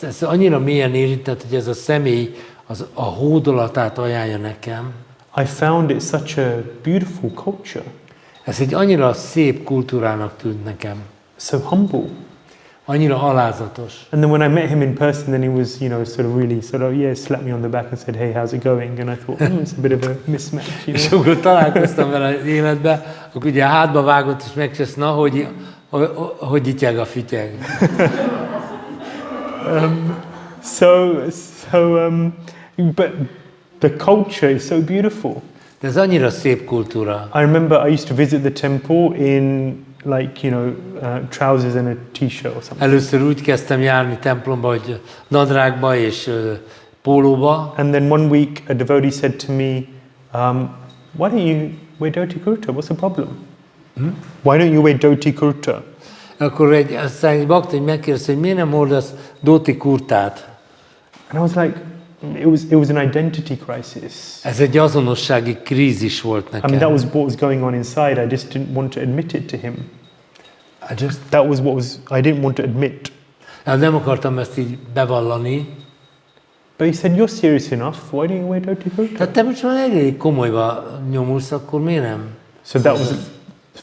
Speaker 2: Ez annyira mélyen érintett, hogy ez a személy a hódolatát ajánlja nekem.
Speaker 1: I found it such a beautiful culture,
Speaker 2: Ez egy annyira szép kultúrának tűnt nekem.
Speaker 1: so humble.
Speaker 2: Annyira alázatos.
Speaker 1: And then when I met him in person, then he was, sort of really slapped me on the back and said, hey, how's it going? And I thought, it's a bit of a mismatch,
Speaker 2: És amikor találkoztam vele az életben, akkor ugye hátba vágott és megcsesz, na, hogy ityeg a fityeg.
Speaker 1: But the culture is so beautiful.
Speaker 2: De ez annyira szép kultúra.
Speaker 1: I remember I used to visit the temple in trousers and a t-shirt or something.
Speaker 2: Először úgy kezdtem járni templomba, hogy nadrágba és pólóba.
Speaker 1: And then one week a devotee said to me, why don't you wear dhoti kurta? What's the problem? Why don't you wear dhoti kurta?
Speaker 2: Akkor aztán egy bakta megkérdezte, hogy miért nem hordasz dhoti kurtát?
Speaker 1: And I was like, it was an identity crisis.
Speaker 2: Ez egy azonossági krízis volt
Speaker 1: I mean,
Speaker 2: nekem.
Speaker 1: that was what was going on inside. I just didn't want to admit it to him. That was I didn't want to admit.
Speaker 2: Nem akartam ezt így bevallani.
Speaker 1: But he said, you're serious enough. Why don't you wear dhoti kurta?
Speaker 2: Tehát te most már elég komolyba nyomulsz, akkor miért nem?
Speaker 1: So that was,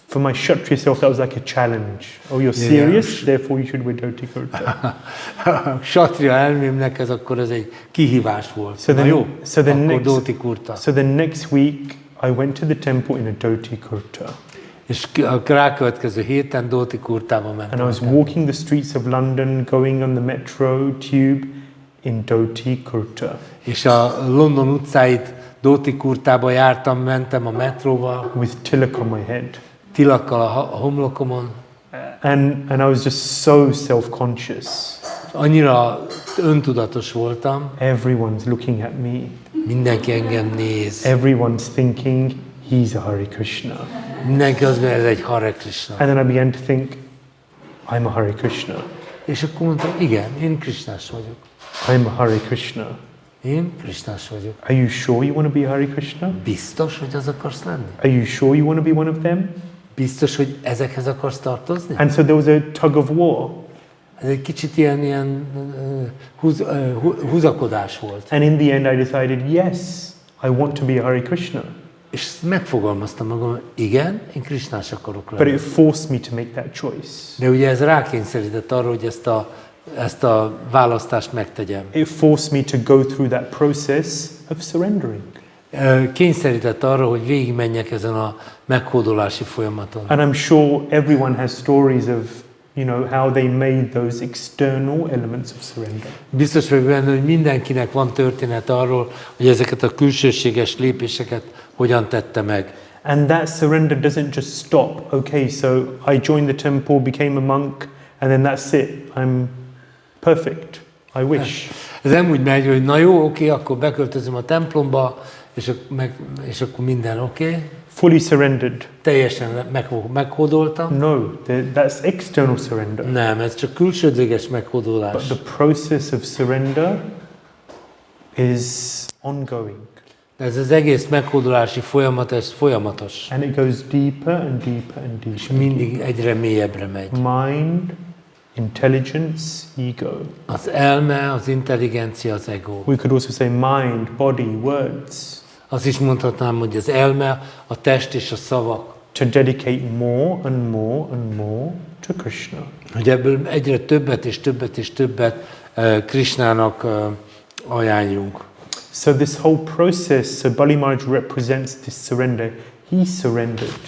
Speaker 1: for my Kshatriya self, that was like a challenge. Oh, you're serious, therefore you should wear dhoti kurta.
Speaker 2: Kshatriya elmémnek ez egy kihívás volt.
Speaker 1: So then,
Speaker 2: jó,
Speaker 1: so the
Speaker 2: akkor dhoti kurta.
Speaker 1: So the next week, I went to the temple in a dhoti kurta.
Speaker 2: És a rákövetkező héten dhoti kurtába mentem.
Speaker 1: And I was walking the streets of London, going on the metro, tube, in dhoti kurta.
Speaker 2: És a London utcáit dhoti kurtába jártam, mentem a metróval.
Speaker 1: With tilak on my head.
Speaker 2: Tilakkal a homlokomon.
Speaker 1: And I was just so self-conscious.
Speaker 2: Annyira öntudatos voltam.
Speaker 1: Everyone's looking at me.
Speaker 2: Mindenki engem néz.
Speaker 1: Everyone's thinking, he's a Hare Krishna.
Speaker 2: Mindenki azt mondja, ez egy Hare Krishna.
Speaker 1: And then I began to think, I'm a Hare Krishna.
Speaker 2: És akkor mondtam, igen, én krishnás vagyok.
Speaker 1: I'm a Hare Krishna.
Speaker 2: Én krishnás vagyok.
Speaker 1: Are you sure you want to be Hare Krishna?
Speaker 2: Biztos, hogy az akarsz lenni?
Speaker 1: Are you sure you want to be one of them?
Speaker 2: Biztos, hogy ezekhez akarsz tartozni?
Speaker 1: And so there was a tug of war.
Speaker 2: Ez egy kicsit ilyen húzakodás volt.
Speaker 1: And in the end I decided, yes, I want to be a Hare Krishna.
Speaker 2: És megfogalmaztam magam, igen, én krishnás akarok
Speaker 1: But
Speaker 2: lenni.
Speaker 1: it forced me to make that choice.
Speaker 2: De ugye ez rákényszerített arra, hogy ezt a választást megtegyem.
Speaker 1: It forced me to go through that process of surrendering.
Speaker 2: Kényszerített arra, hogy végigmenjek ezen a meghódolási folyamaton.
Speaker 1: And I'm sure everyone has stories of, how they made those external elements of surrender.
Speaker 2: Biztos vagyok benne, hogy mindenkinek van történet arról, hogy ezeket a külsőséges lépéseket hogyan tette meg.
Speaker 1: And that surrender doesn't just stop. Okay, so I joined the temple, became a monk, and then that's it. I'm perfect. I wish.
Speaker 2: Ez nem úgy megy, hogy na jó, oké, akkor beköltözöm a templomba, és akkor minden oké.
Speaker 1: Fully surrendered.
Speaker 2: Teljesen meghódoltam.
Speaker 1: No, that's external surrender.
Speaker 2: Nem, ez csak külsődleges meghódolás.
Speaker 1: But the process of surrender is ongoing.
Speaker 2: Ez az egész meghódolási folyamat, ez folyamatos.
Speaker 1: And it goes deeper and deeper and deeper.
Speaker 2: És mindig egyre mélyebbre megy.
Speaker 1: Mind, intelligence, ego.
Speaker 2: Az elme, az intelligencia, az ego.
Speaker 1: We could also say mind, body, words.
Speaker 2: Azt is mondhatnám, hogy az elme, a test és a szavak.
Speaker 1: To dedicate more and more and more to Krishna.
Speaker 2: Hogy ebből egyre többet és többet és többet Krishnának ajánljunk.
Speaker 1: So this whole process, so Bali Maharaj represents this surrender. He surrendered.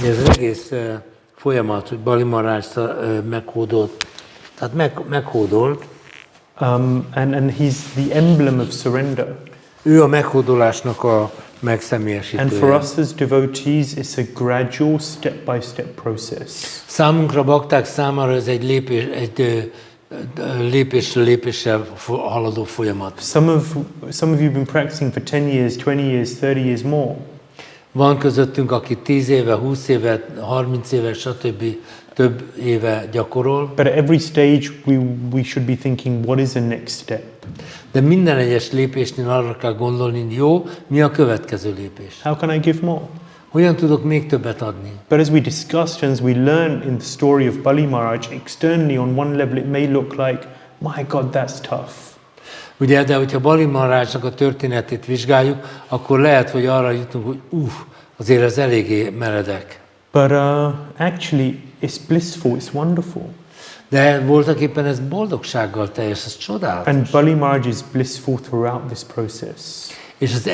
Speaker 2: Ez az egész folyamat, hogy Bali Maharaj meghódolt, tehát meghódolt.
Speaker 1: And he's the emblem of surrender.
Speaker 2: Ő a meghódolásnak a
Speaker 1: And
Speaker 2: megszemélyesítője.
Speaker 1: for us as devotees, it's a gradual, step-by-step process.
Speaker 2: Számunkra, bakták számára ez egy lépésről lépésre haladó folyamat.
Speaker 1: Some of you have been practicing for 10 years, 20 years, 30 years more.
Speaker 2: Van közöttünk, aki 10 éve, 20 éve, 30 éve, stb. Több éve gyakorol.
Speaker 1: But at every stage, we should be thinking, what is the next step?
Speaker 2: De minden egyes lépésnél arra kell gondolni, jó, mi a következő lépés?
Speaker 1: How can I give more?
Speaker 2: Hogyan tudok még többet adni?
Speaker 1: But as we discussed, as we learn in the story of Bali Maharaj, externally on one level it may look like, my God, that's tough.
Speaker 2: Ugye, de hogyha Bali Maharajnak a történetét vizsgáljuk, akkor lehet, hogy arra jutunk, hogy azért ez eléggé meredek.
Speaker 1: But actually, it's blissful, it's wonderful.
Speaker 2: De voltak éppen ez boldogsággal teljes, ez csodálatos.
Speaker 1: And Bali Maharaj is blissful throughout this process.
Speaker 2: És az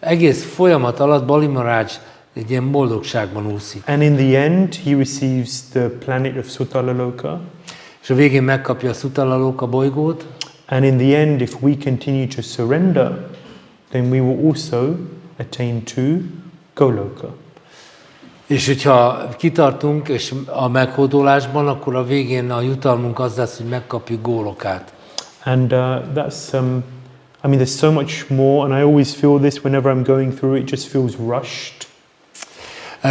Speaker 2: egész folyamat alatt Bali Maharaj egy ilyen boldogságban úszik.
Speaker 1: And in the end, he receives the planet of Sutalaloka.
Speaker 2: És a végén megkapja a Sutalaloka bolygót.
Speaker 1: And in the end, if we continue to surrender, then we will also attain to Goloka.
Speaker 2: És hogyha kitartunk és a meghódolásban, akkor a végén a jutalmunk az lesz, hogy megkapjuk Gólokát.
Speaker 1: And that's, I mean, there's so much more, and I always feel this whenever I'm going through it, just feels rushed.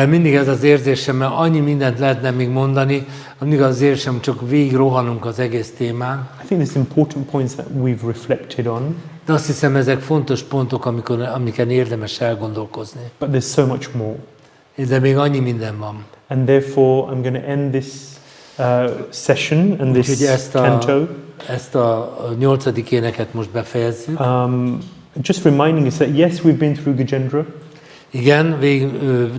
Speaker 2: Mindig ez az érzésem, mert annyi mindent lehetne még mondani, mindig az érzésem, csak végig rohanunk az egész témán.
Speaker 1: I think there's important points that we've reflected on.
Speaker 2: De azt hiszem, ezek fontos pontok, amiken érdemes elgondolkozni.
Speaker 1: But there's so much more.
Speaker 2: De még annyi minden van.
Speaker 1: And therefore, I'm going to end this session and this canto.
Speaker 2: Ezt a 8. éneket most befejezzük.
Speaker 1: Just reminding us that yes, we've been through Gajendra.
Speaker 2: Igen,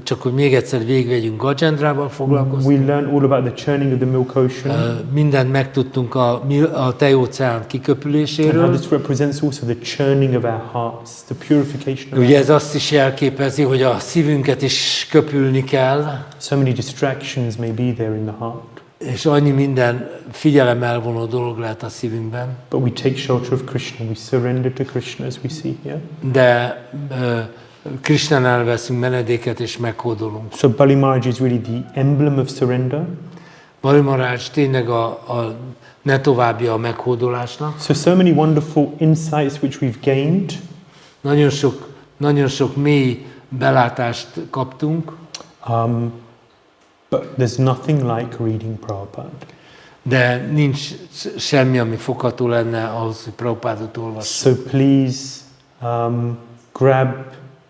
Speaker 2: csak hogy még egyszer végigvegyünk, Gajendrával foglalkoztunk.
Speaker 1: We learned all about the churning of the milk ocean.
Speaker 2: Mindent megtudtunk a tejóceán kiköpüléséről.
Speaker 1: And how this represents also the churning of our hearts, the purification of
Speaker 2: Ugye ez azt is jelképezi, hogy a szívünket is köpülni kell.
Speaker 1: So many distractions may be there in the heart.
Speaker 2: És annyi minden figyelem elvonó dolog lehet a szívünkben.
Speaker 1: But we take shelter of Krishna, we surrender to Krishna as we see here.
Speaker 2: De Krishnánál veszünk menedéket és meghódolunk.
Speaker 1: So Bali Maharaj is really the emblem of surrender.
Speaker 2: Bali Maharaj tényleg a ne továbbja a meghódolásnak.
Speaker 1: So many wonderful insights which we've gained.
Speaker 2: Nagyon sok mély belátást kaptunk.
Speaker 1: But there's nothing like reading Prabhupada.
Speaker 2: De nincs semmi, ami fogható lenne ahhoz, hogy Prabhupádot olvassuk.
Speaker 1: So please grab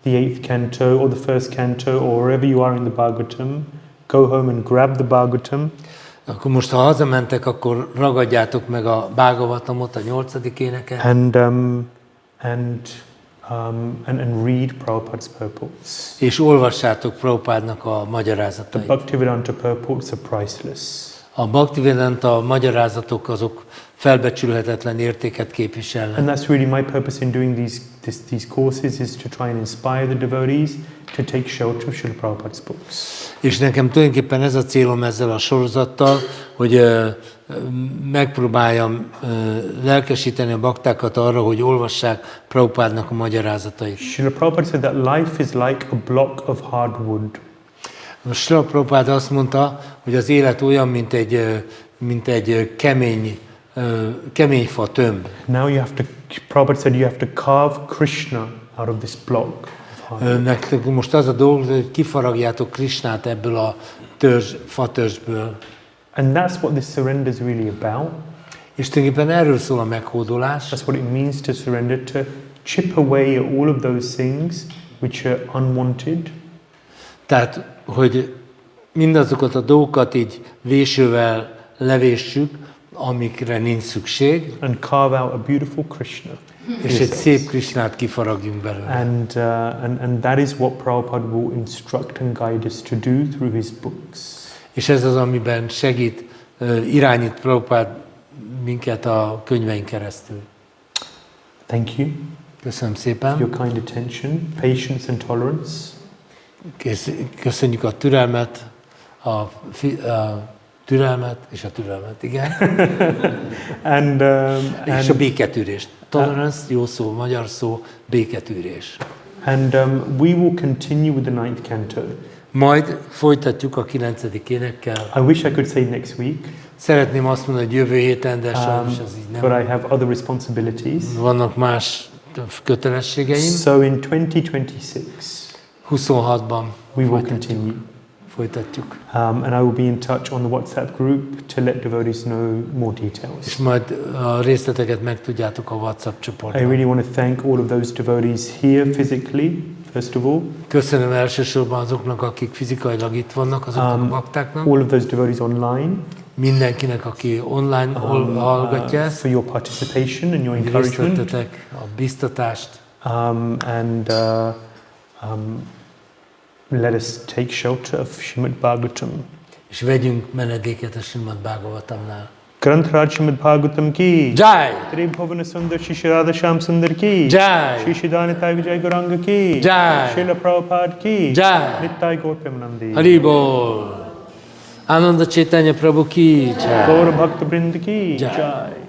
Speaker 1: the 8th canto or the 1st canto or wherever you are in the Bhagavatam. Go home and grab the Bhagavatam.
Speaker 2: Akkor most, ha hazamentek, akkor ragadjátok meg a Bhagavatamot, a 8. éneket.
Speaker 1: And read Prabhupada's purports.
Speaker 2: És olvassátok Prabhupádnak a magyarázatait.
Speaker 1: The Bhaktivedanta purports are priceless.
Speaker 2: A Bhaktivedanta magyarázatok azok felbecsülhetetlen értéket képviselnek.
Speaker 1: And that's really my purpose in doing these courses, is to try and inspire the devotees to take shelter of Srila Prabhupada's books.
Speaker 2: És nekem tulajdonképpen ez a célom ezzel a sorozattal, hogy megpróbáljam lelkesíteni a baktákat arra, hogy olvassák Prabhupádnak a magyarázatait.
Speaker 1: Srila Prabhupada said that life is like a block of hard wood.
Speaker 2: Srila Prabhupád azt mondta, hogy az élet olyan, mint egy kemény fa tömb.
Speaker 1: Now Prabhupada said you have to carve Krishna out of this block.
Speaker 2: Nektek most az a dolog, hogy kifaragjátok Krishnát ebből a fatörzsből.
Speaker 1: And that's what this surrender is really about.
Speaker 2: És tulajdonképpen erről szól a meghódolás.
Speaker 1: That's what it means to surrender, to chip away at all of those things which are unwanted.
Speaker 2: Tehát, hogy mindazokat a dolgokat így vésővel levéssük, amikre nincs szükség.
Speaker 1: And carve out a beautiful Krishna.
Speaker 2: és egy szép Krishnát kifaragjunk belőle.
Speaker 1: And that is what Prabhupada will instruct and guide us to do through his books.
Speaker 2: És ez az, amiben segít, irányít Prabhupád minket a könyvein keresztül.
Speaker 1: Thank you
Speaker 2: Köszönöm
Speaker 1: for
Speaker 2: szépen.
Speaker 1: your kind attention, patience and tolerance.
Speaker 2: Köszönjük a türelmet, a türelmet, igen. És a béketűrést. Tolerance, jó szó, magyar szó, béketűrés.
Speaker 1: And we will continue with the 9th canto.
Speaker 2: Majd folytatjuk a 9. énekkel.
Speaker 1: I wish I could say next week,
Speaker 2: Szeretném azt mondani, hogy jövő héten, de sajnos ez így
Speaker 1: but
Speaker 2: nem.
Speaker 1: I have other responsibilities.
Speaker 2: Vannak más kötelességeim.
Speaker 1: So in 2026,
Speaker 2: 26-ban
Speaker 1: we will continue.
Speaker 2: folytatjuk.
Speaker 1: And I will be in touch on the WhatsApp group to let devotees know more details.
Speaker 2: És majd a részleteket megtudjátok a WhatsApp
Speaker 1: I
Speaker 2: csoportban.
Speaker 1: really want to thank all of those devotees here physically, first of all.
Speaker 2: Köszönöm elsősorban azoknak, akik fizikailag itt vannak, azoknak a baktáknak.
Speaker 1: All of those devotees online,
Speaker 2: Mindenkinek, aki online hallgatja ezt.
Speaker 1: for your participation and your
Speaker 2: Hogy részt
Speaker 1: encouragement.
Speaker 2: vettetek a biztatást.
Speaker 1: Let us take shelter of Śrīmad-Bhāgavatam.
Speaker 2: És vegyünk menedéket a Śrīmad-Bhāgavatamnál.
Speaker 1: Granth Śrīmad-Bhāgavatam ki,
Speaker 2: Jai!
Speaker 1: Tribhavana Sundar Shri Radha Shyam Sundar ki,
Speaker 2: Jai!
Speaker 1: Shri Siddhanita Vijay Gauranga ki,
Speaker 2: Jai!
Speaker 1: Srila Prabhupada ki,
Speaker 2: Jai!
Speaker 1: Nittai Gaur Premanandi,
Speaker 2: Haribol! Ānanda Caitanya Prabhu ki jai!
Speaker 1: Gaura Bhakta Brinda ki,
Speaker 2: Jai!
Speaker 1: Jai.